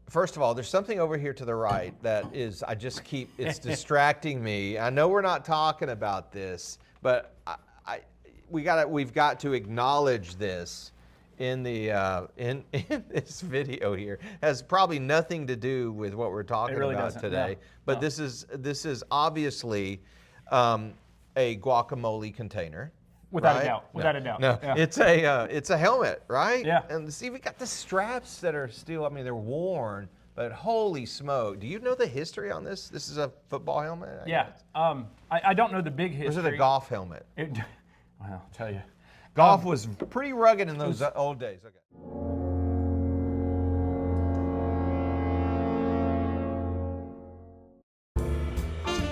First of all, there's something over here to the right that is, it's distracting me. I know we're not talking about this, but we've got to acknowledge this in the in this video here. Has probably nothing to do with what we're talking about today. No. But this is obviously a guacamole container. Without right? a doubt. Without a doubt. No, Yeah. it's a helmet, right? Yeah. And see, we got the straps that are still, I mean, they're worn, but holy smoke. Do you know the history on this? This is a football helmet? Yeah. I don't know the big history. Or is it a golf helmet? Well, I'll tell you. Golf was pretty rugged in those old days. Okay.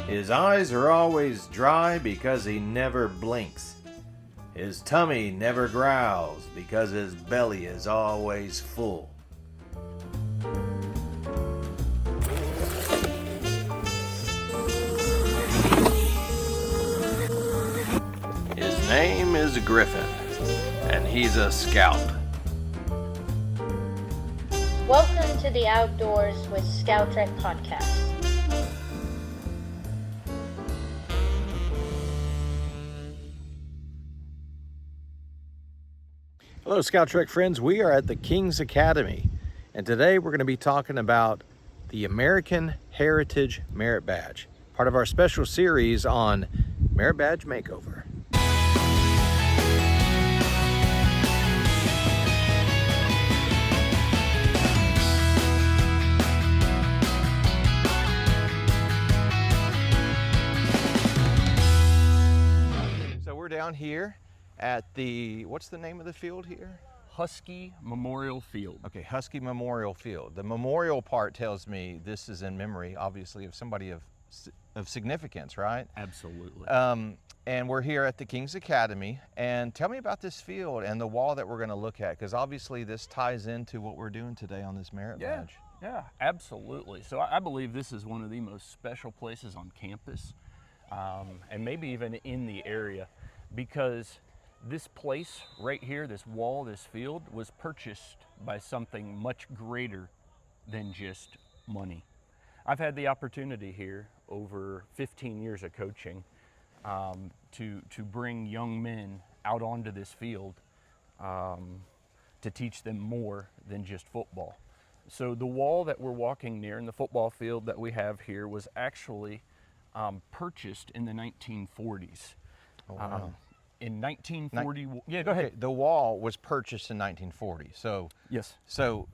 His eyes are always dry because he never blinks. His tummy never growls because his belly is always full. His name is Griffin, and he's a scout. Welcome to the Outdoors with ScoutTrek podcast. Hello, ScoutTrek friends. We are at the King's Academy, and today we're going to be talking about the American Heritage Merit Badge, part of our special series on Merit Badge Makeover. So we're down here at the, what's the name of the field here? Husky Memorial Field. Okay, Husky Memorial Field. The memorial part tells me this is in memory, obviously, of somebody of significance, right? Absolutely. And we're here at the King's Academy. And tell me about this field and the wall that we're going to look at, because obviously this ties into what we're doing today on this merit badge. Yeah, absolutely. So I believe this is one of the most special places on campus, and maybe even in the area, because this place right here, this wall, this field, was purchased by something much greater than just money. I've had the opportunity here over 15 years of coaching to bring young men out onto this field to teach them more than just football. So the wall that we're walking near in the football field that we have here was actually purchased in the 1940s. Oh, wow. In 1940, yeah, go ahead. Okay, the wall was purchased in 1940. So Yes. So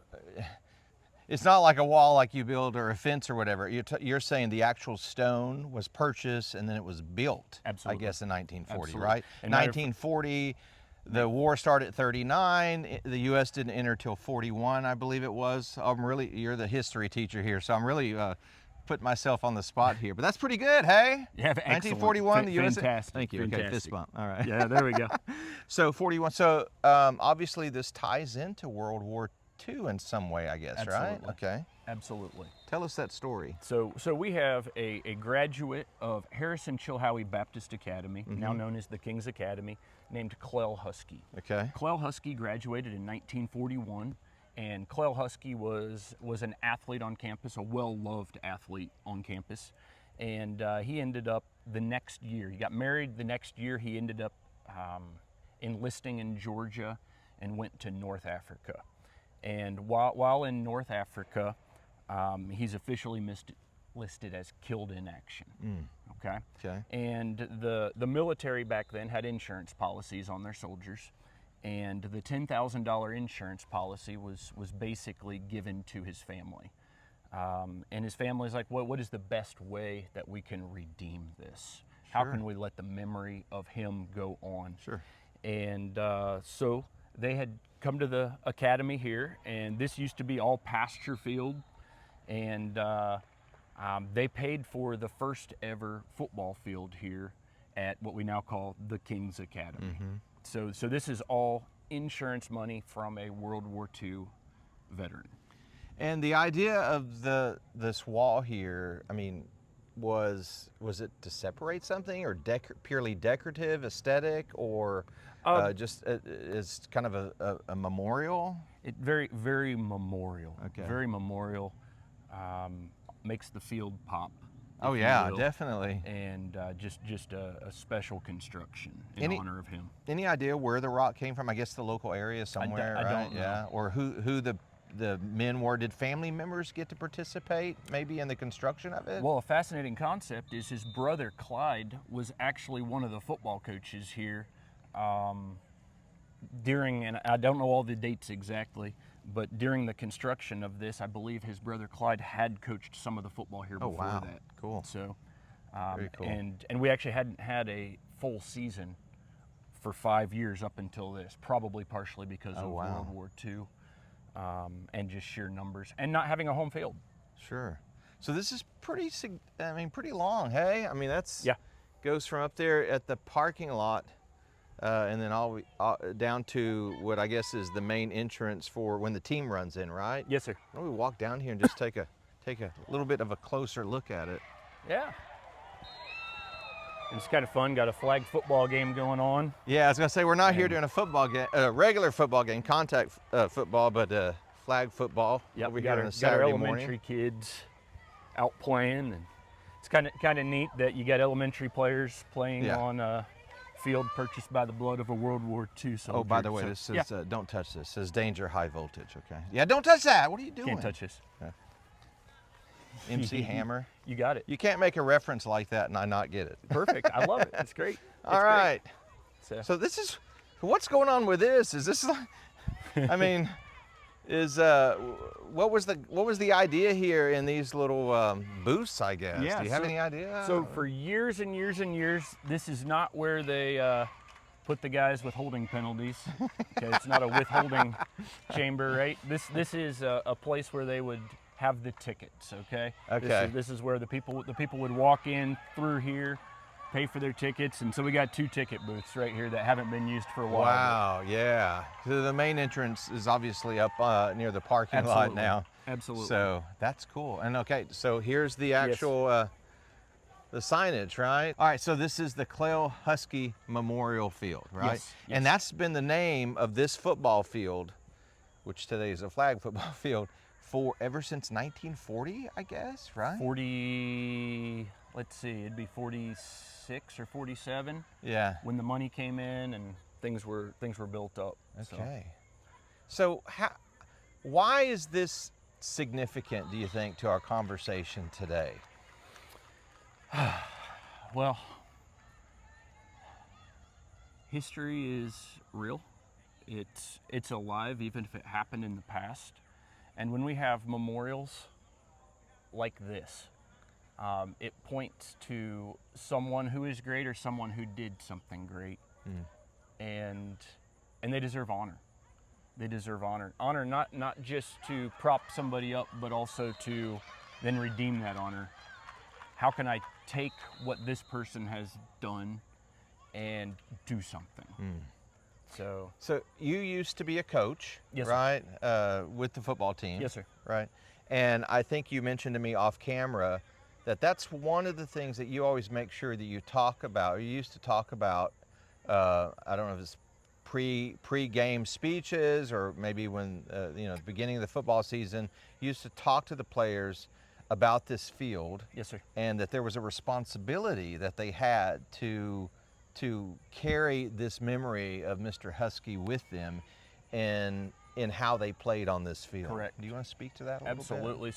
it's not like a wall like you build or a fence or whatever. You're saying the actual stone was purchased and then it was built. Absolutely. I guess in 1940, Absolutely. right? And 1940, the war started at 39. The U.S. didn't enter till 41, I believe it was. You're the history teacher here, so I'm really put myself on the spot here, but that's pretty good, hey? Yeah, excellent. 1941, the U.S. Fantastic. Thank you. Fantastic. Okay, fist bump. All right. Yeah, there we go. So 41. So obviously this ties into World War II in some way, I guess, right? Absolutely. Okay. Absolutely. Tell us that story. So we have a graduate of Harrison Chilhowie Baptist Academy, now known as the King's Academy, named Clell Husky. Okay. Clell Husky graduated in 1941. And Clell Husky was an athlete on campus, a well-loved athlete on campus. And he ended up the next year, he got married the next year, he ended up enlisting in Georgia and went to North Africa. And while in North Africa, he's officially listed as killed in action. Okay? Okay. And the military back then had insurance policies on their soldiers. And the $10,000 insurance policy was basically given to his family. And his family's like, what is the best way that we can redeem this? How can we let the memory of him go on? Sure. And so they had come to the academy here, and this used to be all pasture field. And they paid for the first ever football field here at what we now call the King's Academy. So this is all insurance money from a World War II veteran. And the idea of this wall here, I mean, was it to separate something, or purely decorative, aesthetic, or just as kind of a memorial? It very memorial. Okay. Very memorial. Makes the field pop. Oh if you yeah, will, definitely. And just a special construction in Any- honor of him. Any idea where the rock came from? I guess the local area somewhere, I right? don't know. Yeah. Or who the men were. Did family members get to participate maybe in the construction of it? Well, a fascinating concept is his brother Clyde was actually one of the football coaches here during, and I don't know all the dates exactly, but during the construction of this, I believe his brother Clyde had coached some of the football here before wow. that. Cool. So, Very cool. And we actually hadn't had a full season for 5 years up until this, probably partially because of wow. World War II and just sheer numbers and not having a home field. Sure. So this is pretty long, hey? I mean, that's Yeah. goes from up there at the parking lot and then all down to what I guess is the main entrance for when the team runs in, right? Yes, sir. Why don't we walk down here and just take a little bit of a closer look at it? Yeah. It's kind of fun. Got a flag football game going on. Yeah, I was gonna say we're not here doing a football game, regular football game, contact football, but flag football over we here got on our, a Saturday got our elementary morning. kids out playing, and it's kind of neat that you got elementary players playing Yeah. on a field purchased by the blood of a World War II soldier. Oh, by the way, So, this yeah, is don't touch this. It says danger, high voltage. Okay. Yeah, don't touch that. What are you doing? can't touch this. MC Hammer. You got it. You can't make a reference like that and I not get it. Perfect. I love it. It's great. All right. So, So this is what's going on with this? Is this like, I mean, is what was the idea here in these little booths? I guess. Yeah, Do you have so- any idea? So for years and years and years, this is not where they put the guys with holding penalties. Okay, it's not a withholding chamber, right? This is a place where they would have the tickets. Okay. Okay. This is where the people would walk in through here, pay for their tickets, and so we got 2 ticket booths right here that haven't been used for a while. Wow. Yeah. So the main entrance is obviously up near the parking lot Absolutely. now. Absolutely. So that's cool. And okay, so here's the actual the signage, right? All right, so this is the Clay Husky Memorial Field, right? Yes, And yes. that's been the name of this football field, which today is a flag football field, for ever since 1940, I guess, right? 40. Let's see. It'd be 46 or 47 Yeah. when the money came in and things were built up. So, Okay. So why is this significant, do you think, to our conversation today? well, history is real. It's alive, even if it happened in the past. And when we have memorials like this, it points to someone who is great or someone who did something great, and they deserve honor. They deserve honor. Honor not just to prop somebody up, but also to then redeem that honor. How can I take what this person has done and do something? So you used to be a coach, Yes, sir. right, with the football team. Yes, sir. Right, and I think you mentioned to me off camera that that's one of the things that you always make sure that you talk about. Or you used to talk about. I don't know if it's pre-game speeches or maybe when the beginning of the football season. You used to talk to the players about this field. Yes, sir. And that there was a responsibility that they had to carry this memory of Mr. Husky with them in how they played on this field. Correct. Do you want to speak to that a little bit? Absolutely.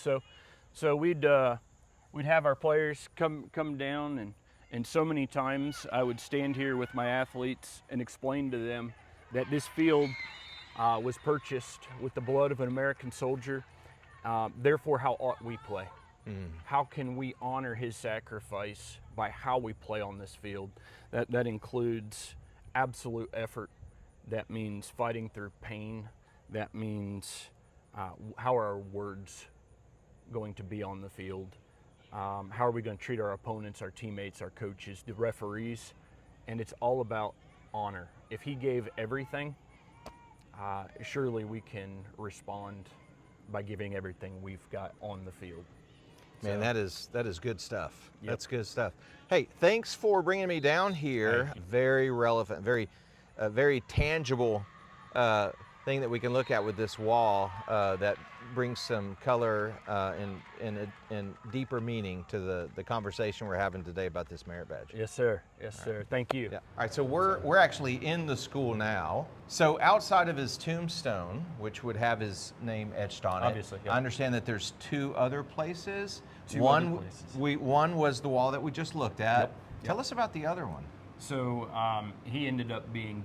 So we'd have our players come down, and so many times I would stand here with my athletes and explain to them that this field was purchased with the blood of an American soldier. Therefore, how ought we play? How can we honor his sacrifice by how we play on this field? That includes absolute effort. That means fighting through pain. That means how are our words going to be on the field? How are we going to treat our opponents, our teammates, our coaches, the referees? And it's all about honor. If he gave everything, surely we can respond by giving everything we've got on the field. Man, So- that is good stuff. Yep. That's good stuff. Hey, thanks for bringing me down here. Thank you. Very relevant, very tangible thing that we can look at with this wall that brings some color and deeper meaning to the conversation we're having today about this merit badge. Yes, sir. Yes, sir. Thank you. Yeah. All right, so we're actually in the school now. So outside of his tombstone, which would have his name etched on it, Obviously, yeah. I understand that there's 2 other places. Two other places. One was the wall that we just looked at. Yep. Tell us about the other one. So he ended up being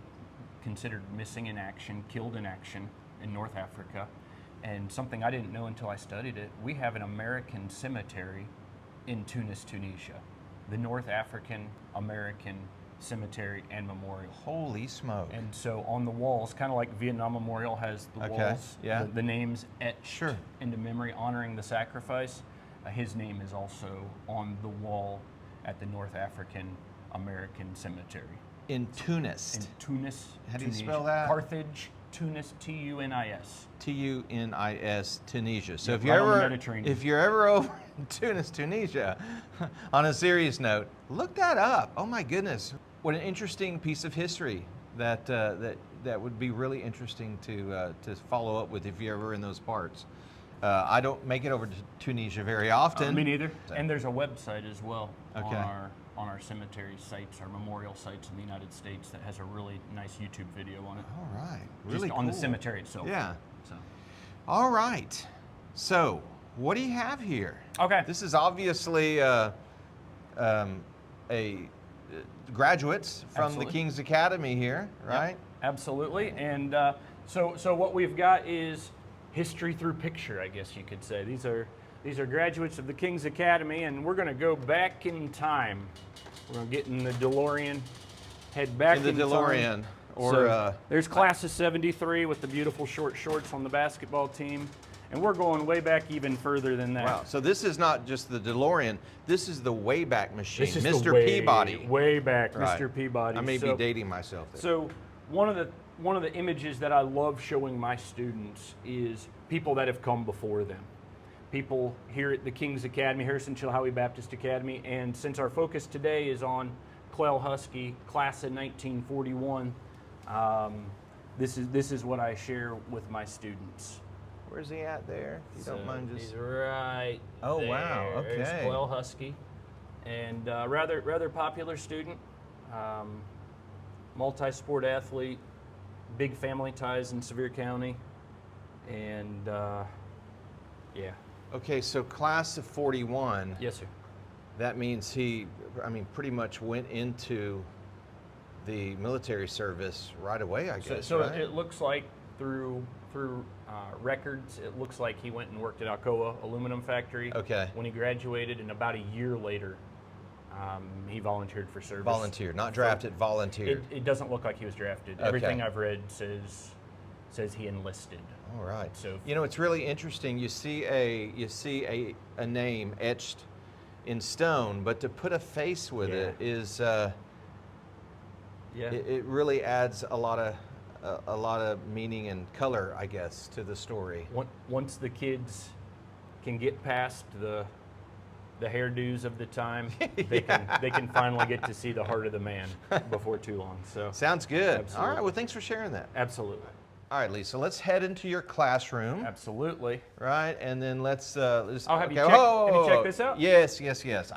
considered missing in action, killed in action in North Africa. And something I didn't know until I studied it, we have an American cemetery in Tunis, Tunisia. The North African American Cemetery and Memorial. Holy smoke. And so on the walls, kind of like Vietnam Memorial has the walls, yeah. the names etched Sure. into memory honoring the sacrifice, his name is also on the wall at the North African American Cemetery. In Tunis. In Tunis, How do you Tunisia. spell that? Carthage, Tunis, Tunis. Tunis, Tunisia. So Yeah, if you're right on the ever Mediterranean. if you're ever over in Tunis, Tunisia, on a serious note, look that up. Oh my goodness, what an interesting piece of history that would be really interesting to follow up with if you're ever in those parts. I don't make it over to Tunisia very often. Me neither. And there's a website as well Okay. on our cemetery sites, our memorial sites in the United States that has a really nice YouTube video on it. All right, really Just on the cool. cemetery itself. Yeah. So. All right. So, what do you have here? Okay. This is obviously graduates from Absolutely. the King's Academy here, right? Yep, absolutely. And so what we've got is history through picture, I guess you could say. These are graduates of the King's Academy, and we're going to go back in time. We're going to get in the DeLorean, head back In the time. DeLorean, or So there's class of '73 with the beautiful short shorts on the basketball team, and we're going way back even further than that. wow. So this is not just the DeLorean. This is the Wayback Machine, This is Mr. the way, Peabody. way back, Right. Mr. Peabody. I may So- be dating myself there. So one of the images that I love showing my students is people that have come before them. People here at the King's Academy, Harrison Chilhowie Baptist Academy, and since our focus today is on Clell Husky, class of 1941, this is what I share with my students. Where's he at there? If you don't mind just. He's right. Oh, wow, there. There's okay. Clell Husky, and rather popular student, multi-sport athlete, big family ties in Sevier County, and yeah. Okay, so class of 41. Yes, sir. That means he, pretty much went into the military service right away, I guess. So right? it looks like through records, it looks like he went and worked at Alcoa Aluminum Factory. Okay. When he graduated, and about a year later, he volunteered for service. Volunteered, not drafted, volunteered. It doesn't look like he was drafted. Okay. Everything I've read says he enlisted. All right. So it's really interesting. You see a name etched in stone, but to put a face with it is it really adds a lot of meaning and color, I guess, to the story. Once the kids can get past the hairdos of the time, they can finally get to see the heart of the man before too long. So Sounds good. Absolutely. All right. Well, thanks for sharing that. absolutely. All right, Lisa. Let's head into your classroom. Absolutely. Right, and then let's. I'll have you check this out. Yes.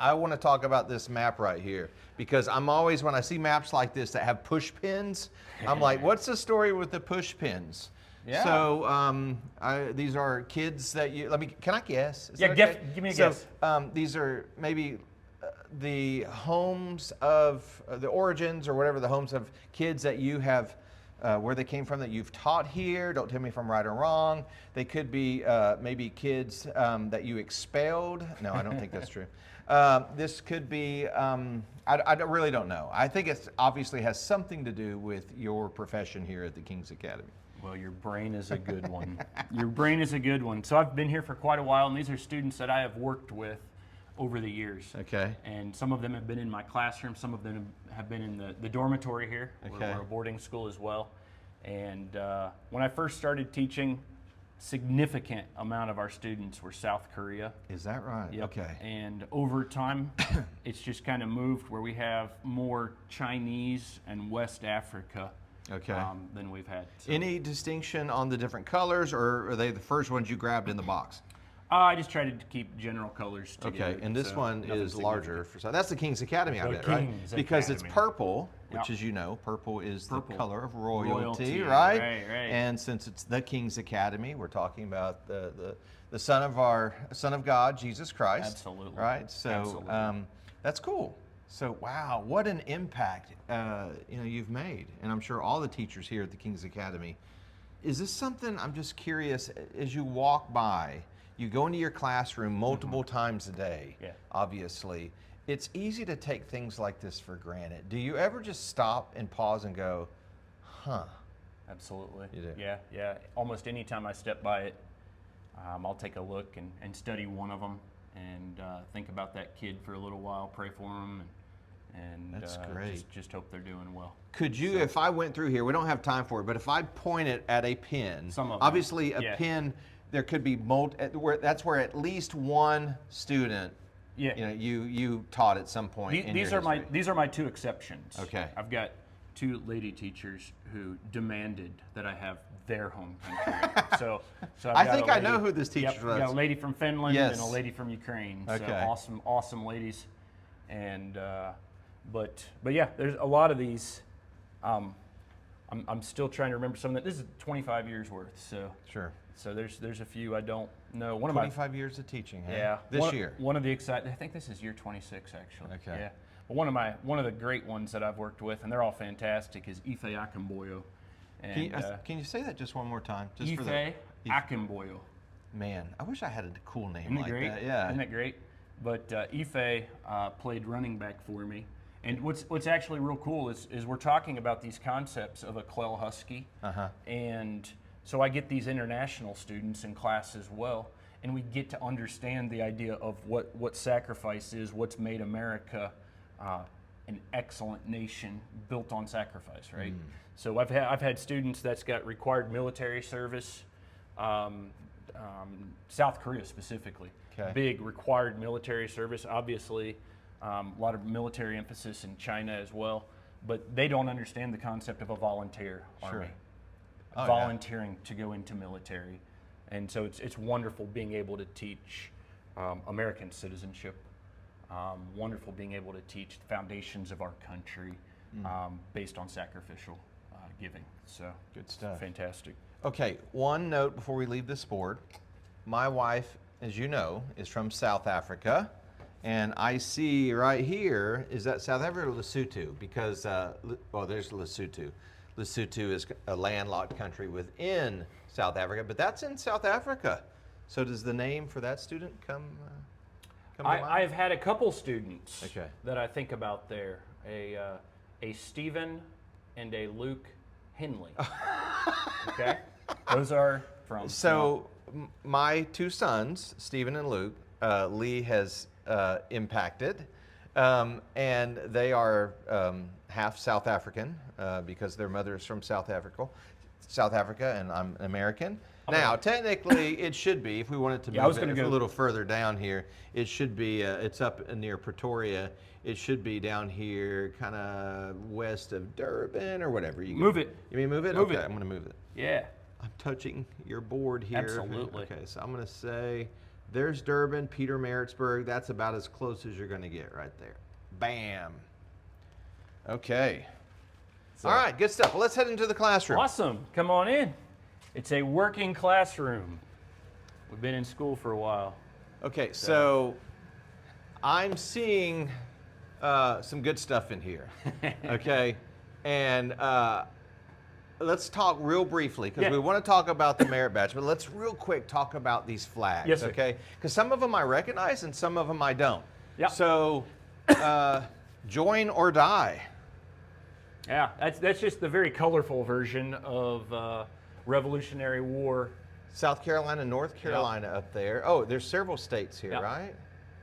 I want to talk about this map right here because I'm always, when I see maps like this that have push pins, I'm like, what's the story with the push pins? Yeah. So these are kids that you. Can I guess? Is Yeah, that okay? give me a So, guess. These are maybe the homes of the origins or whatever, the homes of kids that you have. Where they came from that you've taught here. Don't tell me if I'm right or wrong. They could be maybe kids that you expelled. No, I don't think that's true. This could be, I really don't know. I think it obviously has something to do with your profession here at the King's Academy. Well, your brain is a good one. Your brain is a good one. So I've been here for quite a while, and these are students that I have worked with over the years. Okay. And some of them have been in my classroom. Some of them have been in the dormitory here. Okay. We're a boarding school as well. And when I first started teaching, significant amount of our students were South Korea. Is that right? Yep. Okay. And over time, it's just kind of moved where we have more Chinese and West Africa Okay. than we've had. So. Any distinction on the different colors, or are they the first ones you grabbed in the box? I just tried to keep general colors together. Okay, and this so one nothing is larger. significant. So that's the King's Academy, I The bet, right? King's Because it's Academy. purple, which, Yep. as you know, purple is Purple. the color of royalty, Royalty, right? right. And since it's the King's Academy, we're talking about the Son of God, Jesus Christ. Absolutely. Right. So Absolutely. that's cool. So wow, what an impact you've made, and I'm sure all the teachers here at the King's Academy. Is this something, I'm just curious, as you walk by, you go into your classroom multiple times a day, Yeah. obviously. It's easy to take things like this for granted. Do you ever just stop and pause and go, huh? Absolutely. You do? Yeah. Almost any time I step by it, I'll take a look and study one of them and think about that kid for a little while, pray for them, and That's great. Just hope they're doing well. Could you, if I went through here, we don't have time for it, but if I point it at a pin, Some of them, obviously a yeah. pin, there could be that's where at least one student, Yeah. you taught at some point. in These your are history. these are my two exceptions. Okay. I've got two lady teachers who demanded that I have their home country. so I've I got think a I lady- know who this teacher yep, was. I've got a lady from Finland Yes. and a lady from Ukraine. So Okay. awesome ladies. And but yeah, there's a lot of these. I'm still trying to remember some of that. This is 25 years worth. Sure. So there's a few I don't know. One of my 25 years of teaching, huh? yeah. This year. One of the exciting. I think this is year 26 actually. Okay. Yeah. But one of the great ones that I've worked with, and they're all fantastic, is Ife Akinboyo. And Can you say that just one more time? Just Ife Akinboyo. Man, I wish I had a cool name Isn't it like great? that. Yeah. Isn't it great? But Ife played running back for me. And what's actually real cool is we're talking about these concepts of a Clell Husky. Uh-huh. And so I get these international students in class as well, and we get to understand the idea of what sacrifice is, what's made America an excellent nation built on sacrifice, right? So I've had students that's got required military service, South Korea specifically, Okay. big required military service. Obviously, a lot of military emphasis in China as well, but they don't understand the concept of a volunteer army. Oh, yeah. Volunteering to go into military, and so it's wonderful being able to teach American citizenship. Wonderful being able to teach the foundations of our country based on sacrificial giving. So Good stuff. fantastic. Okay, one note before we leave this board. My wife, as you know, is from South Africa. And I see right here, is that South Africa or Lesotho? Because, there's Lesotho. Lesotho is a landlocked country within South Africa, but that's in South Africa. So does the name for that student come to mind? I've had a couple students Okay. that I think about there. A Stephen and a Luke Henley. Okay? Those are from... So my two sons, Stephen and Luke, Lee has impacted, and they are half South African because their mother is from South Africa, and I'm American. Now, technically, it should be, if we wanted to Yeah, I was move gonna it go- a little further down here, it should be, it's up near Pretoria. It should be down here, kind of west of Durban or whatever. You Move it. You mean move it? Move Okay, it. I'm going to move it. Yeah. I'm touching your board here. Absolutely. Okay, so I'm going to say there's Durban, Peter Maritzburg. That's about as close as you're going to get right there. Bam. Okay. So- All right, good stuff. Well, let's head into the classroom. Awesome. Come on in. It's a working classroom. We've been in school for a while. Okay, so I'm seeing some good stuff in here. Okay, and let's talk real briefly because Yeah. we want to talk about the merit badge, but let's real quick talk about these flags. Yes, sir. Okay, because some of them I recognize and some of them I don't. Yeah. So, join or die. Yeah, that's just the very colorful version of Revolutionary War. South Carolina, North Carolina up there. Oh, there's several states here, Yeah. right?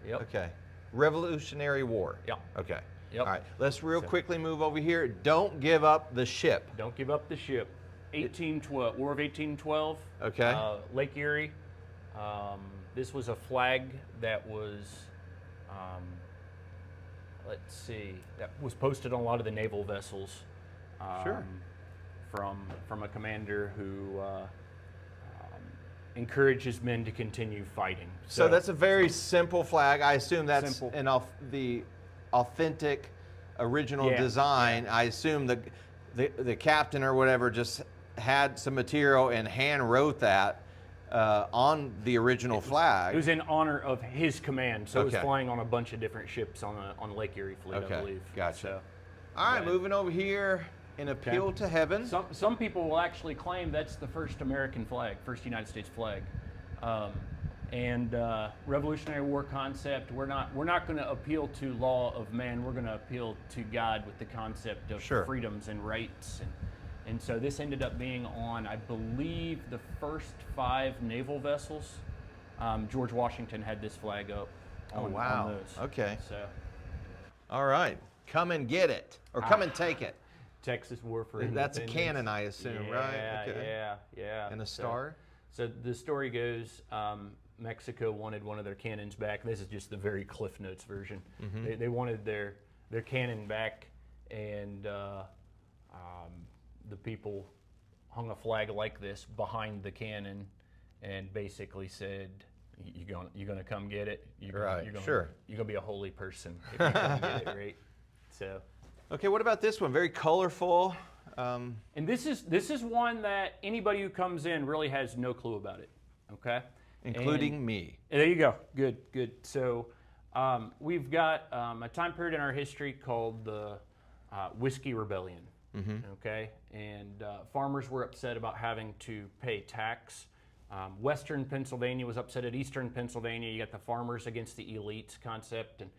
Yep. Okay. Revolutionary War. Yep. Okay. Yep. All right. Let's real quickly move over here. Don't give up the ship. Don't give up the ship. 1812, War of 1812. Okay. Lake Erie. This was a flag that was, let's see, that was posted on a lot of the naval vessels. Sure. from a commander who encourages men to continue fighting. So that's a very simple flag. I assume that's Simple. the authentic original Yeah, design. I assume the captain or whatever just had some material and hand wrote that on the original flag. It was in honor of his command, so it was Okay. flying on a bunch of different ships on Lake Erie fleet, Okay, I believe. gotcha. So, All right, but moving over here in Appeal to Heaven. some people will actually claim that's the first American flag, first United States flag. Revolutionary War concept, we're not going to appeal to law of man, we're going to appeal to God with the concept of Sure. freedoms and rights. And so this ended up being on, I believe, the first 5 naval vessels. George Washington had this flag up on those. Okay. So All right, come and get it, or come and take it. Texas War for That's a Independence. cannon, I assume, right? Yeah. And a star? So the story goes, Mexico wanted one of their cannons back. This is just the very Cliff Notes version. Mm-hmm. They wanted their cannon back, and the people hung a flag like this behind the cannon, and basically said, "You're gonna come get it. Right, You're gonna, sure. You're gonna be a holy person if you come get it, right?" So. Okay, what about this one? Very colorful. And this is one that anybody who comes in really has no clue about it. Okay. Including me. There you go. Good. So we've got a time period in our history called the Whiskey Rebellion. Okay, and farmers were upset about having to pay tax. Western Pennsylvania was upset at Eastern Pennsylvania. You got the farmers against the elites concept, and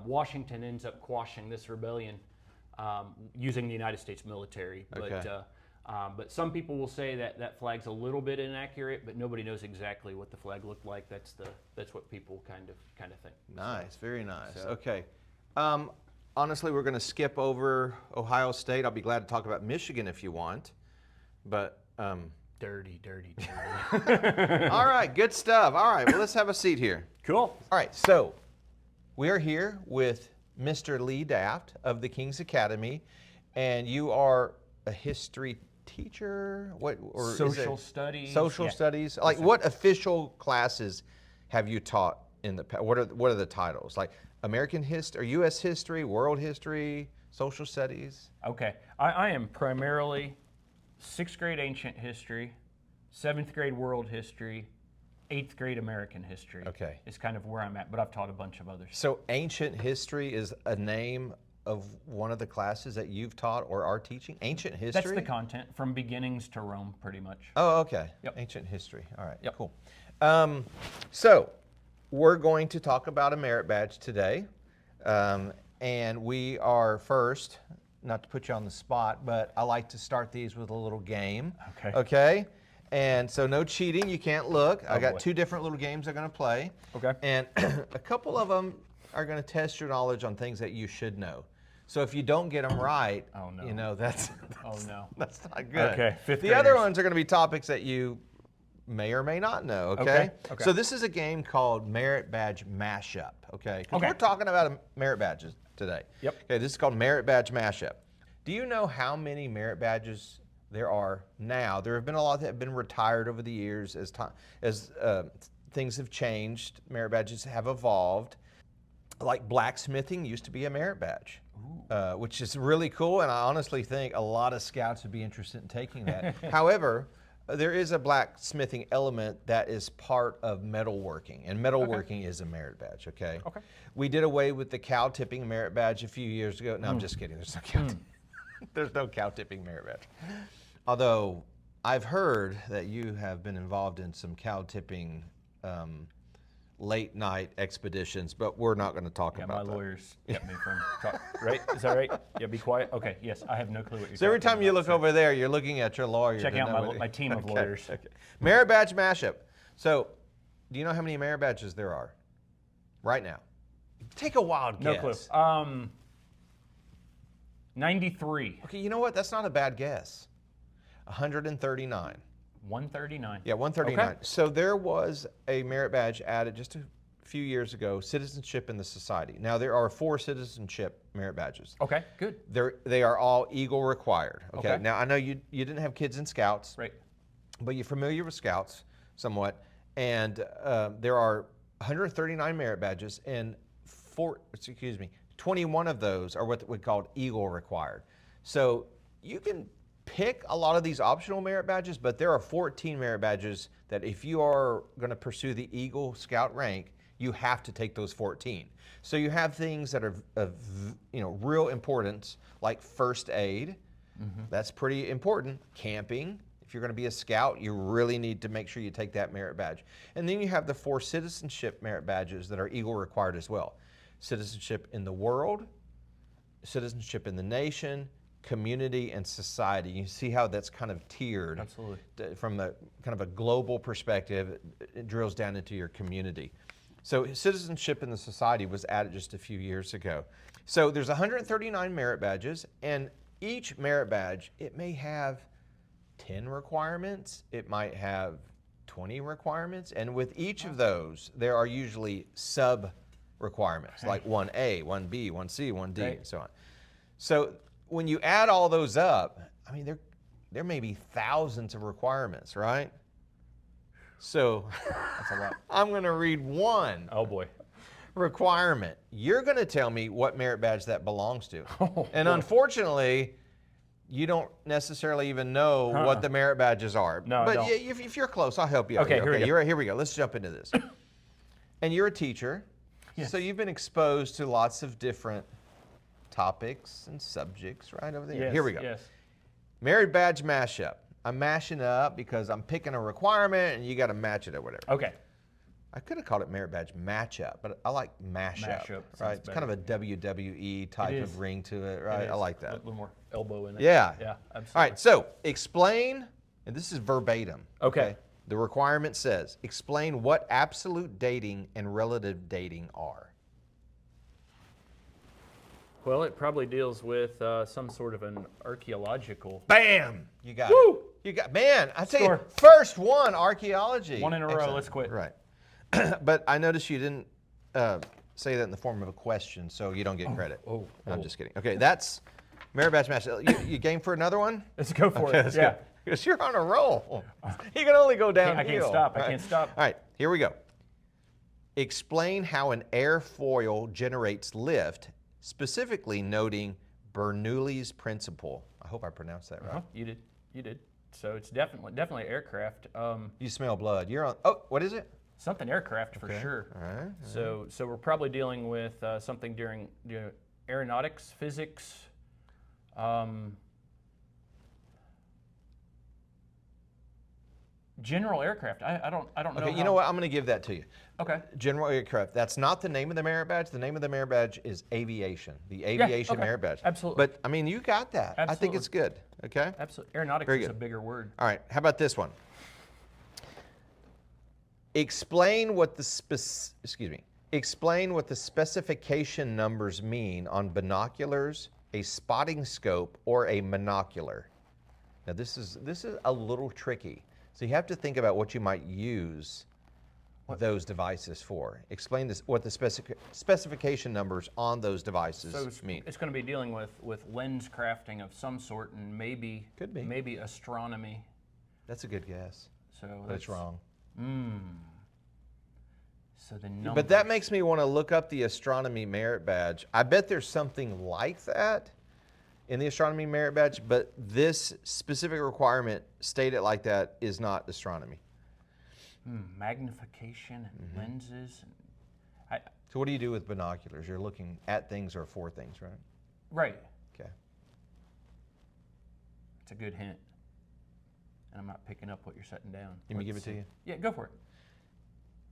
Washington ends up quashing this rebellion using the United States military. But some people will say that flag's a little bit inaccurate, but nobody knows exactly what the flag looked like. That's what people kind of think. Nice, very nice. So- Okay. Honestly, we're going to skip over Ohio State. I'll be glad to talk about Michigan if you want. But Dirty. all right, good stuff. All right, well, let's have a seat here. Cool. All right, so we are here with Mr. Lee Daft of the King's Academy, and you are a history teacher. What or is Social it studies. Social Yeah. studies. Like, what official classes have you taught in the past? What are the titles? Like American history, or U.S. history, world history, social studies. Okay. I am primarily 6th grade ancient history, 7th grade world history, 8th grade American history. Okay. Is kind of where I'm at, but I've taught a bunch of others. So ancient history is a name of one of the classes that you've taught or are teaching? Ancient history? That's the content, from beginnings to Rome, pretty much. Oh, okay. Yep. Ancient history. All right, Yep. cool. So we're going to talk about a merit badge today. And we are first, not to put you on the spot, but I like to start these with a little game. Okay. Okay? And so no cheating, you can't look. I got boy. 2 different little games I'm going to play. Okay. And a couple of them are going to test your knowledge on things that you should know. So if you don't get them right, Oh, no. you know, that's Oh, no. that's not good. Okay, fifth The other graders. ones are going to be topics that you may or may not know, okay? Okay. So this is a game called Merit Badge Mashup, okay? Because Okay. we're talking about merit badges today. Yep. Okay, this is called Merit Badge Mashup. Do you know how many merit badges there are now? There have been a lot that have been retired over the years as things have changed. Merit badges have evolved. Like blacksmithing used to be a merit badge, which is really cool, and I honestly think a lot of scouts would be interested in taking that. However, there is a blacksmithing element that is part of metalworking, and metalworking is a merit badge, okay? Okay. We did away with the cow tipping merit badge a few years ago. No, I'm just kidding. There's no cow There's no cow tipping merit badge. Although I've heard that you have been involved in some cow tipping late night expeditions, but we're not going to talk Yeah, about my that. lawyers kept me from talk, right? Is that right? Yeah, be quiet. Okay, yes, I have no clue what you're So every talking time you about, look so over there, you're looking at your lawyer. check to out know what my team of Okay, lawyers. okay. Merit badge mashup. So, do you know how many merit badges there are right now? Take a wild No guess. clue. 93. Okay, you know what? That's not a bad guess. 139. 139. Yeah, 139. Okay. So there was a merit badge added just a few years ago, citizenship in the society. Now, there are 4 citizenship merit badges. Okay, good. They are all Eagle required. Okay. Okay. Now, I know you didn't have kids in Scouts, Right. but you're familiar with Scouts somewhat, and there are 139 merit badges, and 21 of those are what we call Eagle required. So you can pick a lot of these optional merit badges, but there are 14 merit badges that if you are going to pursue the Eagle Scout rank, you have to take those 14. So you have things that are of real importance, like first aid. That's pretty important. Camping. If you're going to be a scout, you really need to make sure you take that merit badge. And then you have the 4 citizenship merit badges that are Eagle required as well. Citizenship in the world, citizenship in the nation, community, and society. You see how that's kind of tiered. Absolutely. From the kind of a global perspective, it drills down into your community. So citizenship in the society was added just a few years ago. So there's 139 merit badges, and each merit badge, it may have 10 requirements, it might have 20 requirements, and with each of those, there are usually sub requirements, like 1A, 1B, 1C, 1D, Right. and so on. So when you add all those up, I mean, there may be thousands of requirements, right? So That's a lot. I'm going to read one Oh boy. requirement. You're going to tell me what merit badge that belongs to. Oh, And boy. unfortunately, you don't necessarily even know what the merit badges are. No, I but don't. if you're close, I'll help you out. Okay, here we go. Here we go. Let's jump into this. And you're a teacher, Yes. so you've been exposed to lots of different topics and subjects, right over there. Yes, Here we go. Yes. Merit badge mashup. I'm mashing it up because I'm picking a requirement and you got to match it or whatever. Okay. I could have called it merit badge matchup, but I like mashup. Mashup Right? sounds It's kind of a WWE type is. of ring to it, right? It I is. like A that. little more elbow in it. Yeah. Yeah, absolutely. All right, so explain, and this is verbatim. Okay. The requirement says, explain what absolute dating and relative dating are. Well, it probably deals with some sort of an archaeological. Bam! You got Woo! it. You got, man, I tell you, Score. first one, archaeology. One in a row, Excellent. let's quit. Right. But I noticed you didn't say that in the form of a question, so you don't get credit. oh, I'm oh. just kidding. Okay, that's merit badge match. You game for another one? Let's go for Okay, it. let's Yeah. go. Because you're on a roll. You can only go downhill. I can't stop. I All right. can't stop. All right, here we go. Explain how an airfoil generates lift, specifically noting Bernoulli's principle. I hope I pronounced that right. You did. You did. So it's definitely aircraft. You smell blood. You're on. Oh, what is it? Something aircraft for sure. All right. So we're probably dealing with something during aeronautics, physics. General aircraft. I don't know. Okay, you how- know what? I'm going to give that to you. Okay. General aircraft. That's not the name of the merit badge. The name of the merit badge is aviation. The aviation okay. merit badge. Absolutely. But I mean, you got that. I think Absolutely. it's good. Okay. Absolutely. Aeronautics Very is good. a bigger word. All right. How about this one? Explain what the Explain what the specification numbers mean on binoculars, a spotting scope, or a monocular. Now this is a little tricky. So you have to think about what you might use those devices for. Explain what the specification numbers on those devices So mean. it's going to be dealing with lens crafting of some sort, and maybe Could be. maybe astronomy. That's a good guess. So But it's wrong. So the numbers. But that makes me want to look up the astronomy merit badge. I bet there's something like that in the astronomy merit badge, but this specific requirement stated like that is not astronomy. Magnification and lenses. So what do you do with binoculars? You're looking at things or for things, right? Right. Okay. It's a good hint. And I'm not picking up what you're setting down. Let me give it Let's to see. you. Yeah, go for it.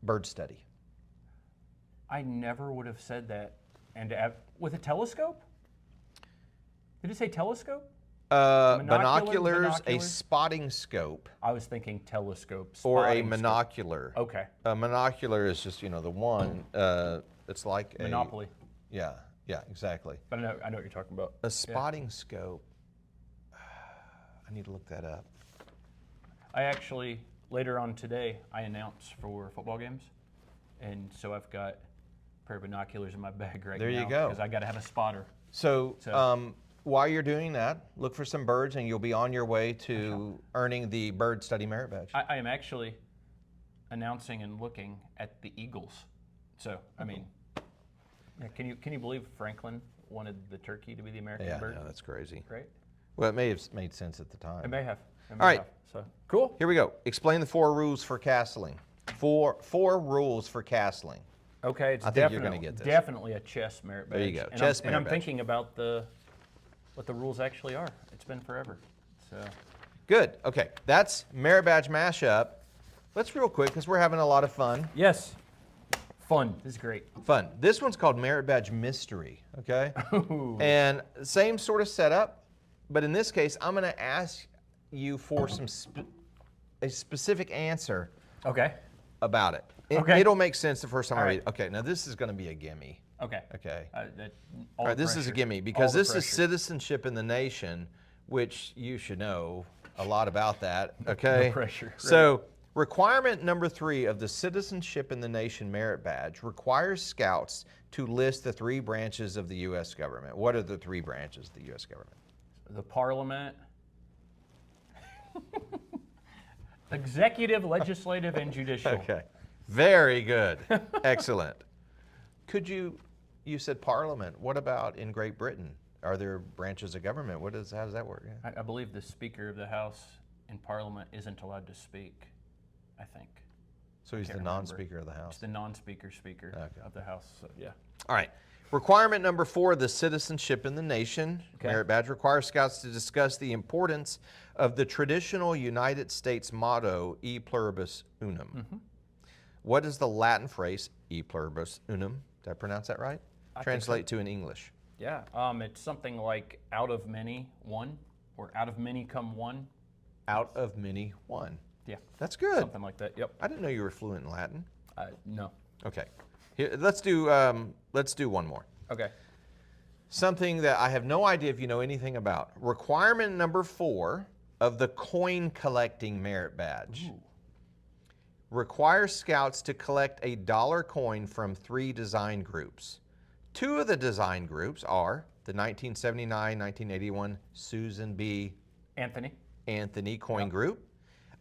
Bird study. I never would have said that. And with a telescope? Did it say telescope? Binoculars, a binoculars? spotting scope, I was thinking telescope. or a spotting scope. monocular. Okay. A monocular is just, the one, it's like a... Monopoly. Yeah, exactly. But I know what you're talking about. A spotting scope, I need to look that up. I actually, later on today, I announce for football games. And so I've got a pair of binoculars in my bag right now. There you go. Because I got to have a spotter. So while you're doing that, look for some birds and you'll be on your way to earning the Bird Study Merit Badge. I am actually announcing and looking at the eagles. So, I mean, can you believe Franklin wanted the turkey to be the American bird? Yeah, that's crazy. Right? Well, it may have made sense at the time. It may have. All right. So, cool. Here we go. Explain the 4 rules for castling. Four rules for castling. Okay, it's I think you're gonna get this. definitely a chess merit badge. There you go, And chess I'm, merit and I'm badge. thinking about what the rules actually are. It's been forever. So Good. Okay, that's Merit Badge mashup. Let's real quick because we're having a lot of fun. yes, fun. This is great. Fun. This one's called Merit Badge Mystery. Okay. And same sort of setup, but in this case, I'm going to ask you for a specific answer Okay. about it. Okay. It'll make sense the first time I All read right. it. Okay, now this is going to be a gimme. Okay. Okay. All All right, this is a gimme because this is pressure. citizenship in the nation, which you should know a lot about that. Okay. No pressure, right. So requirement number 3 of the Citizenship in the Nation Merit Badge requires Scouts to list the 3 branches of the U.S. government. What are the 3 branches of the U.S. government? The Parliament, executive, legislative, and judicial. Okay. Very good. Excellent. Could you said Parliament. What about in Great Britain? Are there branches of government? How does that work? Yeah. I believe the Speaker of the House in Parliament isn't allowed to speak, I think. So he's the Can't remember. non-speaker of the House. It's the non-speaker of the House. So, yeah. All right. Requirement number 4, the Citizenship in the Nation Merit Badge requires Scouts to discuss the importance of the traditional United States motto, E pluribus unum. What is the Latin phrase, E pluribus unum? Did I pronounce that right? Translate to in English. Yeah. It's something like out of many, one, or out of many come one. Out of many, one. Yeah. That's good. Something like that. Yep. I didn't know you were fluent in Latin. No. Okay. Here, let's do one more. Okay. Something that I have no idea if you know anything about. Requirement number 4 of the coin collecting merit badge requires Scouts to collect a dollar coin from 3 design groups. 2 of the design groups are the 1979-1981 Susan B. Anthony coin group.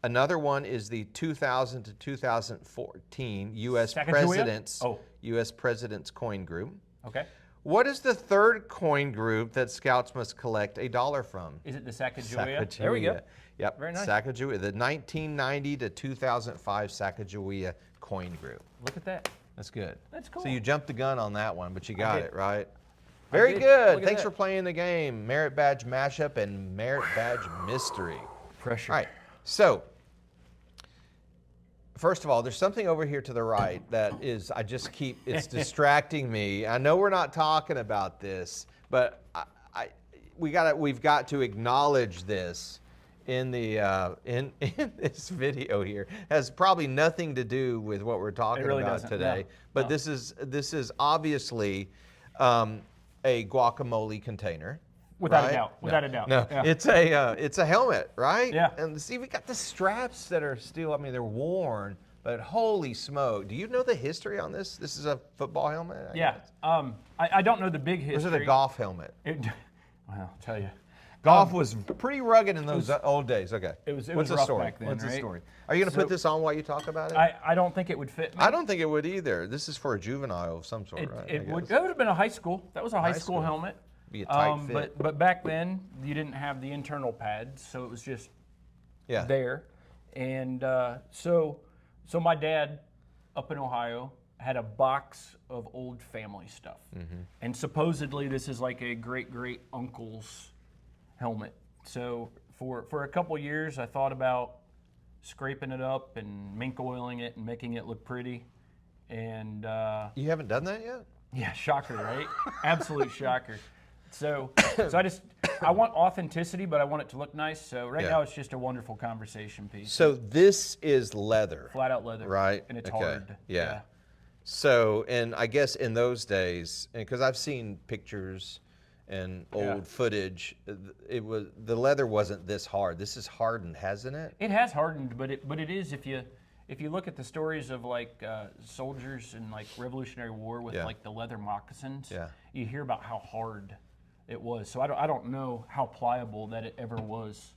Another one is the 2000 to 2014 U.S. Sacagawea? U.S. President's coin group. Okay. What is the 3rd coin group that Scouts must collect a dollar from? Is it the Sacagawea? There we go. Yep. Very nice. Sacagawea, the 1990 to 2005 Sacagawea coin group. Look at that. That's good. That's cool. So you jumped the gun on that one, but you got did. it, right? Very did. good. Look at Thanks that. for playing the game. Merit Badge Mashup and Merit Badge Mystery. Pressure. All right. So, first of all, there's something over here to the right that is, it's distracting me. I know we're not talking about this, but we've got to acknowledge this in the in this video here. It has probably nothing to do with what we're talking really about doesn't, today. no, But no. this is obviously a guacamole container. Without right? a doubt. Without a doubt. No, Yeah. it's a helmet, right? Yeah. And see, we got the straps that are still, I mean, they're worn, but holy smoke. Do you know the history on this? This is a football helmet? I Yeah. guess. I don't know the big history. Or is it a golf helmet? Well, I'll tell you. Golf was pretty rugged in those old days. Okay. It was What's the rough story? back then, What's the right? story? Are you going to put this on while you talk about it? I don't think it would fit me. I don't think it would either. This is for a juvenile of some sort, right? I That would guess. have been a high school. That was a high school school. helmet. Be a tight fit. But back then you didn't have the internal pads, so it was just Yeah. there. And so my dad up in Ohio had a box of old family stuff. And supposedly this is like a great uncle's helmet. So for a couple years I thought about scraping it up and mink oiling it and making it look pretty. And You haven't done that yet? yeah, shocker, right? Absolute shocker. So I want authenticity, but I want it to look nice. So right now it's just a wonderful conversation piece. So this is leather. Flat out leather. Right. And it's Okay. hard. Yeah. So, and I guess in those days, because I've seen pictures and old footage, the leather wasn't this hard. This is hardened, hasn't it? It has hardened, but it is if if you look at the stories of like soldiers in like Revolutionary War with like the leather moccasins, you hear about how hard it was. So I don't know how pliable that it ever was.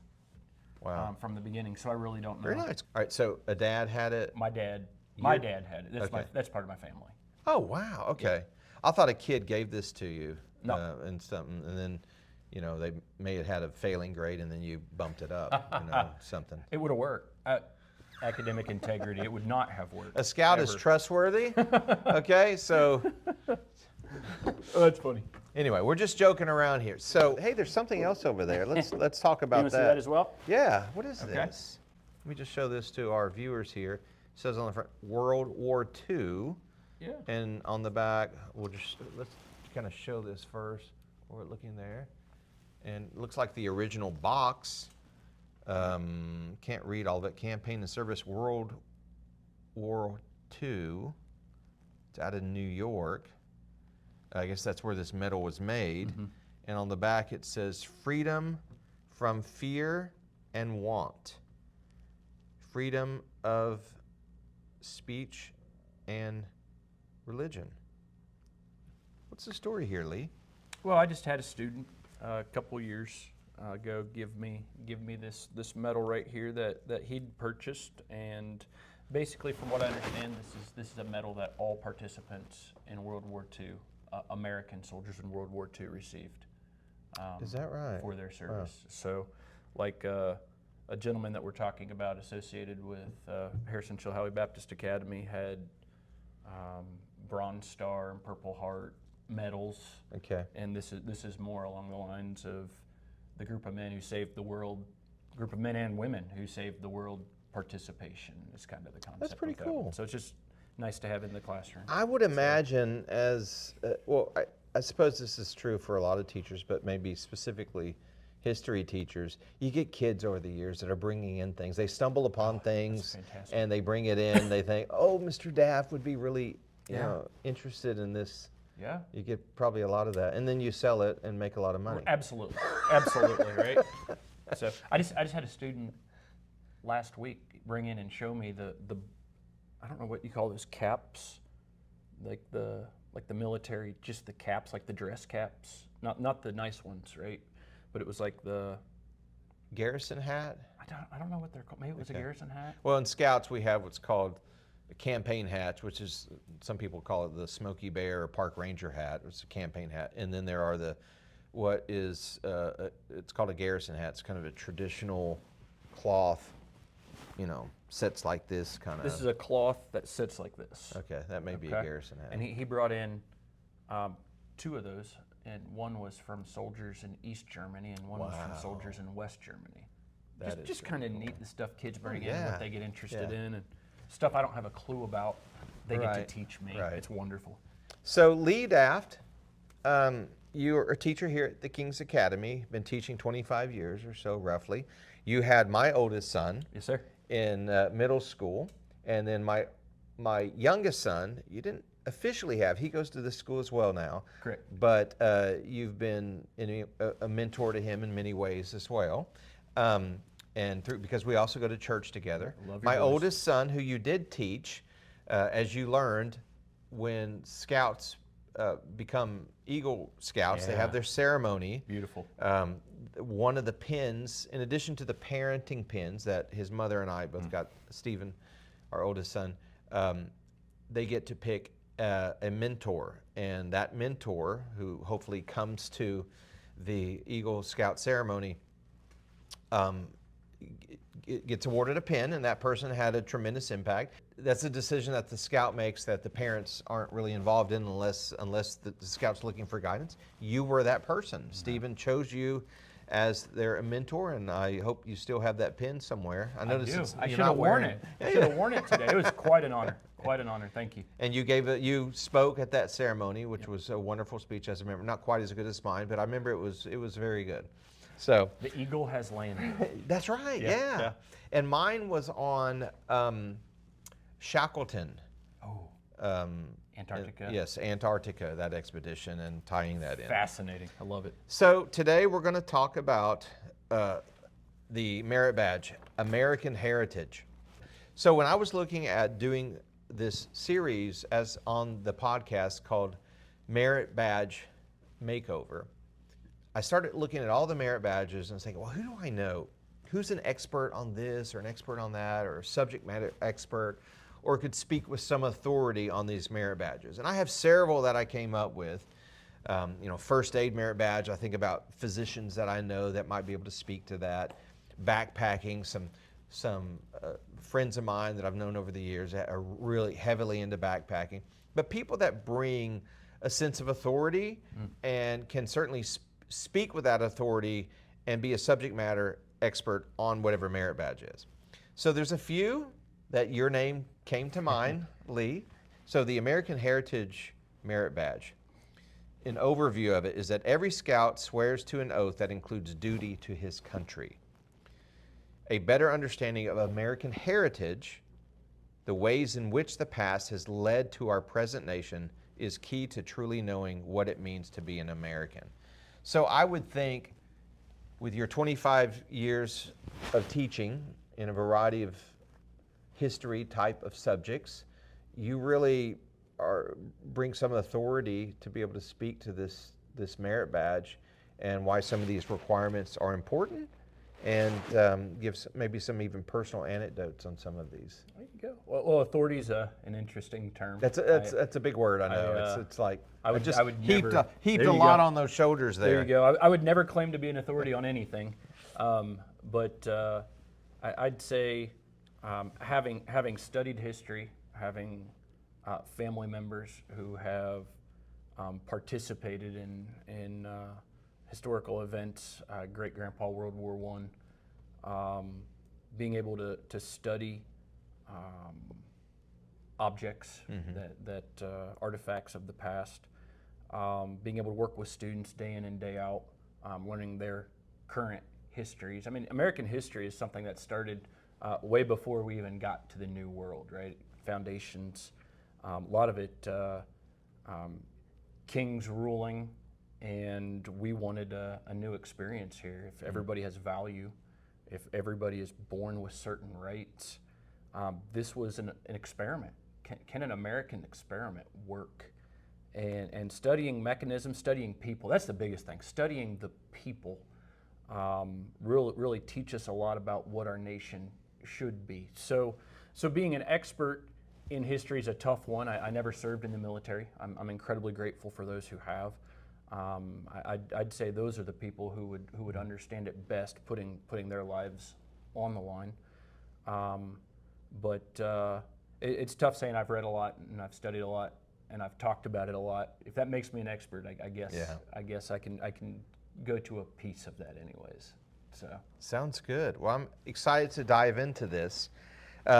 Wow. From the beginning, so I really don't know. Very nice. All right, so a dad had it. My dad had it. That's part of my family. Oh wow. Okay. I thought a kid gave this to you. No. And something, and then, you know, they may have had a failing grade, and then you bumped it up. You know, something. It would have worked. Academic integrity. It would not have worked. A scout is trustworthy. Okay, so. Oh, that's funny. Anyway, we're just joking around here. So, hey, there's something else over there. Let's talk about You want to see that as well? Yeah. What is this? Let me just show this to our viewers here. It says on the front, World War II. Yeah. And on the back, let's kind of show this first. We're looking there, and it looks like the original box. Can't read all of it. Campaign and Service World War II. It's out of New York. I guess that's where this medal was made. And on the back it says, freedom from fear and want. Freedom of speech and religion. What's the story here, Lee? Well, I just had a student a couple years ago give me this medal right here that he'd purchased, and basically, from what I understand, this is a medal that all participants in World War II, American soldiers in World War II, received. Is that right? For their service. Wow. So, like a gentleman that we're talking about associated with Harrison Chilhowie Baptist Academy had Bronze Star and Purple Heart medals. Okay. And this is more along the lines of the group of men who saved the world, group of men and women who saved the world participation is kind of the concept. That's pretty cool. So it's just nice to have in the classroom. I would imagine I suppose this is true for a lot of teachers, but maybe specifically history teachers, you get kids over the years that are bringing in things. They stumble upon things and they bring it in. They think, oh, Mr. Daft would be really you know, interested in this. Yeah. You get probably a lot of that. And then you sell it and make a lot of money. Absolutely. Absolutely, right? So I just had a student last week bring in and show me the I don't know what you call those caps, like the military, just the caps, like the dress caps, not the nice ones, right? But it was like the Garrison hat? I don't know what they're called. Maybe it was a Garrison hat. Well, in Scouts we have what's called a campaign hat, which is, some people call it the Smoky Bear or Park Ranger hat. It's a campaign hat. And then there are it's called a Garrison hat. It's kind of a traditional cloth, you know, sits like this kind of. This is a cloth that sits like this. Okay, that may be a Garrison hat. And he brought in 2 of those, and one was from soldiers in East Germany, and one was from soldiers in West Germany. Just kind of neat, the stuff kids bring in, what they get interested in, and stuff I don't have a clue about. They get to teach me. It's wonderful. So Lee Daft, you're a teacher here at the King's Academy. Been teaching 25 years or so, roughly. You had my oldest son. Yes, sir. In middle school, and then my youngest son, you didn't officially have. He goes to this school as well now. Correct. But you've been a mentor to him in many ways as well, and because we also go to church together. My oldest son, who you did teach, as you learned, when Scouts become Eagle Scouts, they have their ceremony. Beautiful. One of the pins, in addition to the parenting pins that his mother and I both got, Stephen, our oldest son, they get to pick a mentor. And that mentor, who hopefully comes to the Eagle Scout ceremony, gets awarded a pin, and that person had a tremendous impact. That's a decision that the Scout makes that the parents aren't really involved in unless the Scout's looking for guidance. You were that person. Stephen chose you as their mentor, and I hope you still have that pin somewhere. I should have worn it. I should have worn it today. It was quite an honor. Quite an honor. Thank you. And you spoke at that ceremony, which was a wonderful speech, as I remember. Not quite as good as mine, but I remember it was very good. So the eagle has landed. That's right. Yeah. And mine was on Shackleton. Antarctica. Yes, Antarctica, that expedition, and tying that in. Fascinating. I love it. So today we're going to talk about the merit badge, American Heritage. So when I was looking at doing this series as on the podcast called Merit Badge Makeover, I started looking at all the merit badges and thinking, well, who do I know? Who's an expert on this or an expert on that or a subject matter expert or could speak with some authority on these merit badges? And I have several that I came up with. First aid merit badge, I think about physicians that I know that might be able to speak to that. Backpacking, some friends of mine that I've known over the years that are really heavily into backpacking. But people that bring a sense of authority and can certainly speak with that authority and be a subject matter expert on whatever merit badge is. So there's a few that your name came to mind, Lee. So the American Heritage Merit Badge. An overview of it is that every scout swears to an oath that includes duty to his country. A better understanding of American heritage, the ways in which the past has led to our present nation, is key to truly knowing what it means to be an American. So I would think with your 25 years of teaching in a variety of history type of subjects, you really bring some authority to be able to speak to this merit badge and why some of these requirements are important, and give maybe some even personal anecdotes on some of these. There you go. Well, authority is an interesting term. That's a big word, I know. It's like I would heaped never, a lot on those shoulders there. There you go. I would never claim to be an authority on anything, but I'd say having studied history, having family members who have participated in historical events, Great Grandpa World War I, being able to study objects, that artifacts of the past, being able to work with students day in and day out, learning their current histories. I mean, American history is something that started way before we even got to the New World, right? Foundations, a lot of it, kings ruling, and we wanted a new experience here. If everybody has value, if everybody is born with certain rights, this was an experiment. Can an American experiment work? And studying mechanisms, studying people, that's the biggest thing. Studying the people really teach us a lot about what our nation should be. So being an expert in history is a tough one. I never served in the military. I'm incredibly grateful for those who have. I'd say those are the people who would understand it best, putting their lives on the line. But it's tough saying I've read a lot and I've studied a lot and I've talked about it a lot. If that makes me an expert, I guess. Yeah. I guess I can go to a piece of that, anyways. So sounds good. Well, I'm excited to dive into this.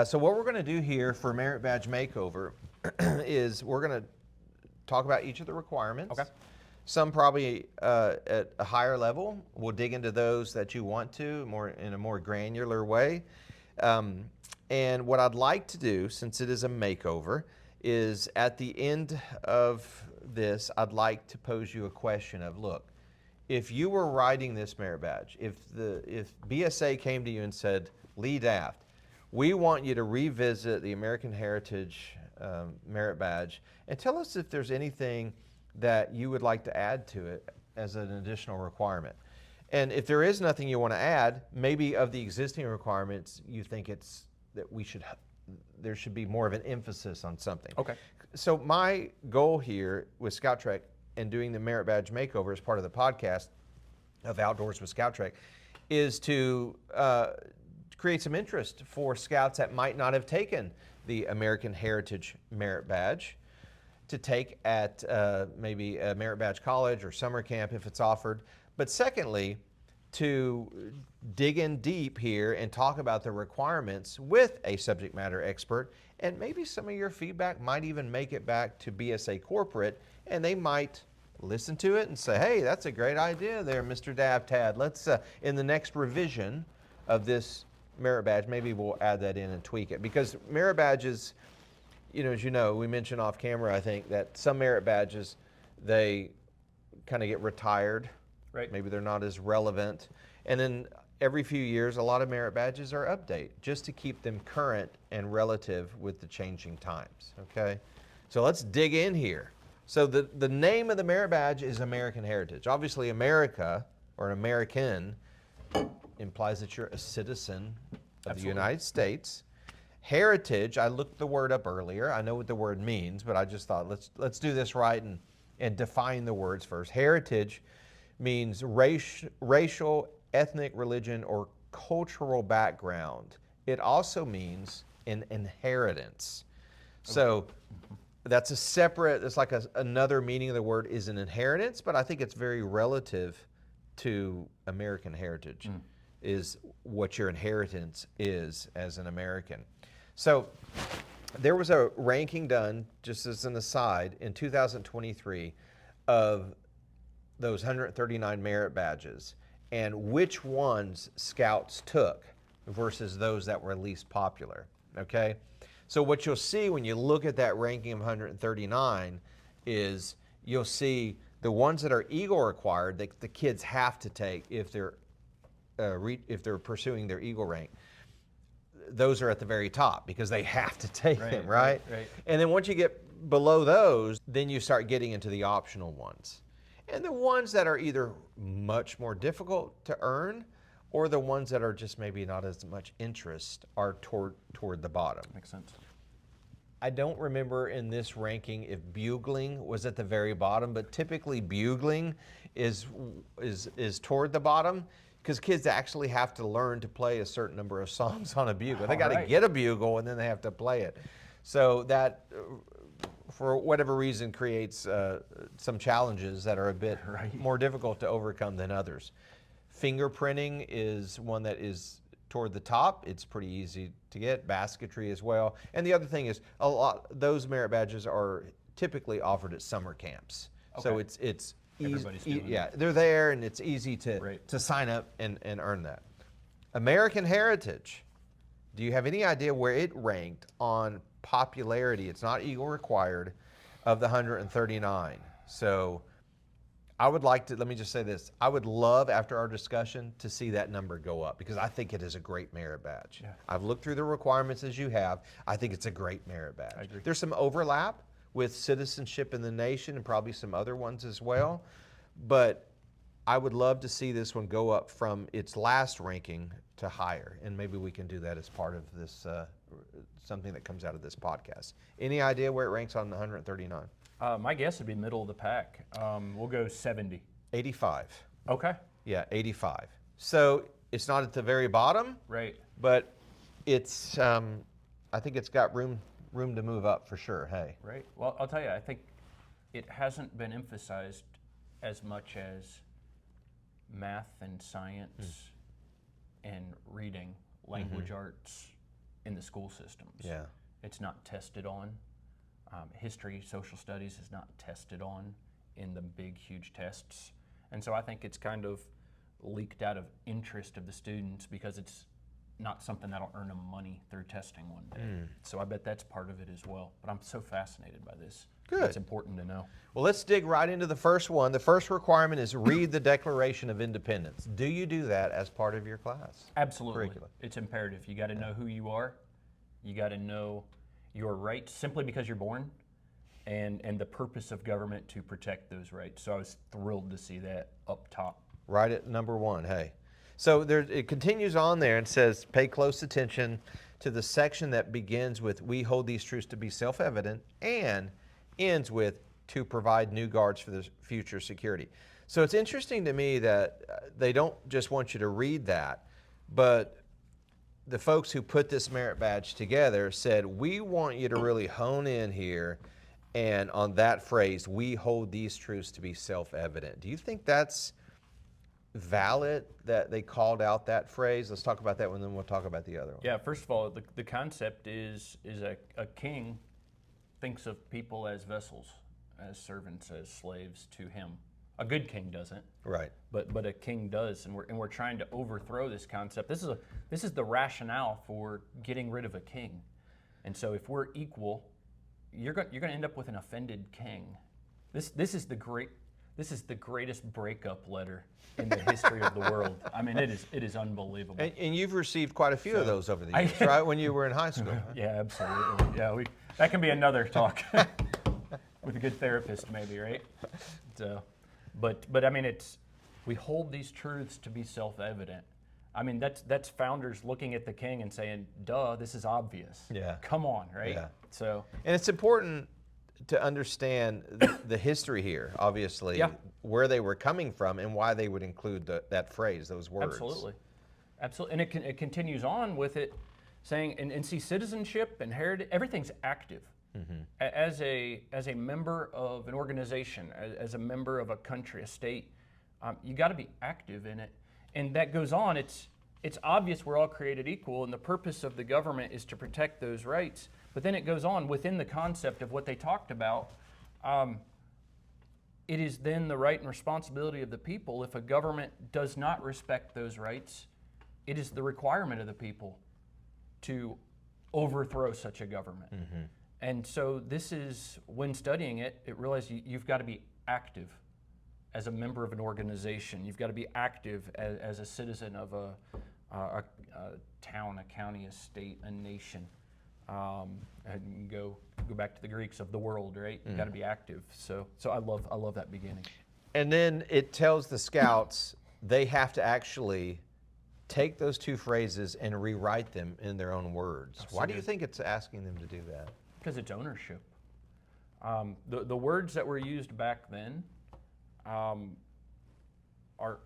So what we're going to do here for Merit Badge Makeover is we're going to talk about each of the requirements. Okay. Some probably at a higher level. We'll dig into those that you want to in a more granular way. And what I'd like to do, since it is a makeover, is at the end of this, I'd like to pose you a question of, look, if you were writing this merit badge, if BSA came to you and said, Lee Daft, we want you to revisit the American Heritage Merit Badge and tell us if there's anything that you would like to add to it as an additional requirement. And if there is nothing you want to add, maybe of the existing requirements, you think there should be more of an emphasis on something. Okay. So my goal here with ScoutTrek and doing the Merit Badge Makeover as part of the podcast of Outdoors with ScoutTrek is to create some interest for scouts that might not have taken the American Heritage Merit Badge to take at maybe a Merit Badge College or summer camp if it's offered. But secondly, to dig in deep here and talk about the requirements with a subject matter expert, and maybe some of your feedback might even make it back to BSA Corporate, and they might listen to it and say, hey, that's a great idea there, Mr. Daft had. Let's, in the next revision of this merit badge, maybe we'll add that in and tweak it. Because merit badges, as you know, we mentioned off camera, I think, that some merit badges, they kind of get retired. Right. Maybe they're not as relevant. And then every few years, a lot of merit badges are updated just to keep them current and relative with the changing times, okay? So let's dig in here. So the name of the merit badge is American Heritage. Obviously, America, or an American, implies that you're a citizen of the United States. Heritage, I looked the word up earlier. I know what the word means, but I just thought let's do this right and define the words first. Heritage means racial, ethnic, religion, or cultural background. It also means an inheritance. So that's a separate, it's like another meaning of the word is an inheritance, but I think it's very relative to American heritage, is what your inheritance is as an American. So there was a ranking done, just as an aside, in 2023 of those 139 merit badges and which ones Scouts took versus those that were least popular, okay? So what you'll see when you look at that ranking of 139 is you'll see the ones that are Eagle required that the kids have to take if they're pursuing their Eagle rank. Those are at the very top because they have to take them, right? Right. And then once you get below those, then you start getting into the optional ones. And the ones that are either much more difficult to earn or the ones that are just maybe not as much interest are toward the bottom. Makes sense. I don't remember in this ranking if bugling was at the very bottom, but typically bugling is toward the bottom because kids actually have to learn to play a certain number of songs on a bugle. They got to get a bugle and then they have to play it. So that, for whatever reason, creates some challenges that are a bit more difficult to overcome than others. Fingerprinting is one that is toward the top. It's pretty easy to get. Basketry as well. And the other thing is those merit badges are typically offered at summer camps. Okay. So it's Everybody's easy. doing Yeah, they're there and it's easy to sign up and earn that. American Heritage. Do you have any idea where it ranked on popularity? It's not Eagle required of the 139. So I would like to, let me just say this. I would love, after our discussion, to see that number go up because I think it is a great merit badge. Yeah. I've looked through the requirements as you have. I think it's a great merit badge. I agree. There's some overlap with citizenship in the nation and probably some other ones as well. But I would love to see this one go up from its last ranking to higher. And maybe we can do that as part of this, something that comes out of this podcast. Any idea where it ranks on the 139? My guess would be middle of the pack. We'll go 70. 85. Okay. Yeah, 85. So it's not at the very bottom, Right. but it's, I think it's got room to move up for sure, hey. Right. Well, I'll tell you, I think it hasn't been emphasized as much as math and science and reading, language arts in the school systems. Yeah. It's not tested on. History, social studies is not tested on in the big, huge tests. And so I think it's kind of leaked out of interest of the students because it's not something that'll earn them money through testing one day. So I bet that's part of it as well. But I'm so fascinated by this. Good. It's important to know. Well, let's dig right into the first one. The first requirement is read the Declaration of Independence. Do you do that as part of your class? Absolutely. Curriculum. It's imperative. You got to know who you are. You got to know your rights simply because you're born and the purpose of government to protect those rights. So I was thrilled to see that up top. Right at number one, hey. So it continues on there and says, pay close attention to the section that begins with, we hold these truths to be self-evident, and ends with, to provide new guards for the future security. So it's interesting to me that they don't just want you to read that, but the folks who put this merit badge together said, we want you to really hone in here and on that phrase, we hold these truths to be self-evident. Do you think that's valid that they called out that phrase? Let's talk about that one, then we'll talk about the other one. Yeah, first of all, the concept is a king thinks of people as vessels, as servants, as slaves to him. A good king doesn't. Right. But a king does, and we're trying to overthrow this concept. This is the rationale for getting rid of a king. And so if we're equal, you're going to end up with an offended king. This is the great this is the greatest breakup letter in the history of the world. I mean, it is unbelievable. And you've received quite a few of those over the years, right? When you were in high school. Yeah, absolutely. Yeah, that can be another talk with a good therapist, maybe, right? So, but I mean, we hold these truths to be self-evident. I mean, that's founders looking at the king and saying, "Duh, this is obvious. Yeah. Come on, right?" Yeah. So, and it's important to understand the history here, obviously, Yeah. where they were coming from and why they would include that phrase, those words. absolutely, and it continues on with it saying, and see, citizenship and heritage, everything's active. As a member of an organization, as a member of a country, a state, you got to be active in it. And that goes on. It's obvious we're all created equal, and the purpose of the government is to protect those rights. But then it goes on within the concept of what they talked about. It is then the right and responsibility of the people. If a government does not respect those rights, it is the requirement of the people to overthrow such a government. And so this is, when studying it, it realizes you've got to be active as a member of an organization. You've got to be active as a citizen of a town, a county, a state, a nation. And go back to the Greeks of the world, right? You've got to be active. So I love that beginning. And then it tells the scouts they have to actually take those two phrases and rewrite them in their own words. Why do you think it's asking them to do that? Because it's ownership. The words that were used back then are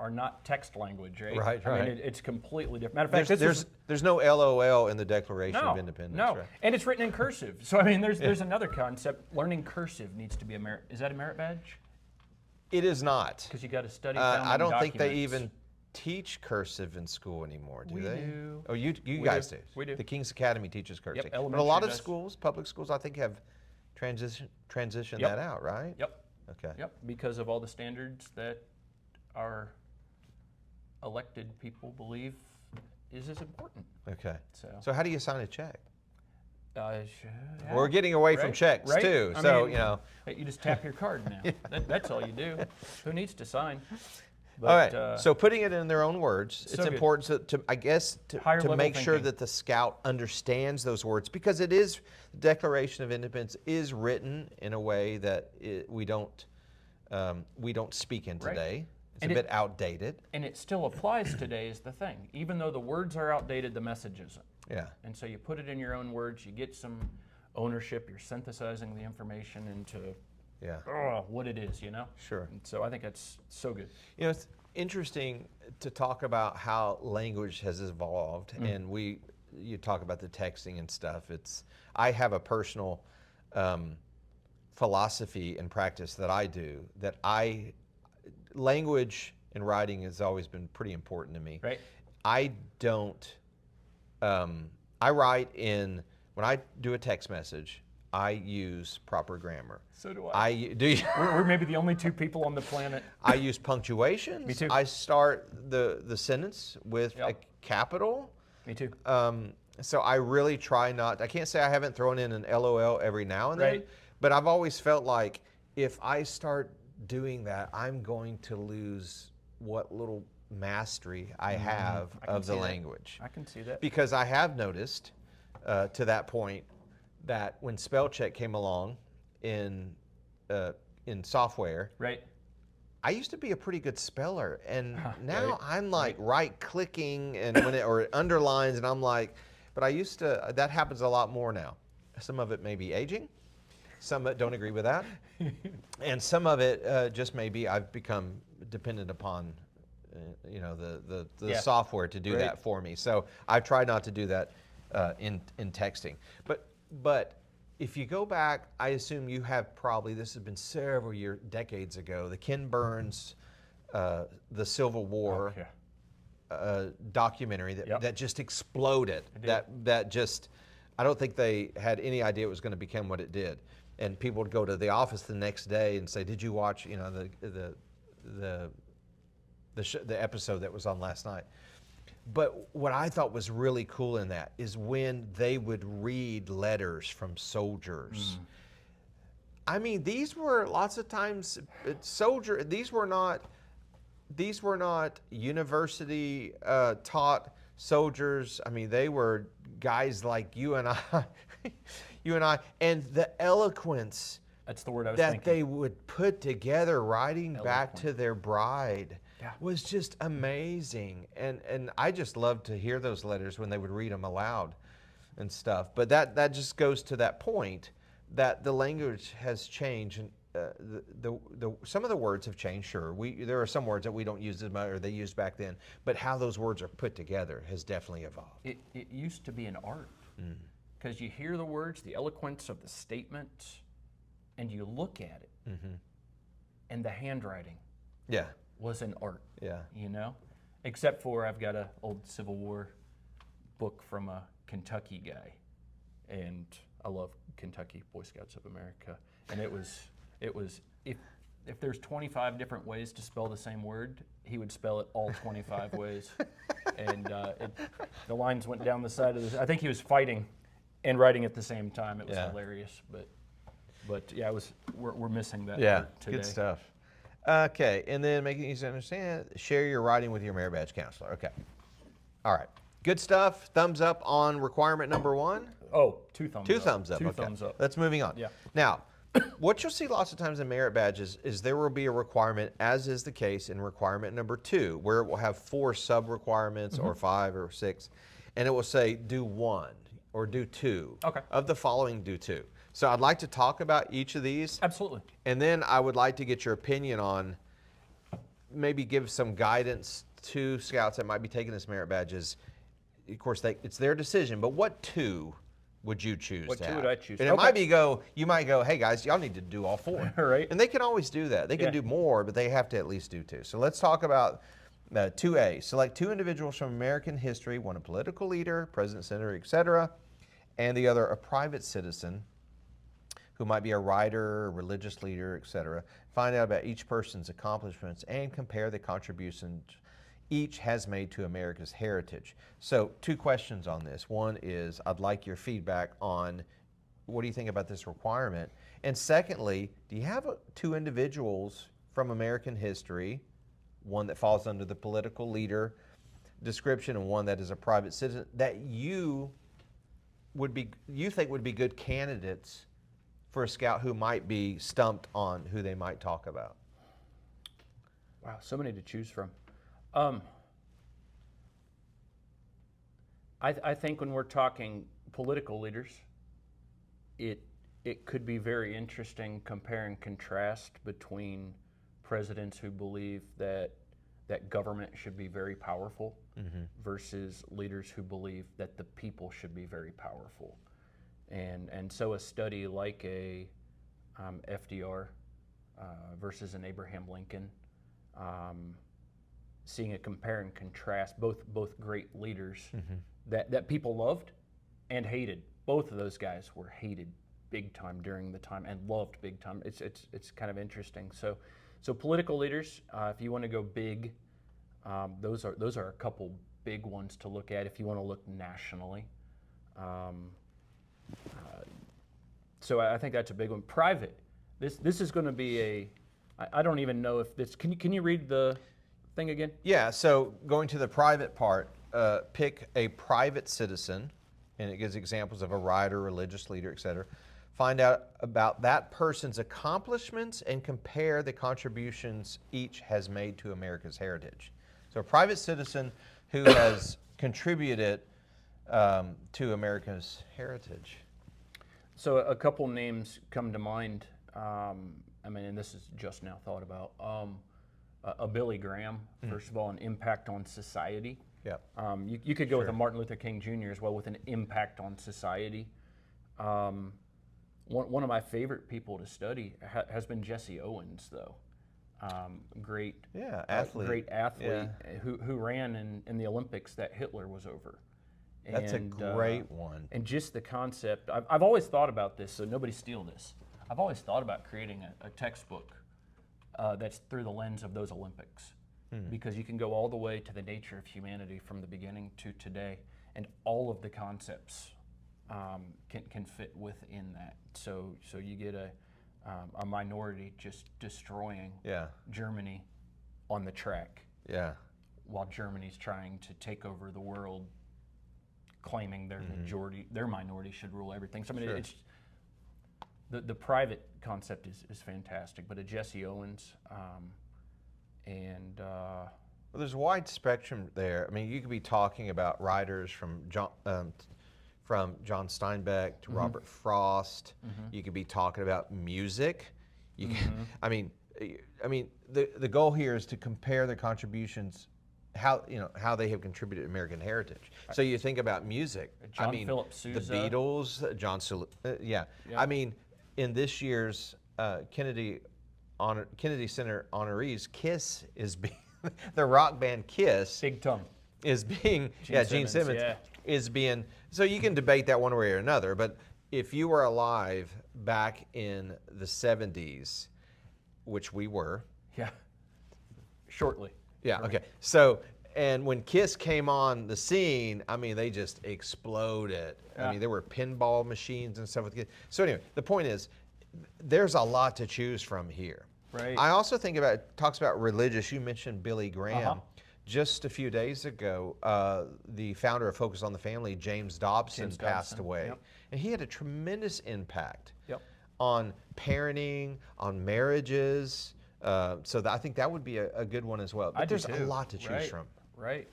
not text language, right? Right. I mean, it's completely different. Matter of fact, There's no LOL in the Declaration of Independence. No, right? and it's written in cursive. So I mean, there's another concept. Learning cursive needs to be a merit. Is that a merit badge? It is not. Because you got to study. I don't think they documents. even teach cursive in school anymore, do We they? do. Oh, you We guys do. do. We do. The King's Academy teaches cursive. But a elementary lot of does. schools, public schools, I think have transitioned Yep. that out, right? Yep. Okay. Yep. Because of all the standards that our elected people believe is as important. Okay. So how do you sign a check? Yeah. We're getting away from Right? checks Right? too, I so mean, you know. You just tap your card now. That's all you do. Who needs to sign? All right. So putting it in their own words, it's good. important to I guess, Higher to level make sure thinking. that the scout understands those words, because it is the Declaration of Independence is written in a way that we don't speak in Right. today. It's And a bit outdated. And it still applies today is the thing. Even though the words are outdated, the message isn't. Yeah. And so you put it in your own words, you get some ownership, you're synthesizing the information into Yeah. what it is, you know? Sure. And so I think that's so good. You know, it's interesting to talk about how language has evolved, and you talk about the texting and stuff. I have a personal philosophy and practice that I do that language and writing has always been pretty important to me. Right. I don't. I write when I do a text message, I use proper grammar. So do I. Do you? We're maybe the only two people on the planet. I use punctuations. Me too. I start the sentence with a capital. Me too. So I really try not. I can't say I haven't thrown in an LOL every now and then, Right. but I've always felt like if I start doing that, I'm going to lose what little mastery I have of the language. I can see that. Because I have noticed to that point that when spell check came along in software, Right. I used to be a pretty good speller, and now Right. I'm like right-clicking and or it underlines, and I'm like, but I used to. That happens a lot more now. Some of it may be aging, some of it don't agree with that, and some of it just maybe I've become dependent upon, the software to do Right. that for me. So I try not to do that in texting, but. If you go back, I assume you have probably, this has been several decades ago, the Ken Burns, the Civil War documentary that just exploded. That just, I don't think they had any idea it was going to become what it did. And people would go to the office the next day and say, "Did you watch, the episode that was on last night?" But what I thought was really cool in that is when they would read letters from soldiers. I mean, these were lots of times soldier. These were not university taught soldiers. I mean, they were guys like you and I, and the eloquence. That's the word I was that thinking. they would put together writing back Eloquent. to their bride Yeah. was just amazing. And I just loved to hear those letters when they would read them aloud and stuff. But that just goes to that point that the language has changed. And some of the words have changed, sure. There are some words that we don't use as much or they used back then, but how those words are put together has definitely evolved. It used to be an art, because you hear the words, the eloquence of the statement, and you look at it, and the handwriting Yeah, was an art. yeah. You know, except for I've got an old Civil War book from a Kentucky guy, and I love Kentucky Boy Scouts of America, and it was if there's 25 different ways to spell the same word, he would spell it all 25 ways, and the lines went down the side of this. I think he was fighting and writing at the same time. It was hilarious, but yeah, we're missing that part today. Good stuff. Okay, and then make it easy to understand. Share your writing with your merit badge counselor. Okay. All right. Good stuff. Thumbs up on requirement number 1. Oh, 2 thumbs up. 2 thumbs up. Two Okay. thumbs up. Let's moving on. Yeah. Now, what you'll see lots of times in merit badges is there will be a requirement, as is the case in requirement number 2, where it will have 4 sub-requirements or 5 or 6, and it will say do 1 or do 2. Okay. Of the following, do 2. So I'd like to talk about each of these. Absolutely. And then I would like to get your opinion on, maybe give some guidance to scouts that might be taking this merit badges. Of course, it's their decision, but what 2 would you choose What to 2 have? would I choose? And it might be you might go, hey guys, y'all need to do all 4. Right. And they can always do that. They can do more, but they have to at least do 2. So let's talk about 2A. Select 2 individuals from American history, one a political leader, president, senator, etc., and the other a private citizen, who might be a writer, a religious leader, etc. Find out about each person's accomplishments and compare the contributions each has made to America's heritage. So 2 questions on this. One is, I'd like your feedback on what do you think about this requirement? And secondly, do you have 2 individuals from American history, one that falls under the political leader description and one that is a private citizen, that you think would be good candidates for a scout who might be stumped on who they might talk about? Wow, so many to choose from. I think when we're talking political leaders, it could be very interesting compare and contrast between presidents who believe that government should be very powerful versus leaders who believe that the people should be very powerful. And so a study like a FDR versus an Abraham Lincoln, seeing a compare and contrast, both great leaders that people loved and hated. Both of those guys were hated big time during the time and loved big time. It's kind of interesting. So political leaders, if you want to go big, those are a couple big ones to look at if you want to look nationally. So I think that's a big one. Private. This is going to be I don't even know if this. Can you read the thing again? Yeah. So going to the private part, pick a private citizen, and it gives examples of a writer, religious leader, etc. Find out about that person's accomplishments and compare the contributions each has made to America's heritage. So a private citizen who has contributed to America's heritage. So a couple names come to mind. And this is just now thought about. A Billy Graham, first of all, an impact on society. Yeah. You could go with a Martin Luther King Jr. as well, with an impact on society. One of my favorite people to study has been Jesse Owens, though. Great athlete. Great athlete who ran in the Olympics that Hitler was over. That's a great one. And just the concept, I've always thought about this, so nobody steal this. I've always thought about creating a textbook that's through the lens of those Olympics, because you can go all the way to the nature of humanity from the beginning to today, and all of the concepts can fit within that. So you get a minority just destroying Yeah. Germany on the track, Yeah. while Germany's trying to take over the world, claiming their their minority should rule everything. So I mean, Sure. it's the private concept is fantastic, but a Jesse Owens and Well, there's a wide spectrum there. I mean, you could be talking about writers from John Steinbeck to Robert Frost. You could be talking about music. You can, I mean, the goal here is to compare the contributions, how they have contributed to American heritage. So you think about music. John Philip Sousa. The Beatles, yeah. I mean, in this year's Kennedy Center honorees, Kiss is being the rock band Kiss. Big Tongue Is being Gene Simmons, Simmons yeah. is being, so you can debate that one way or another, but if you were alive back in the 70s, which we were. Yeah. Shortly. Yeah, okay. So, and when Kiss came on the scene, I mean, they just exploded. Yeah. I mean, there were pinball machines and stuff with Kiss. So anyway, the point is, there's a lot to choose from here. Right. I also think about, talks about religious, you mentioned Billy Graham. Uh-huh. Just a few days ago, the founder of Focus on the Family, James Dobson, passed away. Yep. And he had a tremendous impact Yep. on parenting, on marriages. So I think that would be a good one as well. But I do there's too. a lot to choose Right. from. Right.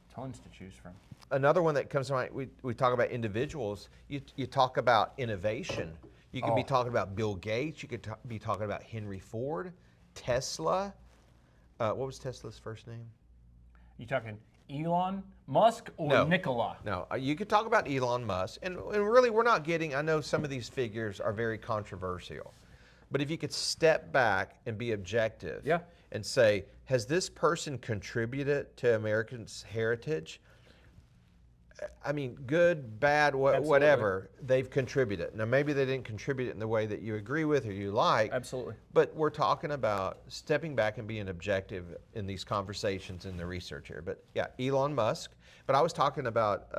Tons to choose from. Another one that comes to mind, we talk about individuals. You talk about innovation. You could be talking about Bill Gates. You could be talking about Henry Ford, Tesla. What was Tesla's first name? You talking Elon Musk or No. Nikola? No, you could talk about Elon Musk, and really we're not getting, I know some of these figures are very controversial, but if you could step back and be objective Yeah. and say, has this person contributed to Americans' heritage? I mean, good, bad, whatever, they've contributed. Now, maybe they didn't contribute it in the way that you agree with or you like. Absolutely. But we're talking about stepping back and being objective in these conversations in the research here. But yeah, Elon Musk. But I was talking about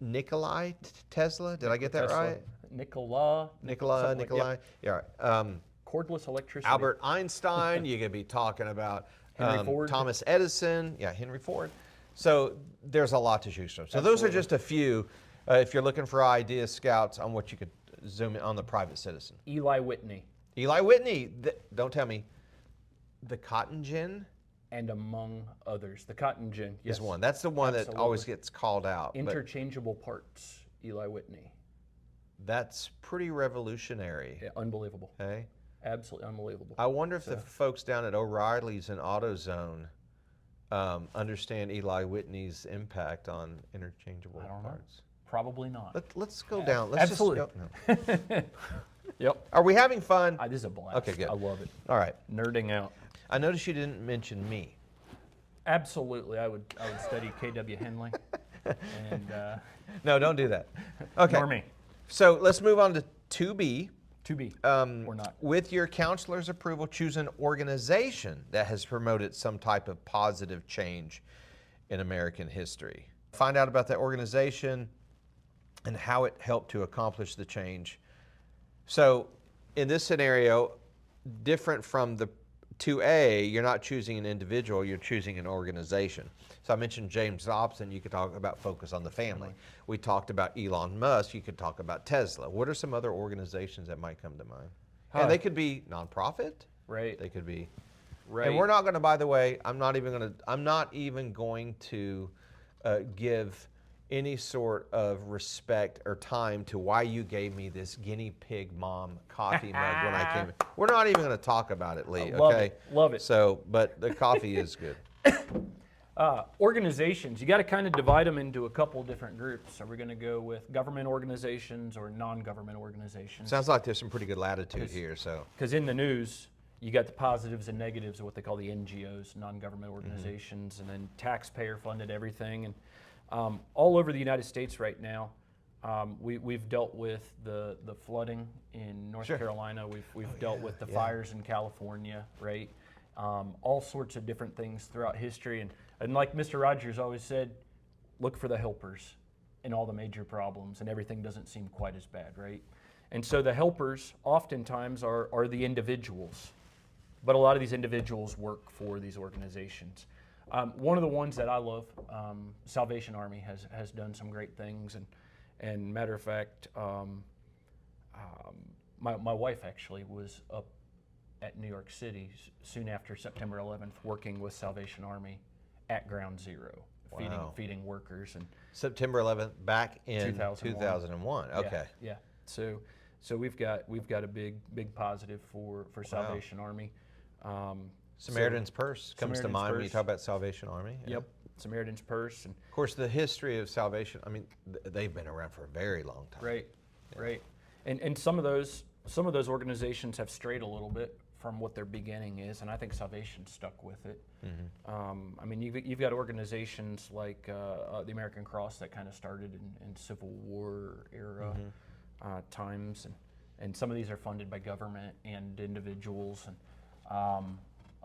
Nikolai Tesla. Did I get that Tesla. right? Nikolai. something like- Nikolai. Yeah. Right. Cordless electricity. Albert Einstein. You could be talking about Henry Ford. Thomas Edison. Yeah, Henry Ford. So there's a lot to choose from. So those are Absolutely. just a few. If you're looking for ideas, scouts, on what you could zoom in on the private citizen. Eli Whitney. Eli Whitney. Don't tell me. The cotton gin And among others. The cotton gin. is Yes. one. That's the one that Absolutely. always gets called out. But Interchangeable parts. Eli Whitney. that's pretty revolutionary. Yeah, unbelievable. Okay. Absolutely unbelievable. I wonder if the folks down at O'Reilly's and AutoZone understand Eli Whitney's impact on interchangeable I don't know. parts. Probably not. Let's go down. Let's Absolutely. Just go. No. Yep. Are we having fun? This is a blast. Okay, good. I love it. All right. Nerding out. I noticed you didn't mention me. Absolutely. I would study KW Henley. And No, don't do that. Okay. nor me. So let's move on to 2B. To be or not. With your counselor's approval, choose an organization that has promoted some type of positive change in American history. Find out about that organization and how it helped to accomplish the change. So in this scenario, different from the 2A, you're not choosing an individual, you're choosing an organization. So I mentioned James Dobson, you could talk about Focus on the Family. We talked about Elon Musk, you could talk about Tesla. What are some other organizations that might come to mind? And they could be nonprofit. Right. They could be. Right. And we're not going to, by the way, I'm not even going to give any sort of respect or time to why you gave me this guinea pig mom coffee mug when I came in. We're not even going to talk about it, Lee. Love okay. it. Love it. So, but the coffee is good. Organizations, you got to kind of divide them into a couple different groups. Are we going to go with government organizations or non-government organizations? Sounds like there's some pretty good latitude here. So, Because in the news, you got the positives and negatives of what they call the NGOs, non-government organizations, and then taxpayer-funded everything. And all over the United States right now, we've dealt with the flooding in North Carolina. We've dealt with the fires in California, right? All sorts of different things throughout history. And like Mr. Rogers always said, look for the helpers in all the major problems, and everything doesn't seem quite as bad, right? And so the helpers oftentimes are the individuals, but a lot of these individuals work for these organizations. One of the ones that I love, Salvation Army has done some great things, and matter of fact, my wife actually was up at New York City soon after September 11th, working with Salvation Army at Ground Zero, feeding workers. And September 11th, back in 2001. 2001. Okay. Yeah. So we've got a big positive for Salvation Army. Samaritan's Purse comes to mind when you talk about Salvation Army. Yeah. Yep, Samaritan's Purse. And of course, the history of Salvation, I mean, they've been around for a very long time. Right. And some of those organizations have strayed a little bit from what their beginning is, and I think Salvation stuck with it. I mean, you've got organizations like the American Cross that kind of started in Civil War era times, and some of these are funded by government and individuals, and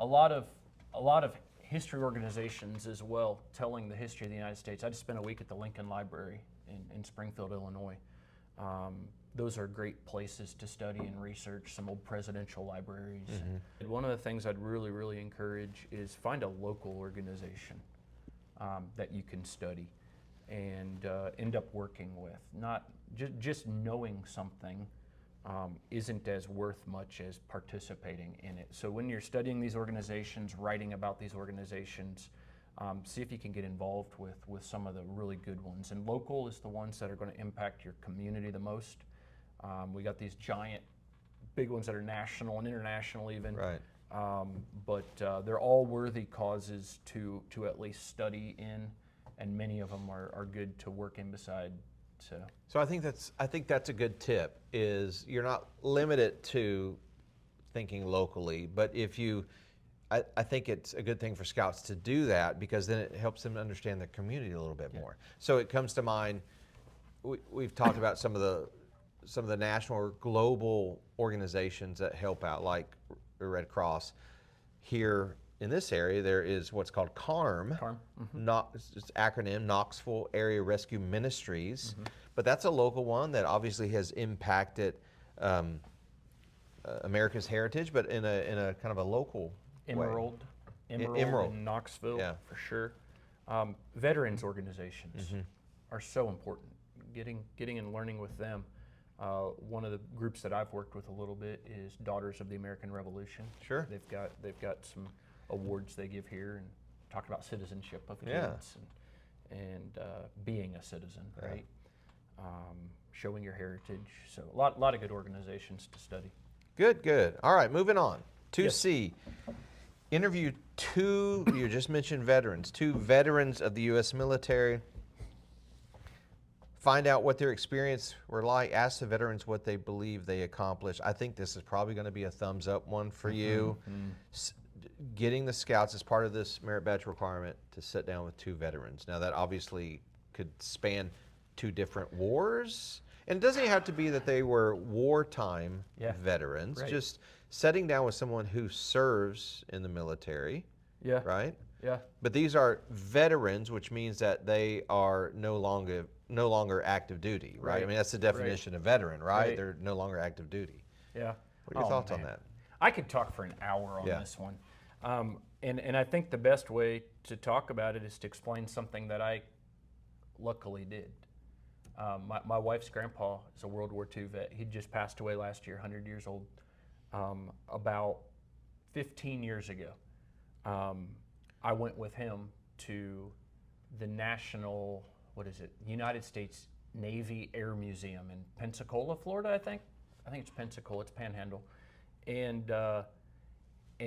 a lot of history organizations as well, telling the history of the United States. I just spent a week at the Lincoln Library in Springfield, Illinois. Those are great places to study and research, some old presidential libraries. One of the things I'd really encourage is find a local organization that you can study and end up working with. Not just knowing something isn't as worth much as participating in it. So when you're studying these organizations, writing about these organizations, see if you can get involved with some of the really good ones. And local is the ones that are going to impact your community the most. We got these giant, big ones that are national and international even. Right. But they're all worthy causes to at least study in, and many of them are good to work in beside. So I think that's a good tip. Is you're not limited to thinking locally, but if you, I think it's a good thing for Scouts to do that, because then it helps them to understand their community a little bit more. So it comes to mind. We've talked about some of the national or global organizations that help out, like the Red Cross. Here in this area, there is what's called CARM. It's acronym, Knoxville Area Rescue Ministries. But that's a local one that obviously has impacted America's heritage, but in a kind of a local Emerald Emerald in Knoxville, for sure. Veterans organizations are so important. Getting and learning with them. One of the groups that I've worked with a little bit is Daughters of the American Revolution. Sure. They've got some awards they give here, and talk about citizenship of kids and being a citizen, right? Showing your heritage. So a lot of good organizations to study. Good. All right, moving on. 2C. Interview you just mentioned veterans, 2 veterans of the U.S. military. Find out what their experience were like. Ask the veterans what they believe they accomplished. I think this is probably going to be a thumbs up one for you. Getting the Scouts as part of this merit badge requirement to sit down with 2 veterans. Now that obviously could span 2 different wars. And it doesn't have to be that they were wartime veterans. Right. Just sitting down with someone who serves in the military. Yeah. Right? Yeah. But these are veterans, which means that they are no longer active duty, right? I mean, that's the definition of veteran, right? They're no longer active duty. Yeah. What are your thoughts on that? I could talk for an hour on this one. And I think the best way to talk about it is to explain something that I luckily did. My wife's grandpa is a World War II vet. He just passed away last year, 100 years old. About 15 years ago, I went with him to the National, United States Navy Air Museum in Pensacola, Florida, I think. I think it's Pensacola, it's Panhandle. And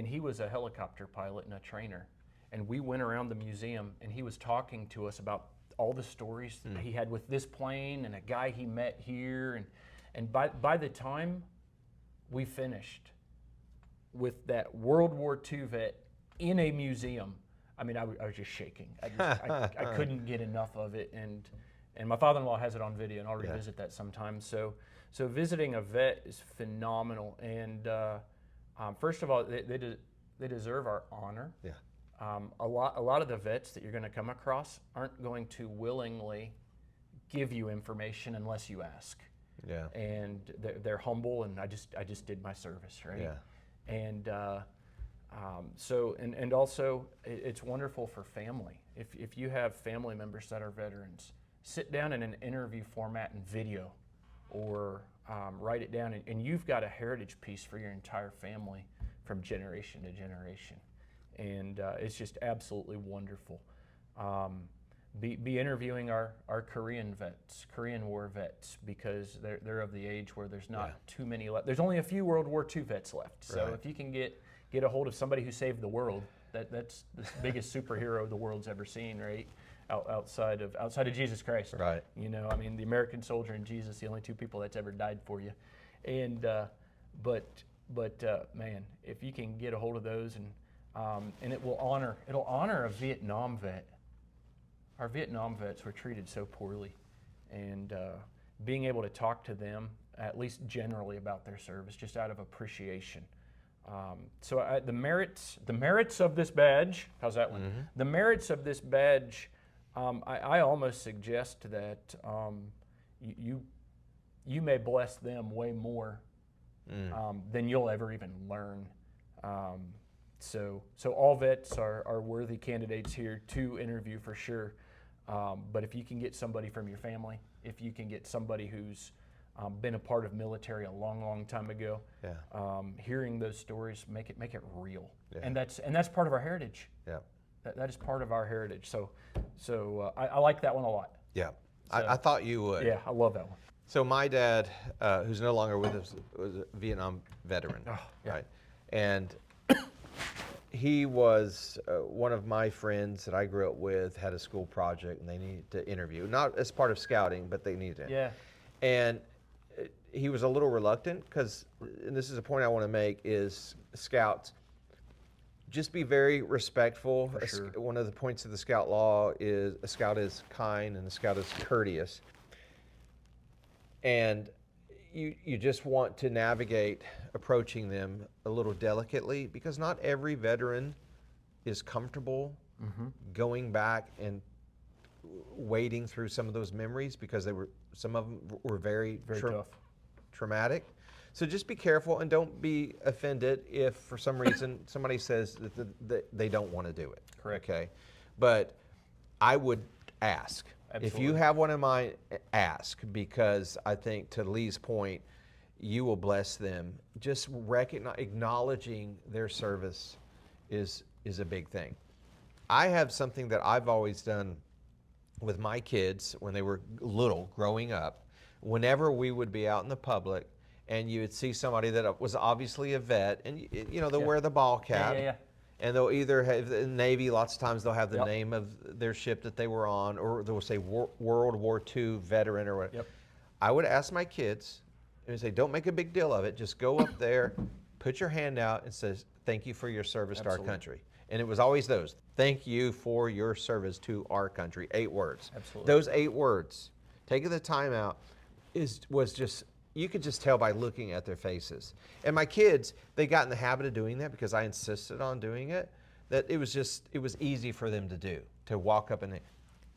he was a helicopter pilot and a trainer. And we went around the museum, and he was talking to us about all the stories that he had with this plane and a guy he met here. And by the time we finished with that World War II vet in a museum, I mean, I was just shaking. I couldn't get enough of it. And my father-in-law has it on video, and I'll revisit that sometime. So visiting a vet is phenomenal. And first of all, they deserve our honor. Yeah. A lot of the vets that you're going to come across aren't going to willingly give you information unless you ask. Yeah. And they're humble, and I just did my service, right? Yeah. And so also it's wonderful for family. If you have family members that are veterans, sit down in an interview format and video, or write it down, and you've got a heritage piece for your entire family from generation to generation. And it's just absolutely wonderful. Be interviewing our Korean vets, Korean War vets, because they're of the age where there's not too many left. There's only a few World War II vets left. So Right. if you can get a hold of somebody who saved the world, that's the biggest superhero the world's ever seen, right? Outside of Jesus Christ. Right. You know, I mean, the American soldier and Jesus, the only two people that's ever died for you. And but man, if you can get a hold of those, and it'll honor a Vietnam vet. Our Vietnam vets were treated so poorly, and being able to talk to them, at least generally, about their service, just out of appreciation. So the merits of this badge. How's that one? Mm-hmm. The merits of this badge. I almost suggest that you may bless them way more than you'll ever even learn. So all vets are worthy candidates here to interview for sure. But if you can get somebody from your family, if you can get somebody who's been a part of military a long time ago, hearing those stories make it real, and that's part of our heritage. Yeah. That is part of our heritage. So I like that one a lot. Yeah. So, I thought you would. Yeah, I love that one. So my dad, who's no longer with us, was a Vietnam veteran, right? And he was one of my friends that I grew up with, had a school project, and they needed to interview, not as part of scouting, but they needed it. Yeah. And he was a little reluctant because, and this is a point I want to make, is scouts, just be very respectful. For sure. One of the points of the scout law is a scout is kind and a scout is courteous. And you just want to navigate approaching them a little delicately, because not every veteran is comfortable going back and wading through some of those memories, because some of them were very tough, traumatic. So just be careful and don't be offended if for some reason somebody says that they don't want to do it. Correct. Okay, but I would ask. Absolutely. If you have one in mind, ask, because I think, to Lee's point, you will bless them. Just acknowledging their service is a big thing. I have something that I've always done with my kids when they were little, growing up. Whenever we would be out in the public and you would see somebody that was obviously a vet, and they'll wear the ball cap. And they'll either have, in the Navy, lots of times they'll have the name of their ship that they were on, or they'll say World War II veteran or whatever. I would ask my kids, and say, don't make a big deal of it. Just go up there, put your hand out, and says, thank you for your service to our country. And it was always those, thank you for your service to our country, 8 words. Absolutely. Those 8 words, taking the time out, was just, you could just tell by looking at their faces. And my kids, they got in the habit of doing that because I insisted on doing it, that it was easy for them to do, to walk up and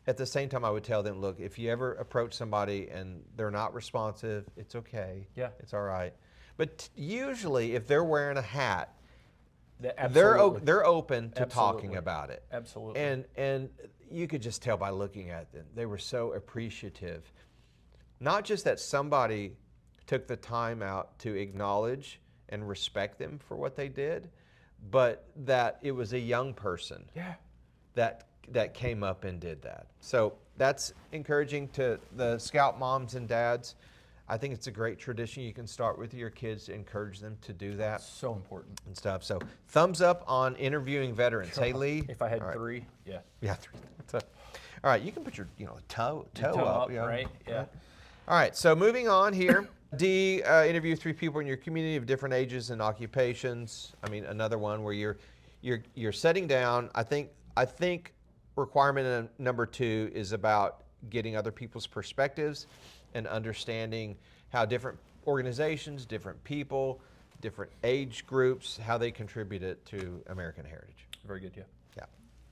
at the same time I would tell them, look, if you ever approach somebody and they're not responsive, it's okay. Yeah. It's all right. But usually if they're wearing a hat, they're open to talking about it. Absolutely. And you could just tell by looking at them. They were so appreciative. Not just that somebody took the time out to acknowledge and respect them for what they did, but that it was a young person that came up and did that. So that's encouraging to the scout moms and dads. I think it's a great tradition. You can start with your kids to encourage them to do that. So important. And stuff. So thumbs up on interviewing veterans. Hey, Lee? If I had 3, Yeah, 3. All right, you can put your toe up. Right? Yeah. All right, so moving on here. D, interview 3 people in your community of different ages and occupations. I mean, another one where you're sitting down. I think requirement number 2 is about getting other people's perspectives and understanding how different organizations, different people, different age groups, how they contributed to American heritage. Very good. Yeah.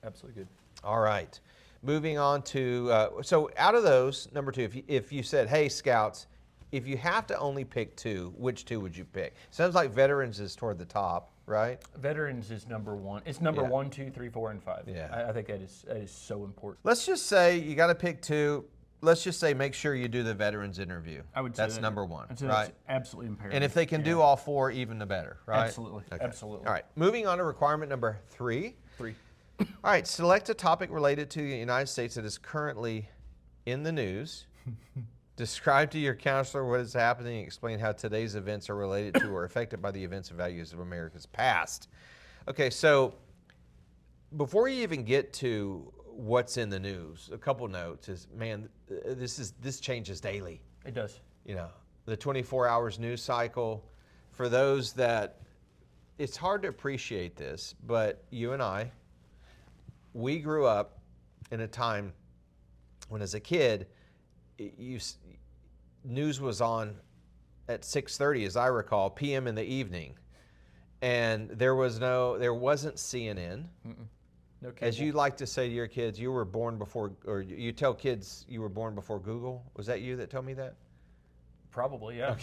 Absolutely good. All right. Moving on to, so out of those, number 2, if you said, hey, Scouts, if you have to only pick two, which two would you pick? Sounds like veterans is toward the top, right? Veterans is number one. It's number Yeah. 1, 2, 3, 4, and 5. Yeah. I think that is so important. Let's just say you got to pick two. Let's just say make sure you do the veterans interview. I would say that's number one, I'd say right? that's absolutely imperative. And if they can do all four, even the better, right? Absolutely, absolutely. All right, moving on to requirement number 3. 3. All right, select a topic related to the United States that is currently in the news. Describe to your counselor what is happening and explain how today's events are related to or affected by the events and values of America's past. Okay, so before you even get to what's in the news, a couple notes is, man, this changes daily. It does. You know, the 24 hours news cycle. For those that, it's hard to appreciate this, but you and I, we grew up in a time when, as a kid, news was on at 6:30, as I recall, p.m. in the evening, and there wasn't CNN. No cable. As you like to say to your kids, you were born before, or you tell kids you were born before Google. Was that you that told me that? Probably, yeah.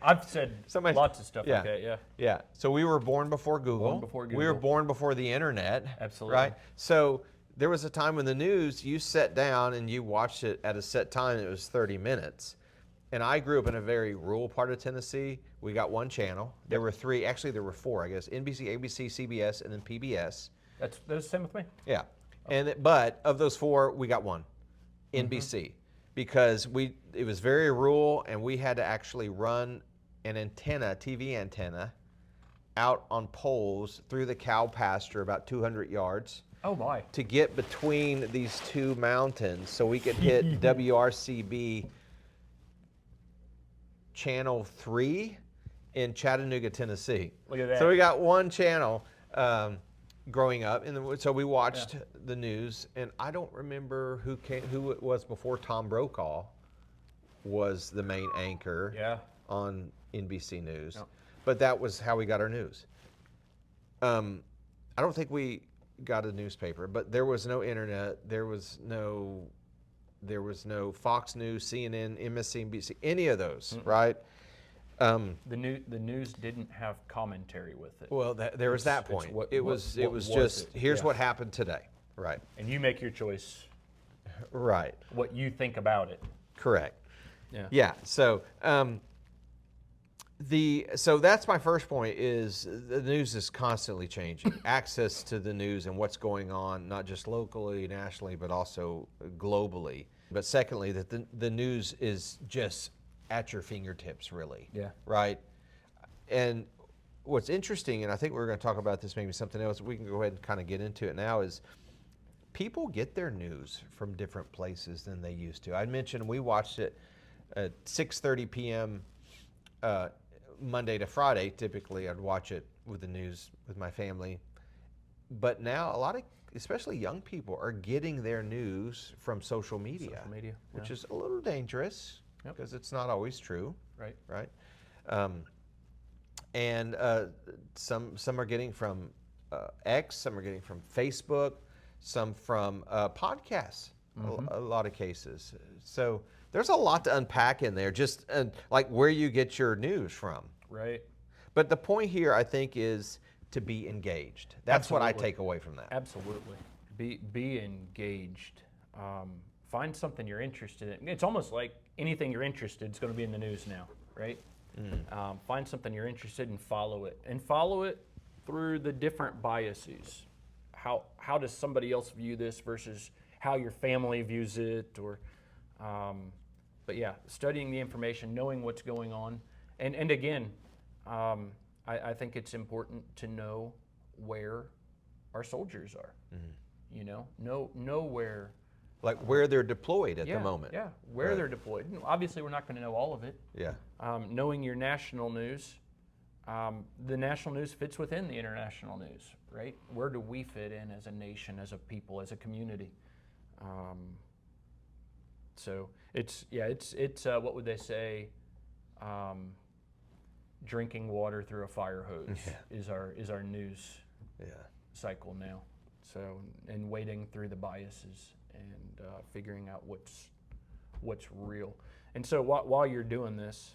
I've said lots of stuff like that, yeah. Yeah. So we were born before Google. Born before We were Google. born before the internet. Absolutely. Right? So there was a time when the news, you sat down and you watched it at a set time, and it was 30 minutes. And I grew up in a very rural part of Tennessee. We got one channel. There were 3, actually there were 4, I guess. NBC, ABC, CBS, and then PBS. That's the same with me. Yeah. But of those 4, we got one, NBC, because it was very rural, and we had to actually run an antenna, TV antenna, out on poles through the cow pasture about 200 yards. Oh my. To get between these 2 mountains so we could hit WRCB Channel 3 in Chattanooga, Tennessee. Look at that. So we got one channel growing up, and so we watched the news, and I don't remember who it was before. Tom Brokaw was the main anchor on NBC News, but that was how we got our news. I don't think we got a newspaper, but there was no internet. There was no Fox News, CNN, MSNBC, any of those, right? The news didn't have commentary with it. Well, there was that point. It was just here's what happened today, right? And you make your choice. Right. What you think about it. Correct. Yeah. Yeah. So so that's my first point, is the news is constantly changing. Access to the news and what's going on, not just locally, nationally, but also globally. But secondly, that the news is just at your fingertips, really. Yeah. Right? And what's interesting, and I think we're going to talk about this, maybe something else, we can go ahead and kind of get into it now, is people get their news from different places than they used to. I mentioned we watched it at 6:30 p.m. Monday to Friday. Typically, I'd watch it with the news with my family. But now a lot of, especially young people, are getting their news from social media. Which is a little dangerous because it's not always true. Right. Right. And some are getting from X, some are getting from Facebook, some from podcasts. A lot of cases. So there's a lot to unpack in there, just like where you get your news from. Right. But the point here, I think, is to be engaged. That's what I take away from that. Absolutely. Be engaged. Find something you're interested in. It's almost like anything you're interested in is going to be in the news now, right? Find something you're interested in, follow it. And follow it through the different biases. How does somebody else view this versus how your family views it? Or, but yeah, studying the information, knowing what's going on. And again, I think it's important to know where our soldiers are. You know where. Like where they're deployed at the moment. Yeah, where they're deployed. Obviously, we're not going to know all of it. Yeah. Knowing your national news, the national news fits within the international news, right? Where do we fit in as a nation, as a people, as a community? So it's what would they say? Drinking water through a fire hose is our news cycle now. So, and wading through the biases and figuring out what's real. And so while you're doing this,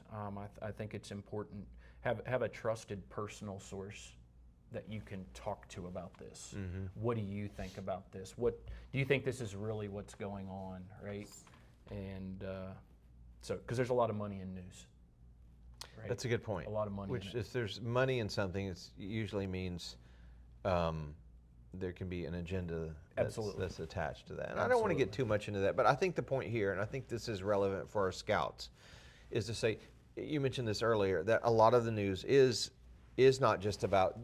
I think it's important have a trusted personal source that you can talk to about this. What do you think about this? What do you think this is really what's going on, right? And so, because there's a lot of money in news. Right? That's a good point. A lot of money. Which, in it. if there's money in something, it usually means there can be an agenda that's attached to that. And I don't want to get too much into that, but I think the point here, and I think this is relevant for our scouts, is to say, you mentioned this earlier, that a lot of the news is not just about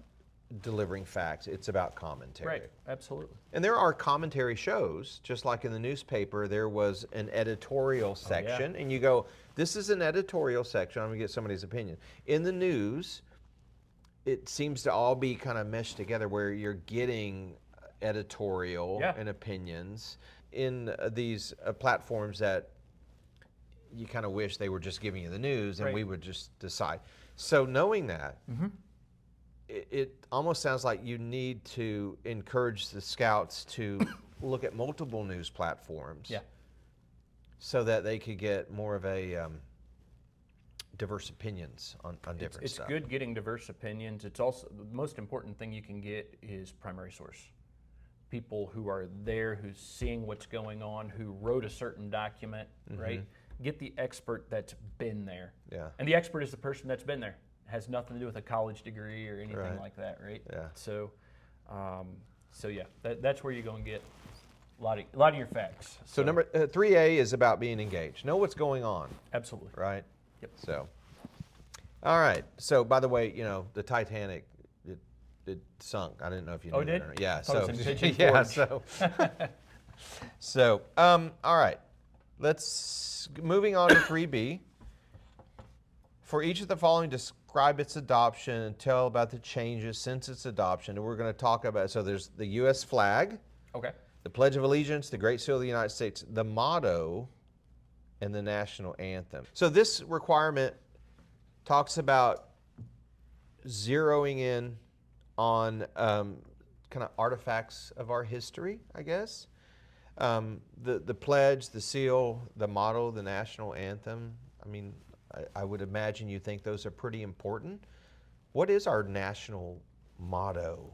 delivering facts, it's about commentary. Right, absolutely. And there are commentary shows, just like in the newspaper, there was an editorial section, and you go, this is an editorial section, I'm gonna get somebody's opinion. In the news, it seems to all be kind of meshed together where you're getting editorial and opinions in these platforms that you kind of wish they were just giving you the news and we would just decide. So knowing that, it almost sounds like you need to encourage the scouts to look at multiple news platforms so that they could get more of a diverse opinions on different stuff. It's good getting diverse opinions. It's also, the most important thing you can get is primary source. People who are there, who's seeing what's going on, who wrote a certain document, right? Get the expert that's been there. Yeah. And the expert is the person that's been there. It has nothing to do with a college degree or anything like that, right? Yeah. So, that's where you're going to get a lot of your facts. So number 3A is about being engaged. Know what's going on. Absolutely. Right? Yep. So, all right. So, by the way, the Titanic, it sunk. I didn't know if you knew it did? that or not. Yeah. I thought it was in Pigeon yeah. Forge. So, all right. Let's moving on to 3B. For each of the following, describe its adoption and tell about the changes since its adoption. And we're going to talk about. So, there's the U.S. flag. Okay. The Pledge of Allegiance, the Great Seal of the United States, the motto, and the national anthem. So this requirement talks about zeroing in on kind of artifacts of our history, I guess. The pledge, the seal, the motto, the national anthem. I mean, I would imagine you think those are pretty important. What is our national motto?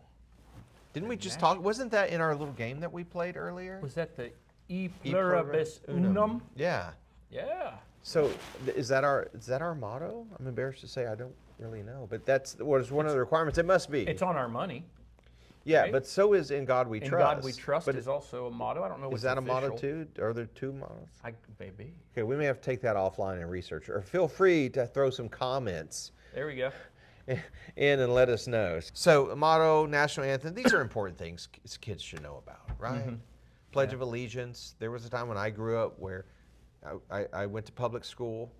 Didn't we just talk? Wasn't that in our little game that we played earlier? Was that the E pluribus unum? Yeah. Yeah. So is that our motto? I'm embarrassed to say I don't really know, but that's one of the requirements. It must be. It's on our money. Yeah, right? but so is "In God We Trust." In God We Trust is also a motto. I don't know. Is that a motto too? Are there two mottos? Maybe. Okay, we may have to take that offline and research, or feel free to throw some comments There we go. in and let us know. So, motto, national anthem, these are important things kids should know about, right? Pledge of Allegiance. There was a time when I grew up where I went to public school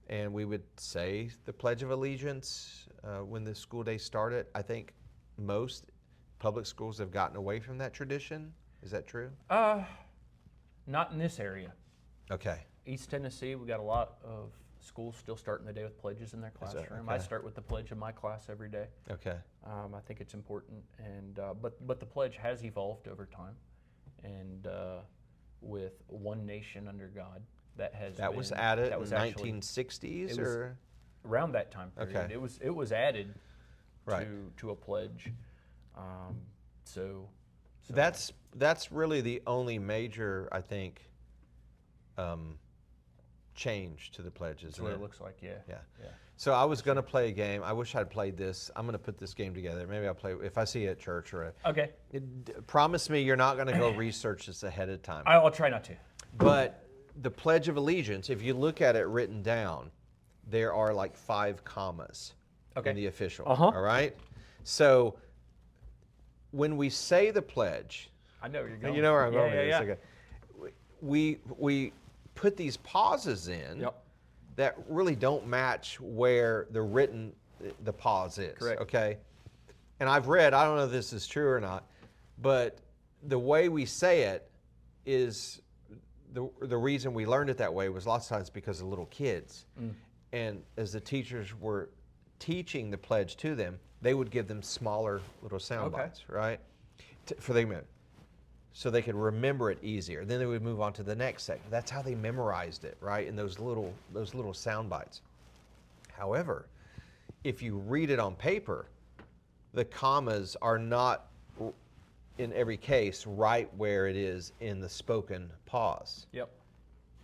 and we would say the Pledge of Allegiance when the school day started. I think most public schools have gotten away from that tradition. Is that true? Not in this area. Okay. East Tennessee, we got a lot of schools still starting the day with pledges in their classroom. I start with the pledge in my class every day. Okay. I think it's important, and but the pledge has evolved over time, and with one nation under God, that was added in the actually, 1960s or around that time period. Okay. It was added Right. to a pledge. So that's really the only major, I think, change to the pledge, that's isn't what it? it looks like. Yeah. Yeah. So I was going to play a game. I wish I'd played this. I'm going to put this game together. Maybe I'll play if I see it at church or Okay. promise me you're not going to go research this ahead of time. I'll try not to. But the Pledge of Allegiance, if you look at it written down, there are like 5 commas in the official. All right? So when we say the pledge, I know where you're going. you know where I'm going with this. Yeah. Okay. We put these pauses in that really don't match where the pause is. Correct. Okay? And I've read, I don't know if this is true or not, but the way we say it is the reason we learned it that way was lots of times because of little kids. And as the teachers were teaching the pledge to them, they would give them smaller little sound bites, right? For the minute. so they could remember it easier. Then they would move on to the next section. That's how they memorized it, right? In those little sound bites. However, if you read it on paper, the commas are not, in every case, right where it is in the spoken pause. Yep.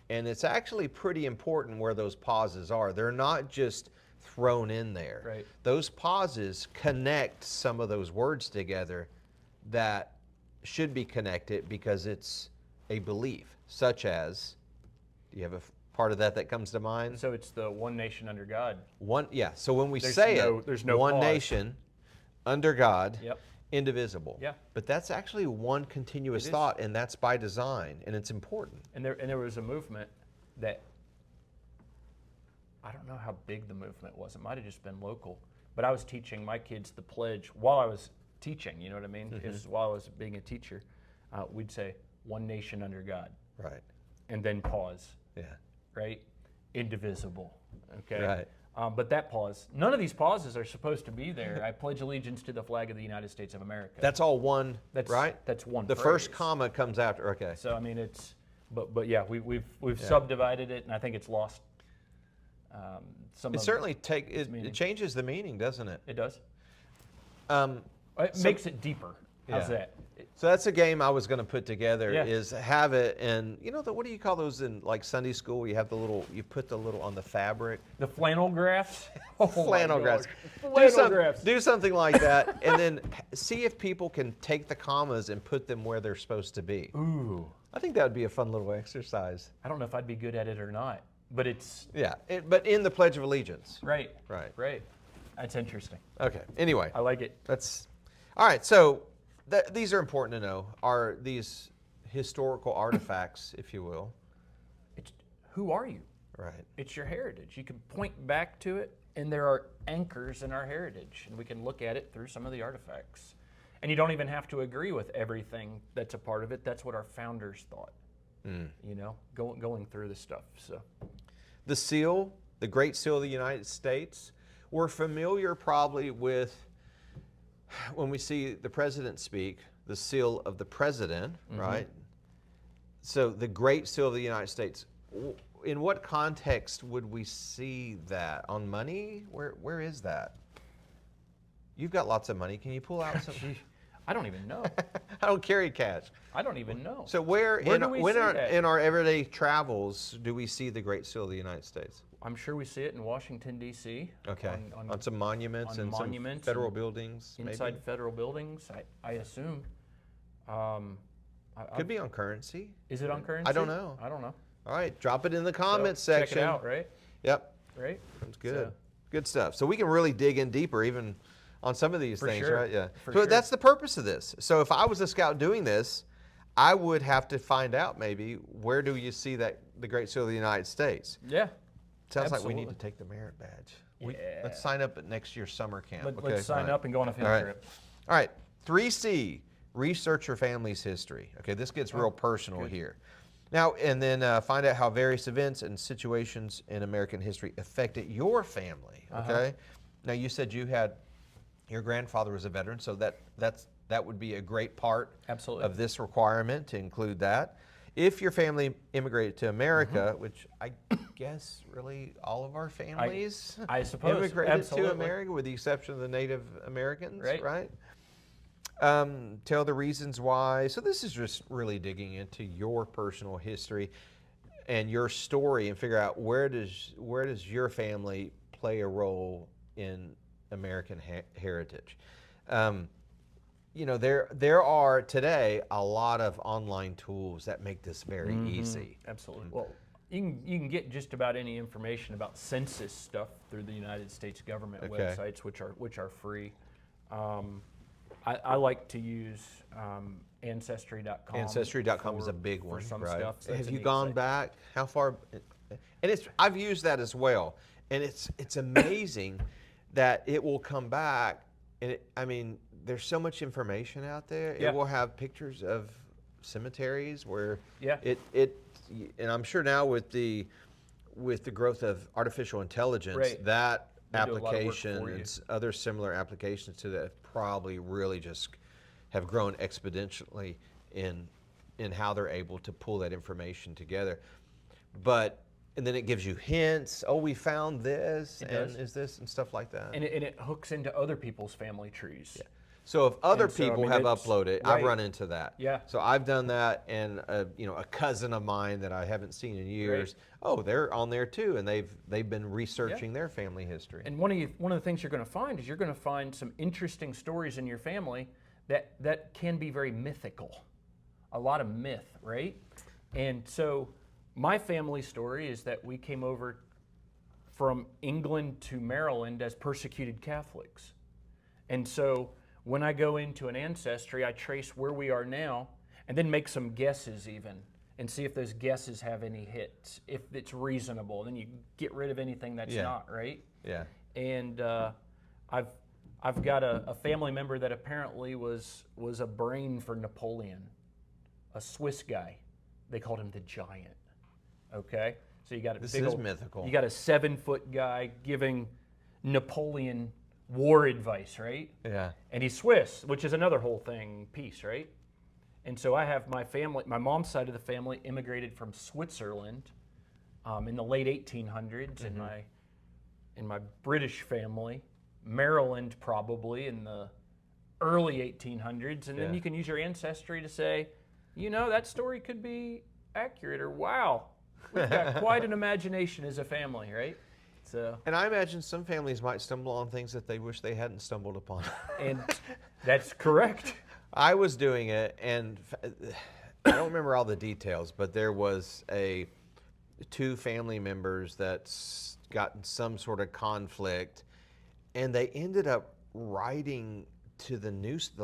And it's actually pretty important where those pauses are. They're not just thrown in there. Right. Those pauses connect some of those words together that should be connected because it's a belief, such as, do you have a part of that comes to mind? So it's the one nation under God. Yeah, so when we There's say there's no one pause. nation, under God, Yep. indivisible. Yeah. But that's actually one continuous It is. thought, and that's by design, and it's important. And there was a movement that, I don't know how big the movement was. It might have just been local. But I was teaching my kids the pledge while I was teaching, you know what I mean? It was while I was being a teacher. We'd say, one nation under God. Right. And then pause, Yeah. right? Indivisible, okay? Right. But that pause, none of these pauses are supposed to be there. I pledge allegiance to the flag of the United States of America. That's all one, right? That's one The phrase. first comma comes after, okay. So I mean, it's, but yeah, we've subdivided it, and I think it's lost some. It certainly meaning. it changes the meaning, doesn't it? It does. It So- makes it deeper. How's Yeah. that? So that's a game I was going to put together. Yeah. Is have it, and you know what do you call those in like Sunday school? You have you put the little on the fabric. The flannel graphs. Oh my Flannel gosh. graphs. Flannel graphs. Do something like that, and then see if people can take the commas and put them where they're supposed to be. Ooh. I think that would be a fun little exercise. I don't know if I'd be good at it or not, but it's Yeah, but in the Pledge of Allegiance. right. Right. Right. That's interesting. Okay. Anyway, I like it. that's all right. So these are important to know. Are these historical artifacts, if you will? It's, who are you? Right. It's your heritage. You can point back to it, and there are anchors in our heritage, and we can look at it through some of the artifacts. And you don't even have to agree with everything that's a part of it. That's what our founders thought. You know, going through this stuff. So The seal, the Great Seal of the United States, we're familiar probably with, when we see the president speak, the seal of the president, right? So the Great Seal of the United States, in what context would we see that? On money? Where is that? You've got lots of money. Can you pull out some? I don't even know. I don't carry cash. I don't even know. So Where do we see that? in our everyday travels do we see the Great Seal of the United States? I'm sure we see it in Washington, D.C. Okay. On some monuments on and monuments some federal and buildings, inside maybe? federal buildings, I assume. Could be on currency. Is it on currency? I don't know. I don't know. All right, drop it in the comments So, section. Check it out, right? Yep, Right? that's good. So- Good stuff. So we can really dig in deeper even on some of these For things, sure. right? Yeah. For So sure. that's the purpose of this. So if I was a scout doing this, I would have to find out maybe where do you see that the Great Seal of the United States? Yeah. Sounds like we need to Absolutely. take the merit badge. Yeah. Let's sign up at next year's summer camp. Let's sign all right. up and go on a field All right. trip. All right, 3C, research your family's history. Okay, this gets real personal here. Now, and then find out how various events and situations in American history affected your family, okay? Now, you said your grandfather was a veteran, so that would be a great part Absolutely. of this requirement to include that. If your family immigrated to America, which I guess really all of our families I suppose, immigrated absolutely. to America, with the exception of the Native Americans, Right. right? Tell the reasons why. So this is just really digging into your personal history and your story, and figure out where does your family play a role in American heritage. You know, there are today a lot of online tools that make this very easy. Absolutely. Well, you can get just about any information about census stuff through the United States government Okay. websites, which are free. I like to use Ancestry.com. Ancestry.com is a big for one, some right? stuff. So that's Have a you neat gone site. back? How far? And I've used that as well, and it's amazing that it will come back. And I mean, there's so much information out there. Yeah. It will have pictures of cemeteries where Yeah. and I'm sure now with the growth of artificial intelligence, Right. that They do a lot of work application for you. and other similar applications to that probably really just have grown exponentially in in how they're able to pull that information together. And then it gives you hints. Oh, we found this, and is this, and stuff like that. And it hooks into other people's family trees. Yeah. So if other people have uploaded, I've run into that. Yeah. So I've done that, and a cousin of mine that I haven't seen in years. Right. Oh, they're on there too, and they've been researching their family history. And one of the things you're going to find is you're going to find some interesting stories in your family that can be very mythical, a lot of myth, right? And so my family story is that we came over from England to Maryland as persecuted Catholics, and so when I go into an ancestry, I trace where we are now and then make some guesses even and see if those guesses have any hits, if it's reasonable. Then you get rid of anything that's not, right? Yeah. And I've got a family member that apparently was a brain for Napoleon, a Swiss guy. They called him the Giant. Okay? So you got a this big is old, mythical. You got a 7-foot guy giving Napoleon war advice, right? Yeah. And he's Swiss, which is another whole thing piece, right? And so I have my family, my mom's side of the family immigrated from Switzerland in the late 1800s, and my British family, Maryland probably in the early 1800s, and then you can use your ancestry to say, that story could be accurate, or wow, we've got quite an imagination as a family, right? So, and I imagine some families might stumble on things that they wish they hadn't stumbled upon. And that's correct. I was doing it, and I don't remember all the details, but there was two family members that got in some sort of conflict, and they ended up writing to the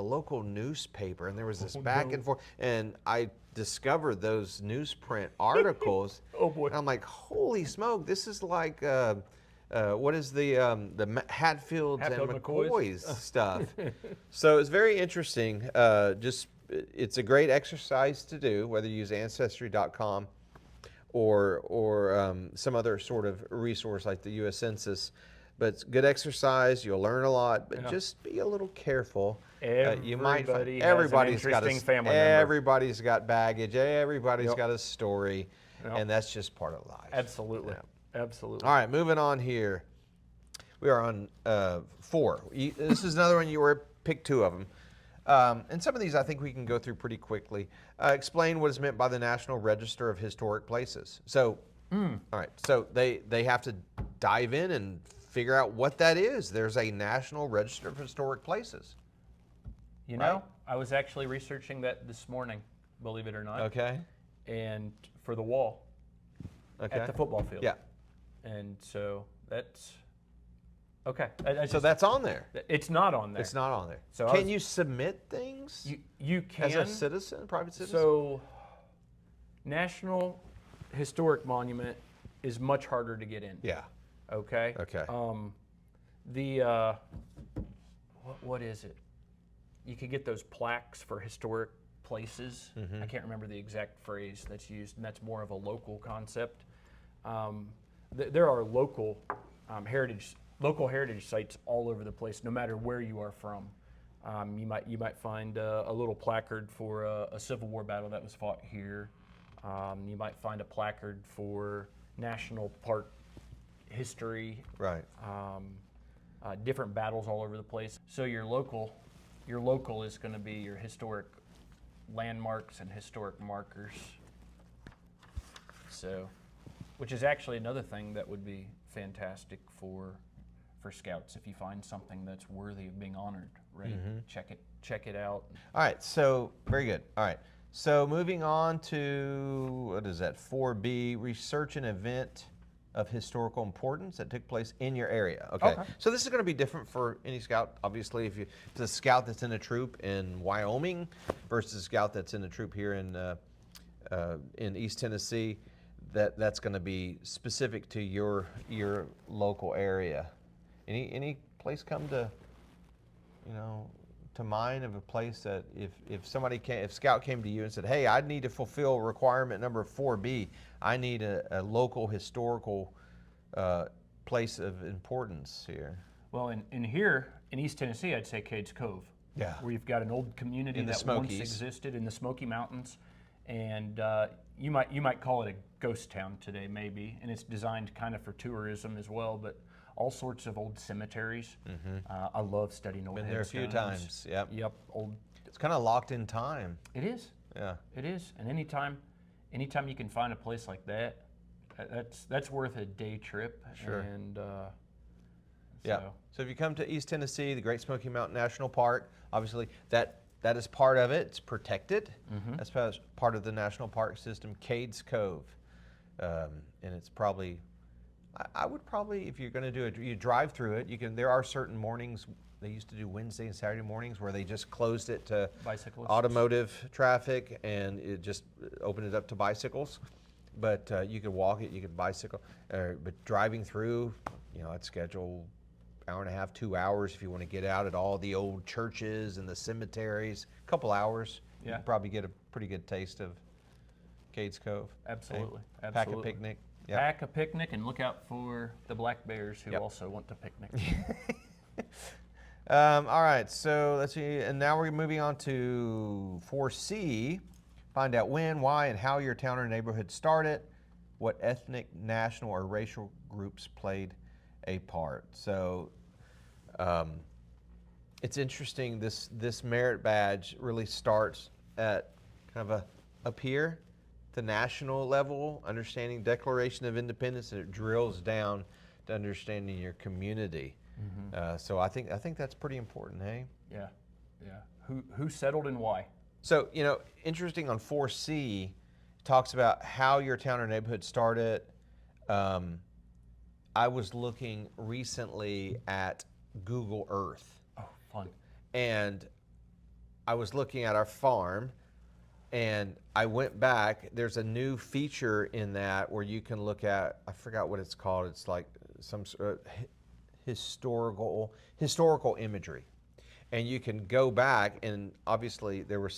local newspaper, and there was this back and forth, and I discovered those newsprint articles. Oh boy! And I'm like, holy smoke! This is like what is the Hatfields and McCoys stuff. So it's very interesting. It's a great exercise to do, whether you use Ancestry.com or some other sort of resource like the U.S. Census. But it's good exercise. You'll learn a lot, but just be a little careful. You might find everybody's got baggage. Everybody's got a story, and that's just part of life. Absolutely, absolutely. All right, moving on here. We are on 4. This is another one you were picked 2 of them, and some of these I think we can go through pretty quickly. Explain what is meant by the National Register of Historic Places. So, all right, so they have to dive in and figure out what that is. There's a National Register of Historic Places. I was actually researching that this morning, believe it or not. Okay. And for the wall at the football field. Yeah. And so that's okay. So that's on there. It's not on there. It's not on there. So can you submit things? You can. As a citizen, private citizen? So National Historic Monument is much harder to get in. Yeah. Okay. Okay. What is it? You could get those plaques for historic places. I can't remember the exact phrase that's used, and that's more of a local concept. There are local heritage sites all over the place, no matter where you are from. You might find a little placard for a Civil War battle that was fought here. You might find a placard for national park history. Right. Different battles all over the place. So your local is going to be your historic landmarks and historic markers. So, which is actually another thing that would be fantastic for Scouts if you find something that's worthy of being honored, right? Check it out. All right, so very good. All right, so moving on to, what is that, 4B, research an event of historical importance that took place in your area. Okay. So this is going to be different for any scout. Obviously, if it's a scout that's in a troop in Wyoming versus a scout that's in a troop here in East Tennessee, that's going to be specific to your local area. Any place come to mind of a place that if Scout came to you and said, hey, I need to fulfill requirement number 4B, I need a local historical place of importance here? Well, in here, in East Tennessee, I'd say Cades Cove. Yeah. Where you've got an old community that once Smokies. existed in the Smoky Mountains. and you might call it a ghost town today, maybe, and it's designed kind of for tourism as well, but all sorts of old cemeteries. I love studying old Been there a few headstones. times. Yep. Yep. Old. It's kind of locked in time. It is. Yeah. It is. And anytime you can find a place like that, that's worth a day trip. Sure. And Yeah. So if you come to East Tennessee, the Great Smoky Mountain National Park, obviously that is part of it. It's protected. That's part of the national park system. Cades Cove, and it's probably. I would probably, if you're going to do it, you drive through it. You can. There are certain mornings. They used to do Wednesday and Saturday mornings where they just closed it to bicyclists, automotive traffic, and it just opened it up to bicycles. But you could walk it, you could bicycle. But driving through, I'd schedule hour and a half, 2 hours if you want to get out at all the old churches and the cemeteries. A couple hours, you can probably get a pretty good taste of Cades Cove. Absolutely, Okay? absolutely. Pack a picnic. Yep. Pack a picnic and look out for the black bears who also want to picnic. All right, so let's see, and now we're moving on to 4C. Find out when, why, and how your town or neighborhood started, what ethnic, national, or racial groups played a part. So it's interesting, this merit badge really starts at kind of up here, the national level, understanding Declaration of Independence, and it drills down to understanding your community. So I think that's pretty important, hey? Yeah, yeah. Who settled and why? So, interesting on 4C, it talks about how your town or neighborhood started. I was looking recently at Google Earth. Oh, fun. And I was looking at our farm, and I went back. There's a new feature in that where you can look at, I forgot what it's called. It's like some sort of historical imagery. And you can go back, and obviously there were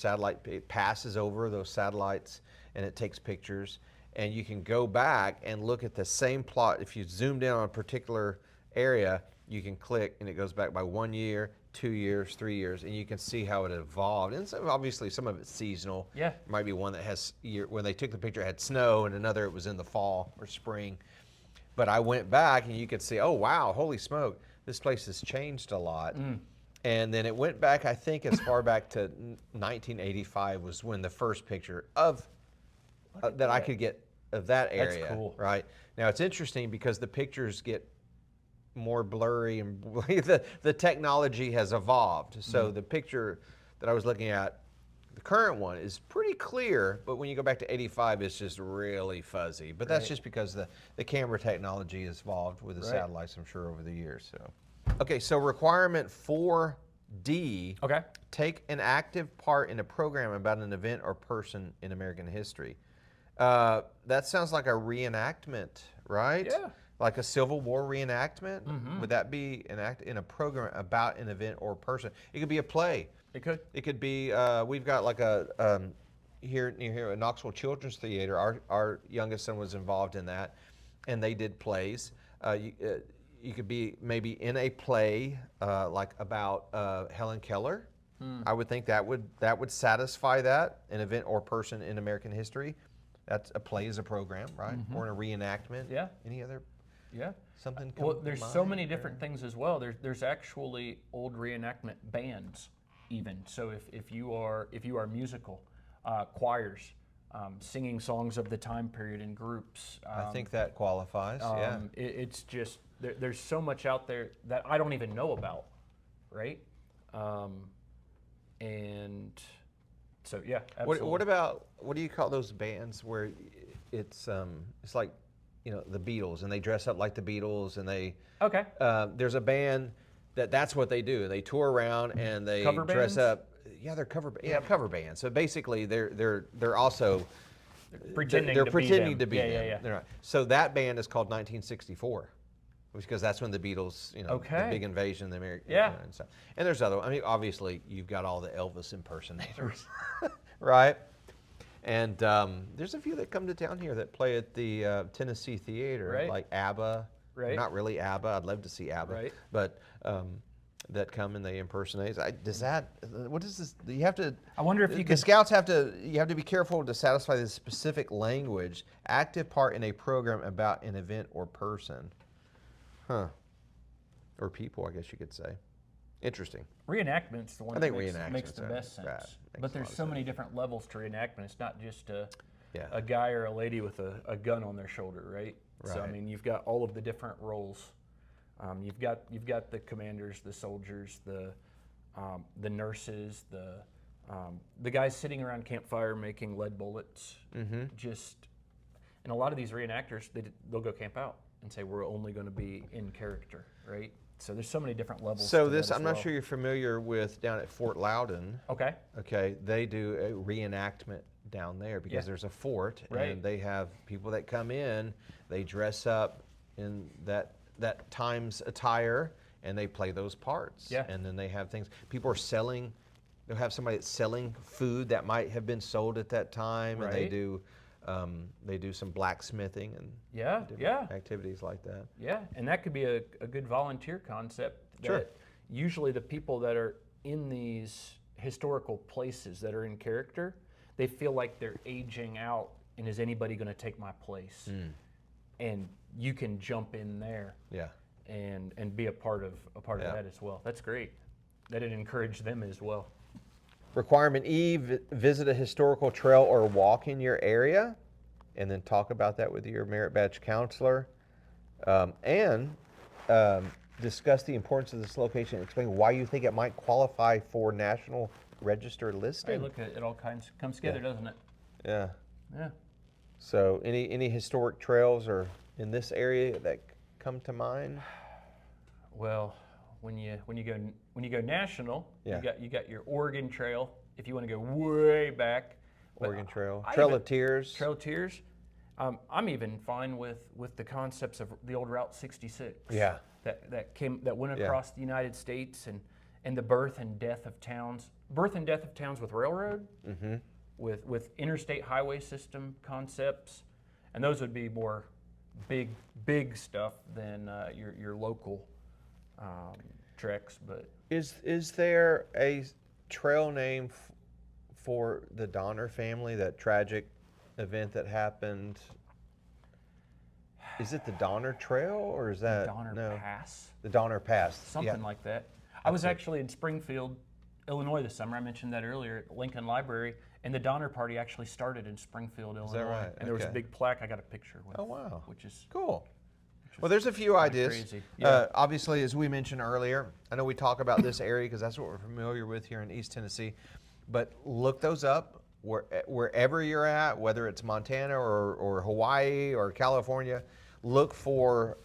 it passes over those satellites and it takes pictures, and you can go back and look at the same plot. If you zoomed in on a particular area, you can click and it goes back by 1 year, 2 years, 3 years, and you can see how it evolved. And obviously some of it's seasonal. Yeah. It might be one that has, when they took the picture it had snow, and another it was in the fall or spring. But I went back and you could see, oh wow, holy smoke, this place has changed a lot. And then it went back, I think, as far back to 1985 was when the first picture of that I could get of that area. That's cool. Right? Now it's interesting because the pictures get more blurry, and the technology has evolved. So the picture that I was looking at, the current one, is pretty clear, but when you go back to 85, it's just really fuzzy. But that's just because the camera technology has evolved with the satellites, I'm sure, over the years. So. Okay, so requirement 4D, take an active part in a program about an event or person in American history. That sounds like a reenactment, right? Yeah. Like a Civil War reenactment? Would that be an act in a program about an event or person? It could be a play. It could. It could be, we've got like here near here at Knoxville Children's Theater, our youngest son was involved in that, and they did plays. You could be maybe in a play like about Helen Keller. I would think that would satisfy that, an event or person in American history. That's a play is a program, right? Or in a reenactment. Yeah. Any other? Yeah. Something. Well, there's so many different things as well. There's actually old reenactment bands, even. So if you are musical, choirs, singing songs of the time period in groups. I think that qualifies. Yeah. It's just there's so much out there that I don't even know about, right? And so yeah. Absolutely. What about, what do you call those bands where it's like, the Beatles, and they dress up like the Beatles, and they there's a band that's what they do. They tour around and they cover dress bands? up. Yeah, they're cover bands. So basically, they're also pretending they're to pretending be to be them. them. Yeah. They're not. So that band is called 1964, because that's when the Beatles, the big invasion of the American. And stuff. And there's other. I mean, obviously, you've got all the Elvis impersonators, right? And there's a few that come to town here that play at the Tennessee Theater, like ABBA. Right. Not really ABBA. I'd love to see ABBA. Right. But that come and they impersonate. Does that? What is this? You have to. I wonder if you The could. scouts have to. You have to be careful to satisfy the specific language. Active part in a program about an event or person, or people, I guess you could say. Interesting. Reenactment's the one I that think makes the reenactments best sense. makes But a there's lot of so many sense. different levels to reenactment. It's not just a Yeah. guy or a lady with a gun on their shoulder, right? So I Right. mean, you've got all of the different roles. You've got the commanders, the soldiers, the nurses, the guys sitting around campfire making lead bullets. And a lot of these reenactors, they'll go camp out and say we're only going to be in character, right? So there's so many different levels. So to this, that as I'm not well. sure you're familiar with down at Fort Loudon. Okay. Okay, they do a reenactment down there because Yeah. there's a fort, Right. and they have people that come in. They dress up in that time's attire, and they play those parts. Yeah. And then they have things. People are selling. They'll have somebody that's selling food that might have been sold at that time, and Right. they do some blacksmithing and Yeah, different yeah. activities like that. Yeah, and that could be a good volunteer concept. Sure. That usually the people that are in these historical places that are in character, they feel like they're aging out, and is anybody going to take my place? And you can jump in there Yeah. and be a part of Yeah. that as well. That's great. That'd encourage them as well. Requirement E, visit a historical trail or walk in your area, and then talk about that with your merit badge counselor. And discuss the importance of this location and explain why you think it might qualify for National Register Hey, listing. look, it all comes together, doesn't it? Yeah. Yeah. So any historic trails or in this area that come to mind? Well, when you go national, Yeah. you got your Oregon Trail. If you want to go way back, but Oregon Trail, I Trail even- of Tears. Trail of Tears. I'm even fine with the concepts of the old Route 66. Yeah. That went Yeah. across the United States and the birth and death of towns with railroad, with interstate highway system concepts, and those would be more big stuff than your local treks. But Is there a trail name for the Donner family, that tragic event that happened? Is it the Donner Trail, or is that Donner no? Pass, The Donner Pass, something yeah. like that. I was actually in Springfield, Illinois this summer. I mentioned that earlier at Lincoln Library, and the Donner Party actually started in Springfield, Illinois. that right? And there was a Okay. big plaque. I got a picture with. Oh wow, Which is cool. Well, there's a few ideas. crazy. Yeah. Obviously, as we mentioned earlier, I know we talk about this area because that's what we're familiar with here in East Tennessee, but look those up wherever you're at, whether it's Montana or Hawaii or California. Look for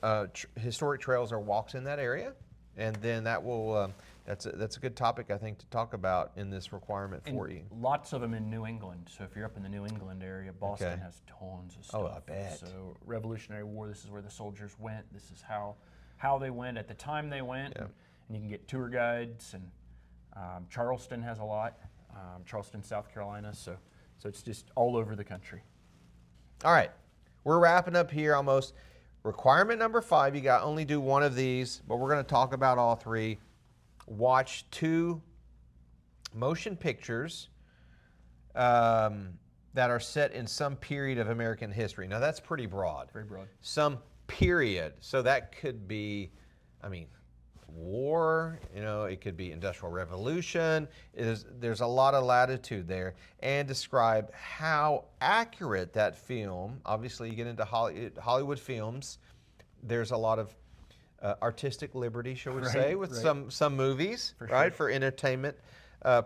historic trails or walks in that area, and then that will that's a good topic, I think, to talk about in this requirement for you. Lots of them in New England. So if you're up in the New England area, Boston Okay. has tons of stuff. Oh, I bet. So Revolutionary War, this is where the soldiers went. This is how they went at the time they went. Yeah. And you can get tour guides. And Charleston has a lot. Charleston, South Carolina. So it's just all over the country. All right, we're wrapping up here almost. Requirement number 5, you got only do one of these, but we're going to talk about all 3. Watch 2 motion pictures that are set in some period of American history. Now that's pretty broad. Very broad. Some period. So that could be, war, it could be Industrial Revolution. There's a lot of latitude there. And describe how accurate that film, obviously you get into Hollywood films, there's a lot of artistic liberty, shall we say, with some movies, right, for entertainment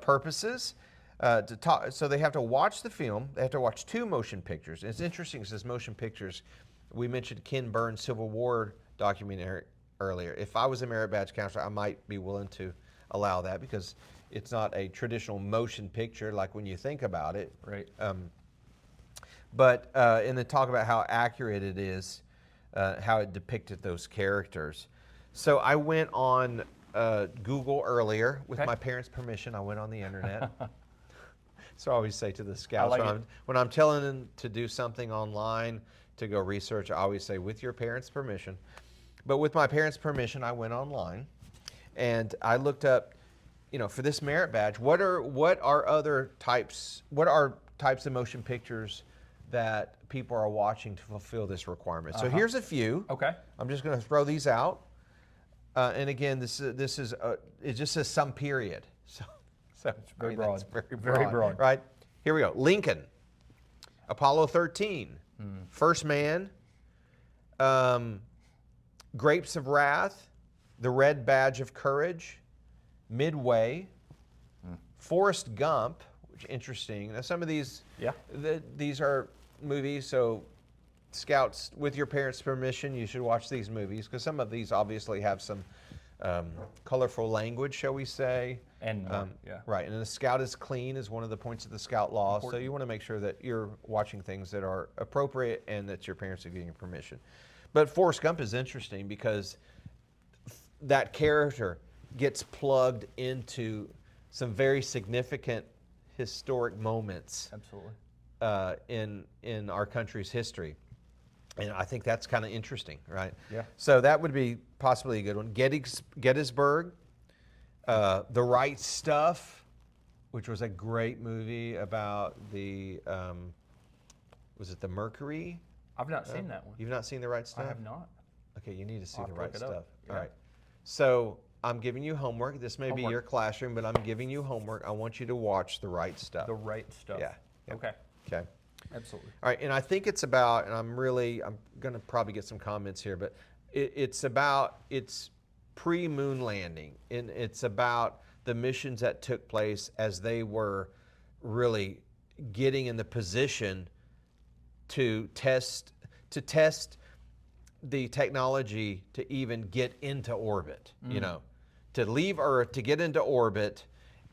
purposes. So they have to watch the film. They have to watch 2 motion pictures. And it's interesting, it says motion pictures. We mentioned Ken Burns' Civil War documentary earlier. If I was a merit badge counselor, I might be willing to allow that because it's not a traditional motion picture like when you think about it. Right. And then talk about how accurate it is, how it depicted those characters. So I went on Google earlier with my parents' permission. I went on the internet. So I always say to the scouts, when I'm telling them to do something online to go research, I always say, with your parents' permission. But with my parents' permission, I went online. And I looked up, for this merit badge, what are other types? What are types of motion pictures that people are watching to fulfill this requirement? So here's a few. Okay. I'm just going to throw these out. And again, this is it just says some period. So it's very broad. Very broad. Right? Here we go. Lincoln, Apollo 13, First Man, Grapes of Wrath, The Red Badge of Courage, Midway, Forrest Gump, which is interesting. Now some of these, these are movies, so Scouts, with your parents' permission, you should watch these movies because some of these obviously have some colorful language, shall we say. And right, and a Scout is clean is one of the points of the Scout law, so you want to make sure that you're watching things that are appropriate and that your parents are giving you permission. But Forrest Gump is interesting because that character gets plugged into some very significant historic moments. Absolutely. In our country's history. And I think that's kind of interesting, right? Yeah. So that would be possibly a good one. Gettysburg, The Right Stuff, which was a great movie about the, was it the Mercury? I've not seen that one. You've not seen The Right Stuff? I have not. Okay, you need to see I'll The have to Right look it up. Stuff. Yeah. All right. So I'm giving you homework. This may be Homework. your classroom, but I'm giving you homework. I want you to watch The Right Stuff. The Right Stuff. Yeah. Yep. Okay. Okay. Absolutely. All right, and I think it's about, and I'm going to probably get some comments here, but it's pre-moon landing, and it's about the missions that took place as they were really getting in the position to test the technology to even get into orbit, to leave Earth, to get into orbit,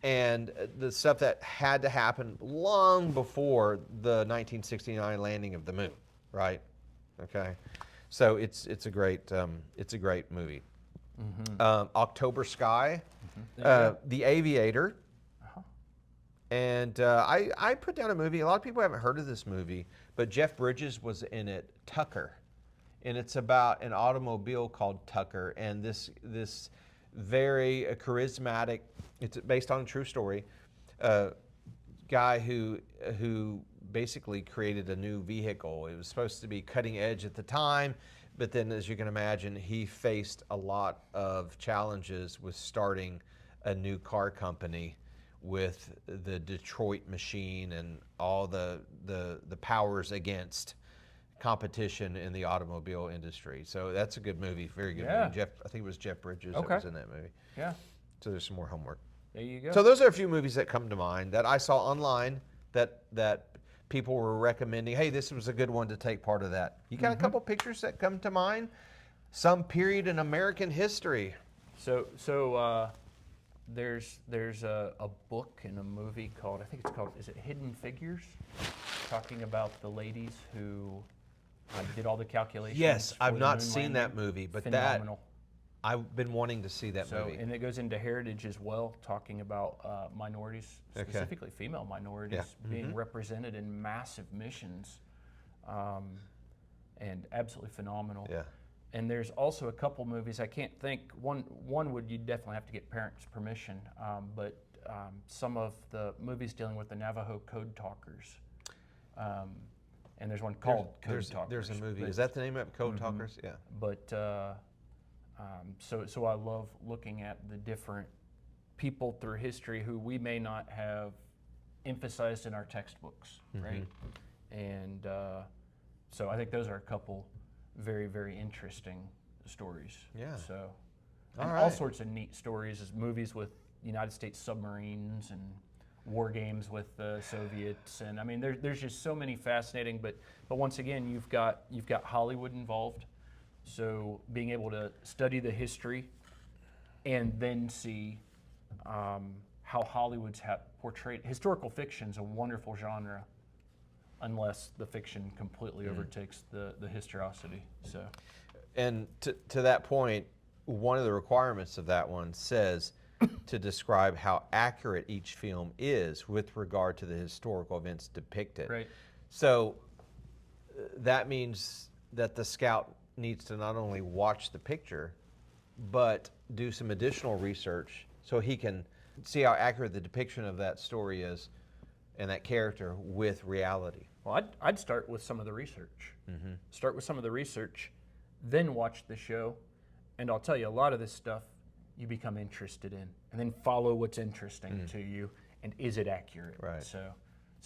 and the stuff that had to happen long before the 1969 landing of the moon, right? Okay, so it's a great movie. October Sky, The Aviator, and I put down a movie. A lot of people haven't heard of this movie, but Jeff Bridges was in it, Tucker, and it's about an automobile called Tucker, and this very charismatic. It's based on a true story. Guy who basically created a new vehicle. It was supposed to be cutting edge at the time, but then, as you can imagine, he faced a lot of challenges with starting a new car company with the Detroit machine and all the powers against competition in the automobile industry. So that's a good movie, very good movie. I think it was Jeff Bridges that was in that movie. Yeah. So there's some more homework. There you go. So those are a few movies that come to mind that I saw online that people were recommending. Hey, this was a good one to take part of that. You got a couple pictures that come to mind? Some period in American history. So there's a book and a movie called, I think it's called, is it Hidden Figures? Talking about the ladies who did all the calculations. Yes, I've for the not moon seen that landing. movie, but Phenomenal. I've been wanting to see that movie. And it goes into heritage as well, talking about minorities, specifically female minorities, being represented in massive missions, and absolutely phenomenal. Yeah. And there's also a couple movies, I can't think, one would you definitely have to get parents' permission, but some of the movies dealing with the Navajo code talkers. And there's one called Code Talkers. There's a movie. Is that the name of it, Code Talkers? Yeah. But so I love looking at the different people through history who we may not have emphasized in our textbooks, right? And so I think those are a couple very, very interesting stories. Yeah. So All and right. all sorts of neat stories, as movies with United States submarines and war games with the Soviets, and I mean there's just so many fascinating. But once again, you've got Hollywood involved. So being able to study the history and then see how Hollywood's portrayed. Historical fiction's a wonderful genre, unless the fiction completely overtakes the historicity. So, and to that point, one of the requirements of that one says to describe how accurate each film is with regard to the historical events depicted. right. So that means that the scout needs to not only watch the picture, but do some additional research so he can see how accurate the depiction of that story is and that character with reality? Well, I'd start with some of the research. Start with some of the research, then watch the show, and I'll tell you, a lot of this stuff you become interested in, and then follow what's interesting to you, and is it accurate? Right. So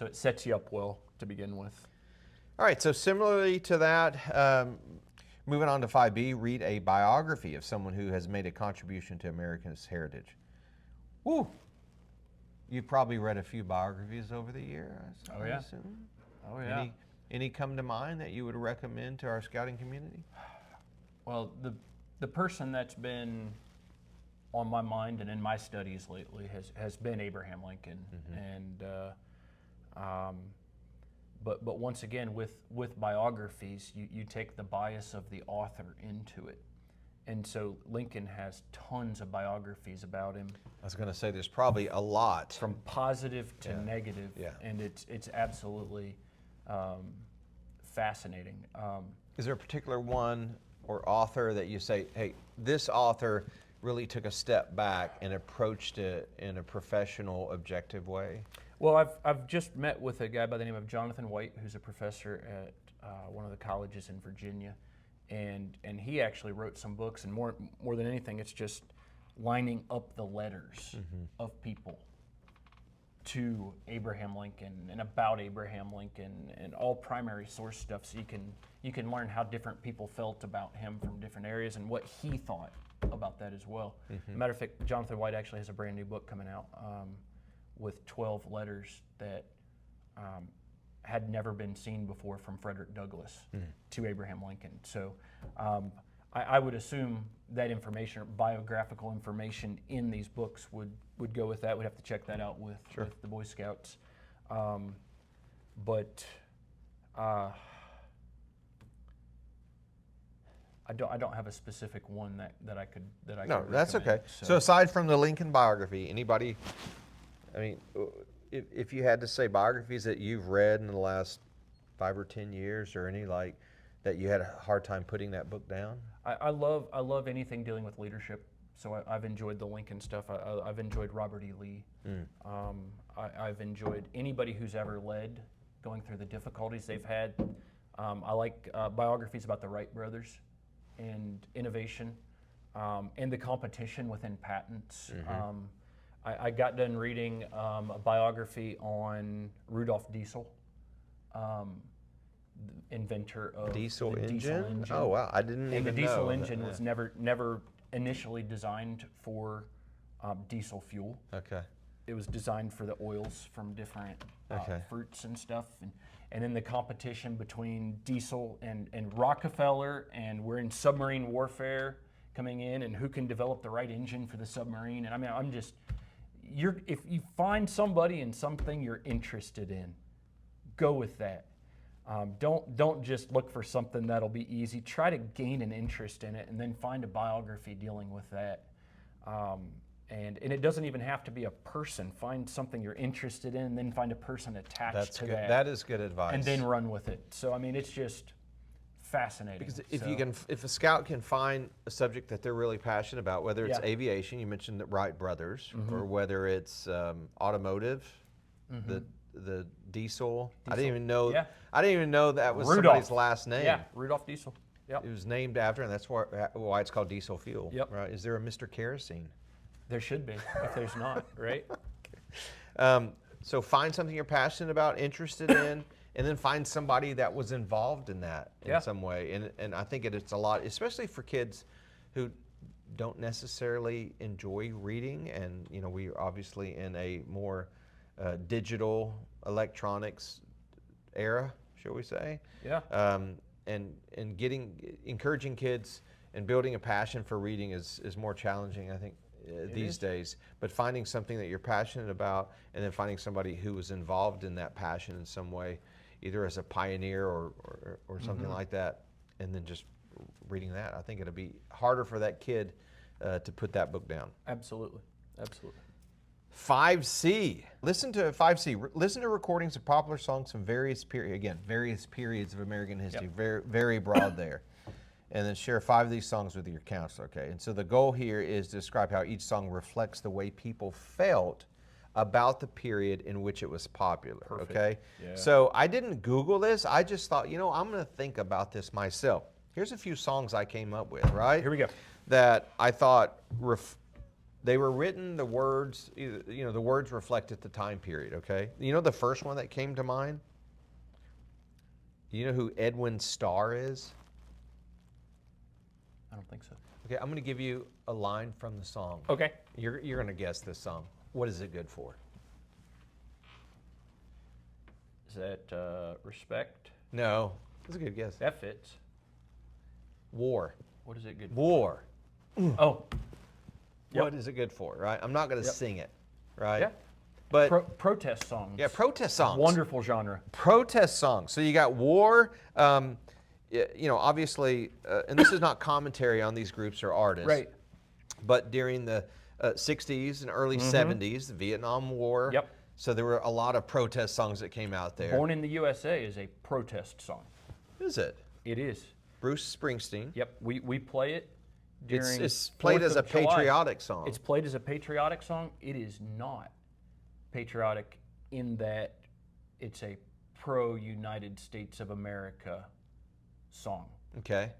it sets you up well to begin with. All right, so similarly to that, moving on to 5B, read a biography of someone who has made a contribution to America's heritage. Woo! You've probably read a few biographies over the years. Oh, yeah. Assume. Oh yeah. Any come to mind that you would recommend to our scouting community? Well, the person that's been on my mind and in my studies lately has been Abraham Lincoln, and but once again with biographies, you take the bias of the author into it, and so Lincoln has tons of biographies about him. I was going to say there's probably a lot. From positive to negative, and it's absolutely fascinating. Is there a particular one or author that you say, hey, this author really took a step back and approached it in a professional, objective way? Well, I've just met with a guy by the name of Jonathan White, who's a professor at one of the colleges in Virginia, and he actually wrote some books, and more than anything, it's just lining up the letters of people to Abraham Lincoln and about Abraham Lincoln and all primary source stuff, so you can learn how different people felt about him from different areas and what he thought about that as well. Matter of fact, Jonathan White actually has a brand new book coming out with 12 letters that had never been seen before from Frederick Douglass to Abraham Lincoln. So I would assume that information, biographical information in these books would go with that. We'd have to check that out with the Boy Scouts. But I don't have a specific one that I could No, that's recommend. okay. So aside from the Lincoln biography, anybody, I mean, if you had to say biographies that you've read in the last 5 or 10 years, or any like that you had a hard time putting that book down? I love anything dealing with leadership. So I've enjoyed the Lincoln stuff. I've enjoyed Robert E. Lee. I've enjoyed anybody who's ever led, going through the difficulties they've had. I like biographies about the Wright brothers and innovation and the competition within patents. I got done reading a biography on Rudolf Diesel, inventor of Diesel the engine? diesel engine. Oh wow, I didn't even know. And the diesel that. engine was never initially designed for diesel fuel. Okay. It was designed for the oils from different Okay. fruits and stuff. And then the competition between diesel and Rockefeller, and we're in submarine warfare coming in, and who can develop the right engine for the submarine. And I mean, I'm just, if you find somebody and something you're interested in, go with that. Don't just look for something that'll be easy. Try to gain an interest in it, and then find a biography dealing with that. And it doesn't even have to be a person. Find something you're interested in, and then find a person attached to good. that. That is good advice. And then run with it. So I mean, it's just fascinating. Because if a scout can find a subject that they're really passionate about, whether it's aviation, you mentioned the Wright brothers, or whether it's automotive, the diesel. I didn't even know. Yeah. I didn't even know that was Rudolph. somebody's last name. Yeah, Rudolph Diesel. Yep. It was named after, and that's why it's called diesel fuel. Yep. Right? Is there a Mr. Kerosene? There should be, if there's not, right? So find something you're passionate about, interested in, and then find somebody that was involved in that in some way. And I think it's a lot, especially for kids who don't necessarily enjoy reading. And you know, we're obviously in a more digital electronics era, shall we say? Yeah. And encouraging kids and building a passion for reading is more challenging, I think, these days. But finding something that you're passionate about, and then finding somebody who was involved in that passion in some way, either as a pioneer or something like that, and then just reading that, I think it'll be harder for that kid to put that book down. Absolutely. Absolutely. 5C. Listen to 5C. Listen to recordings of popular songs from various periods of American history. Very, very broad there. and then share 5 of these songs with your counselor, okay? And so the goal here is to describe how each song reflects the way people felt about the period in which it was popular, okay? Yeah. So I didn't Google this. I just thought, you know, I'm going to think about this myself. Here's a few songs I came up with, right? Here we go. That I thought they were written, the words, you know, the words reflected the time period, okay? You know the first one that came to mind? You know who Edwin Starr is? I don't think so. Okay, I'm going to give you a line from the song. Okay. You're going to guess this song. What is it good for? Is that Respect? No, that's a good guess. That fits. War. What is it good for? War. Oh, Yep. What is it good for, right? I'm not going to Yep. sing it, right? yeah. But Protest songs. yeah, protest songs. Wonderful genre. Protest songs. So you got war. You know, obviously, and this is not commentary on these groups or artists. Right. But during the 60s and early 70s, the Vietnam War. Yep. So there were a lot of protest songs that came out there. Born in the USA is a protest song. Is it? It is. Bruce Springsteen. Yep. We play it during It's played 4th as a of July. patriotic song. It's played as a patriotic song. It is not patriotic in that it's a pro-United States of America song. Okay.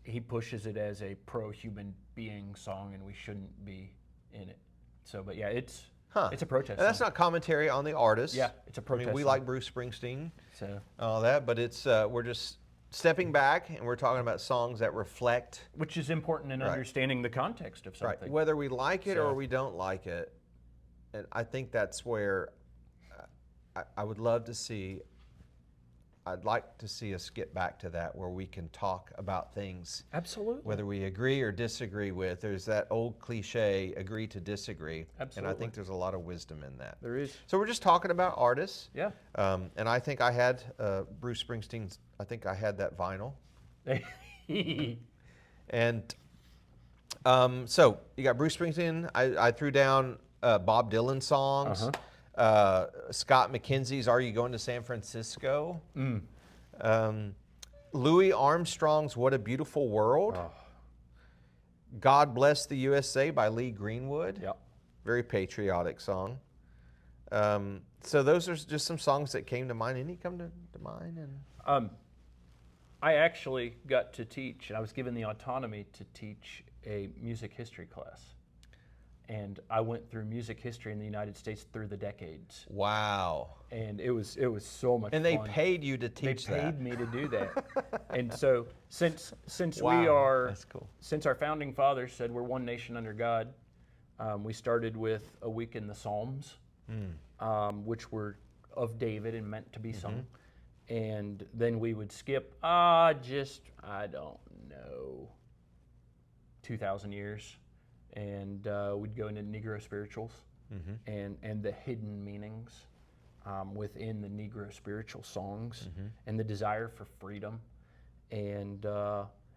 He pushes it as a pro-human being song, and we shouldn't be in it. So, but yeah, it's a protest And that's song. not commentary on the artist. Yeah, it's a I protest mean, we song. like Bruce Springsteen, So, all that, but it's we're just stepping back and we're talking about songs that reflect, which is important in understanding the context of something. right, whether we like it So- or we don't like it. And I think that's where I would love to see. I'd like to see us get back to that, where we can talk about things, Absolutely. whether we agree or disagree with. There's that old cliche, agree to disagree. And I Absolutely. think there's a lot of wisdom in that. There is. So we're just talking about artists. Yeah. And I think I had Bruce Springsteen's, I think I had that vinyl. And so you got Bruce Springsteen. I threw down Bob Dylan songs. Scott McKenzie's Are You Going to San Francisco? Louis Armstrong's What a Beautiful World. God Bless the USA by Lee Greenwood. Yep. Very patriotic song. So those are just some songs that came to mind. Any come to mind? And I actually got to teach, and I was given the autonomy to teach a music history class. And I went through music history in the United States through the decades. wow. And it was so much And fun. they paid you to teach They that. paid me to do that. And so since Wow, we are that's cool. since our founding fathers said we're one nation under God, we started with a week in the Psalms, which were of David and meant to be sung. And then we would skip I don't know 2,000 years, and we'd go into Negro spirituals and the hidden meanings within the Negro spiritual songs and the desire for freedom, and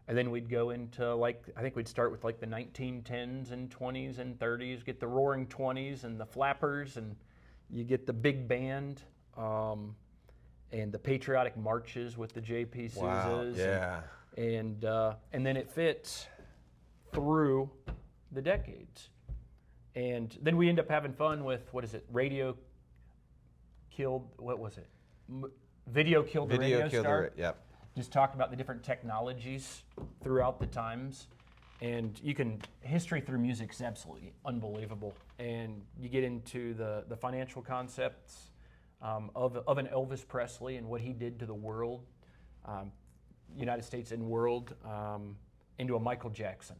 then we'd go into, like, I think we'd start with like the 1910s and 20s and 30s, get the Roaring 20s and the Flappers, and you get the big band and the patriotic marches with the J.P. Sousas. Wow, yeah. And then it fits through the decades. And then we end up having fun with, what is it, radio killed, what was it? Video killed the radio star. Yep. Just talked about the different technologies throughout the times. And history through music is absolutely unbelievable. And you get into the financial concepts of an Elvis Presley and what he did to the world, United States and world, into a Michael Jackson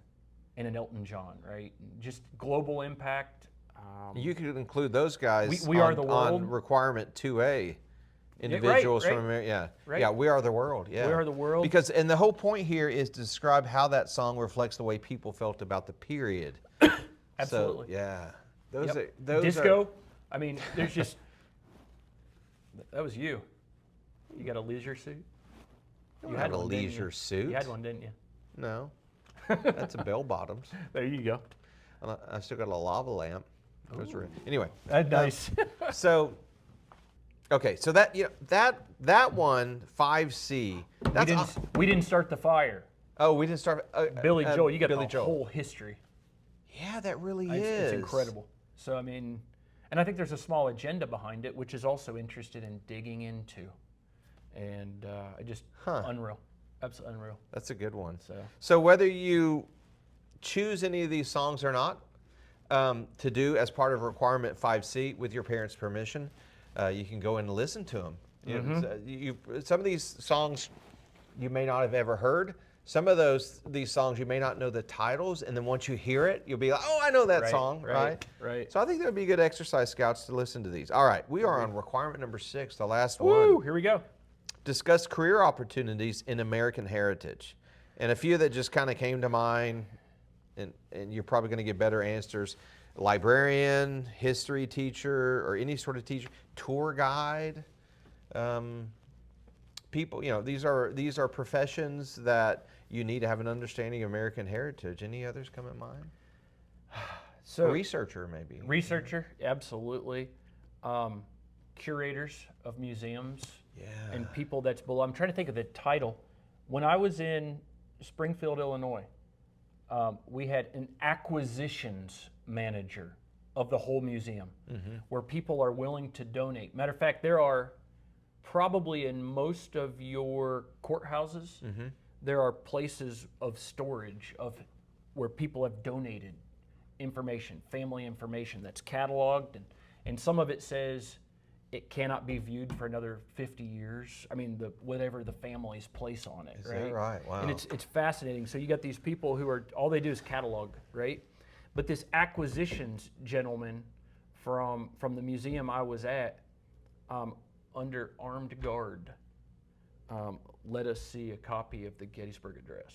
and an Elton John, right? Just global impact. You could include those guys We Are the on World. requirement 2A. Individuals right. from America. Yeah. Right. Yeah, We Are the World. Yeah. We Are the World. Because, and the whole point here is to describe how that song reflects the way people felt about the period. Absolutely. So, yeah. Yep. Those Disco. I mean, there's just, that was you. You got a leisure suit? You had a one, didn't leisure you? suit. You had one, didn't you? No. That's a bell bottoms. There you go. And I still got a lava lamp. Anyway. Nice. So, okay, so that that one 5C. That's we didn't start the fire. Oh, we didn't start. Billy Joel, you got Billy the Joel. whole history. Yeah, that really It's, is. it's incredible. So I mean, and I think there's a small agenda behind it, which is also interested in digging into, and I just unreal, absolutely unreal. That's a good one. So, So whether you choose any of these songs or not to do as part of Requirement 5C with your parents' permission, you can go and listen to them. Some of these songs you may not have ever heard. Some of these songs you may not know the titles, and then once you hear it, you'll be like, "Oh, I know that song!" Right? Right. So I think that would be a good exercise, Scouts, to listen to these. All right, we are on Requirement number 6, the last Woo! one. Here we go. Discuss career opportunities in American heritage, and a few that just kind of came to mind, and you're probably going to get better answers. Librarian, history teacher, or any sort of teacher, tour guide. People, these are professions that you need to have an understanding of American heritage. Any others come in mind? So A researcher, maybe. Researcher, absolutely. Curators of museums. Yeah. And people that's below. I'm trying to think of the title. When I was in Springfield, Illinois, we had an acquisitions manager of the whole museum, where people are willing to donate. Matter of fact, there are probably in most of your courthouses, there are places of storage of where people have donated information, family information that's cataloged, and some of it says it cannot be viewed for another 50 years. I mean, whatever the family's place on it, Is right? that right? Wow. And it's fascinating. So you got these people who are, all they do is catalog, right? But this acquisitions gentleman from the museum I was at, under armed guard, let us see a copy of the Gettysburg Address.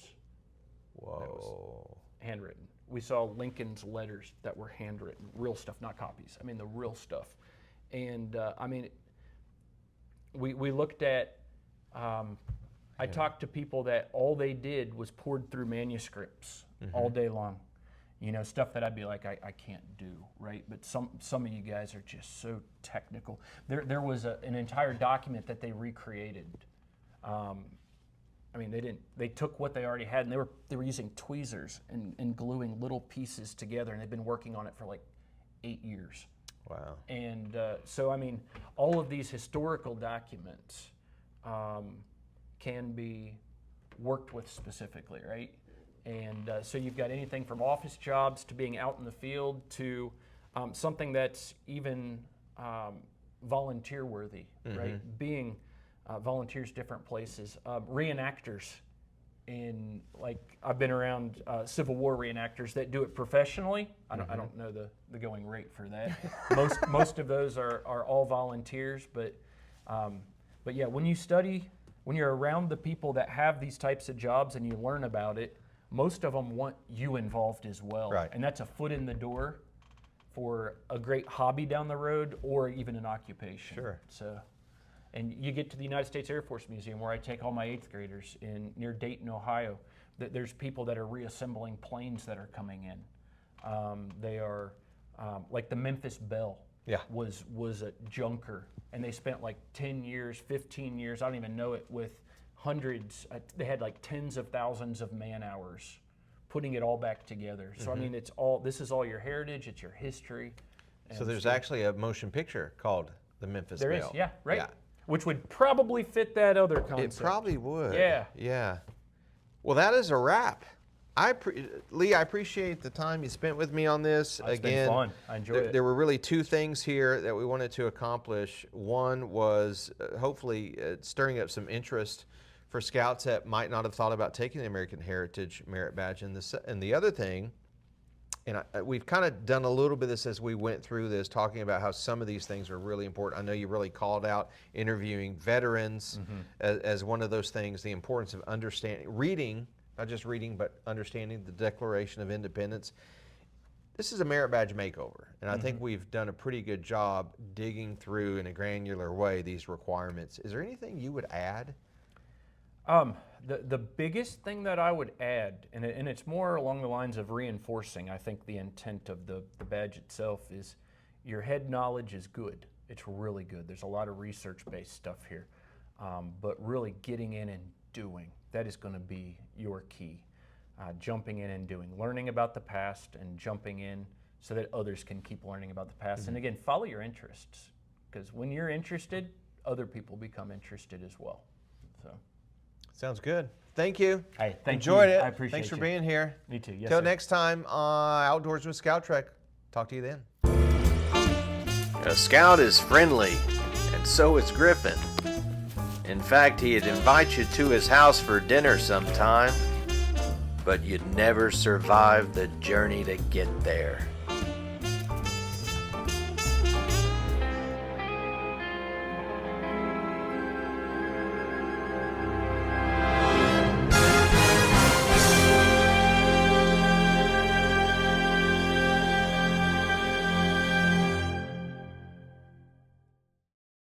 Whoa. Handwritten. We saw Lincoln's letters that were handwritten, real stuff, not copies. I mean, the real stuff. And I mean, we looked at, I talked to people that all they did was poured through manuscripts all day long. Stuff that I'd be like, I can't do, right? But some of you guys are just so technical. There was an entire document that they recreated. I mean, they took what they already had, and they were using tweezers and gluing little pieces together, and they've been working on it for like 8 years. Wow. And so, I mean, all of these historical documents can be worked with specifically, right? And so you've got anything from office jobs to being out in the field to something that's even volunteer worthy, right? Being volunteers different places. Reenactors, I've been around Civil War reenactors that do it professionally. I don't know the going rate for that. most of those are all volunteers, but yeah, when you're around the people that have these types of jobs and you learn about it, most of them want you involved as well. Right. And that's a foot in the door for a great hobby down the road or even an occupation. Sure. So, and you get to the United States Air Force Museum where I take all my 8th graders near Dayton, Ohio. There's people that are reassembling planes that are coming in. They are, like the Memphis Belle was a junker, and they spent like 10 years, 15 years, I don't even know it, with hundreds, they had like tens of thousands of man hours putting it all back together. So I mean, this is all your heritage, it's your history. So there's actually a motion picture called The Memphis Belle. There is, yeah, right. Yeah. Which would probably fit that other concept. It probably would. Yeah. Yeah. Well, that is a wrap. Lee, I appreciate the time you spent with me on this. It's been fun. I enjoyed it. There were really 2 things here that we wanted to accomplish. One was hopefully stirring up some interest for Scouts that might not have thought about taking the American Heritage Merit Badge. And the other thing, and we've kind of done a little bit of this as we went through this, talking about how some of these things are really important. I know you really called out interviewing veterans as one of those things, the importance of reading, not just reading, but understanding the Declaration of Independence. This is a merit badge makeover, and I think we've done a pretty good job digging through in a granular way these requirements. Is there anything you would add? The biggest thing that I would add, and it's more along the lines of reinforcing, I think the intent of the badge itself is your head knowledge is good. It's really good. There's a lot of research-based stuff here, but really getting in and doing. That is going to be your key. Jumping in and doing, learning about the past and jumping in so that others can keep learning about the past. And again, follow your interests, because when you're interested, other people become interested as well. So, Sounds good. Thank you. hey, thank Enjoyed you. it. I appreciate Thanks for you. being here. Me too. Yes, Till sir. next time, Outdoors with ScoutTrek. Talk to you then. A Scout is friendly, and so is Griffin. In fact, he'd invite you to his house for dinner sometime, but you'd never survive the journey to get there.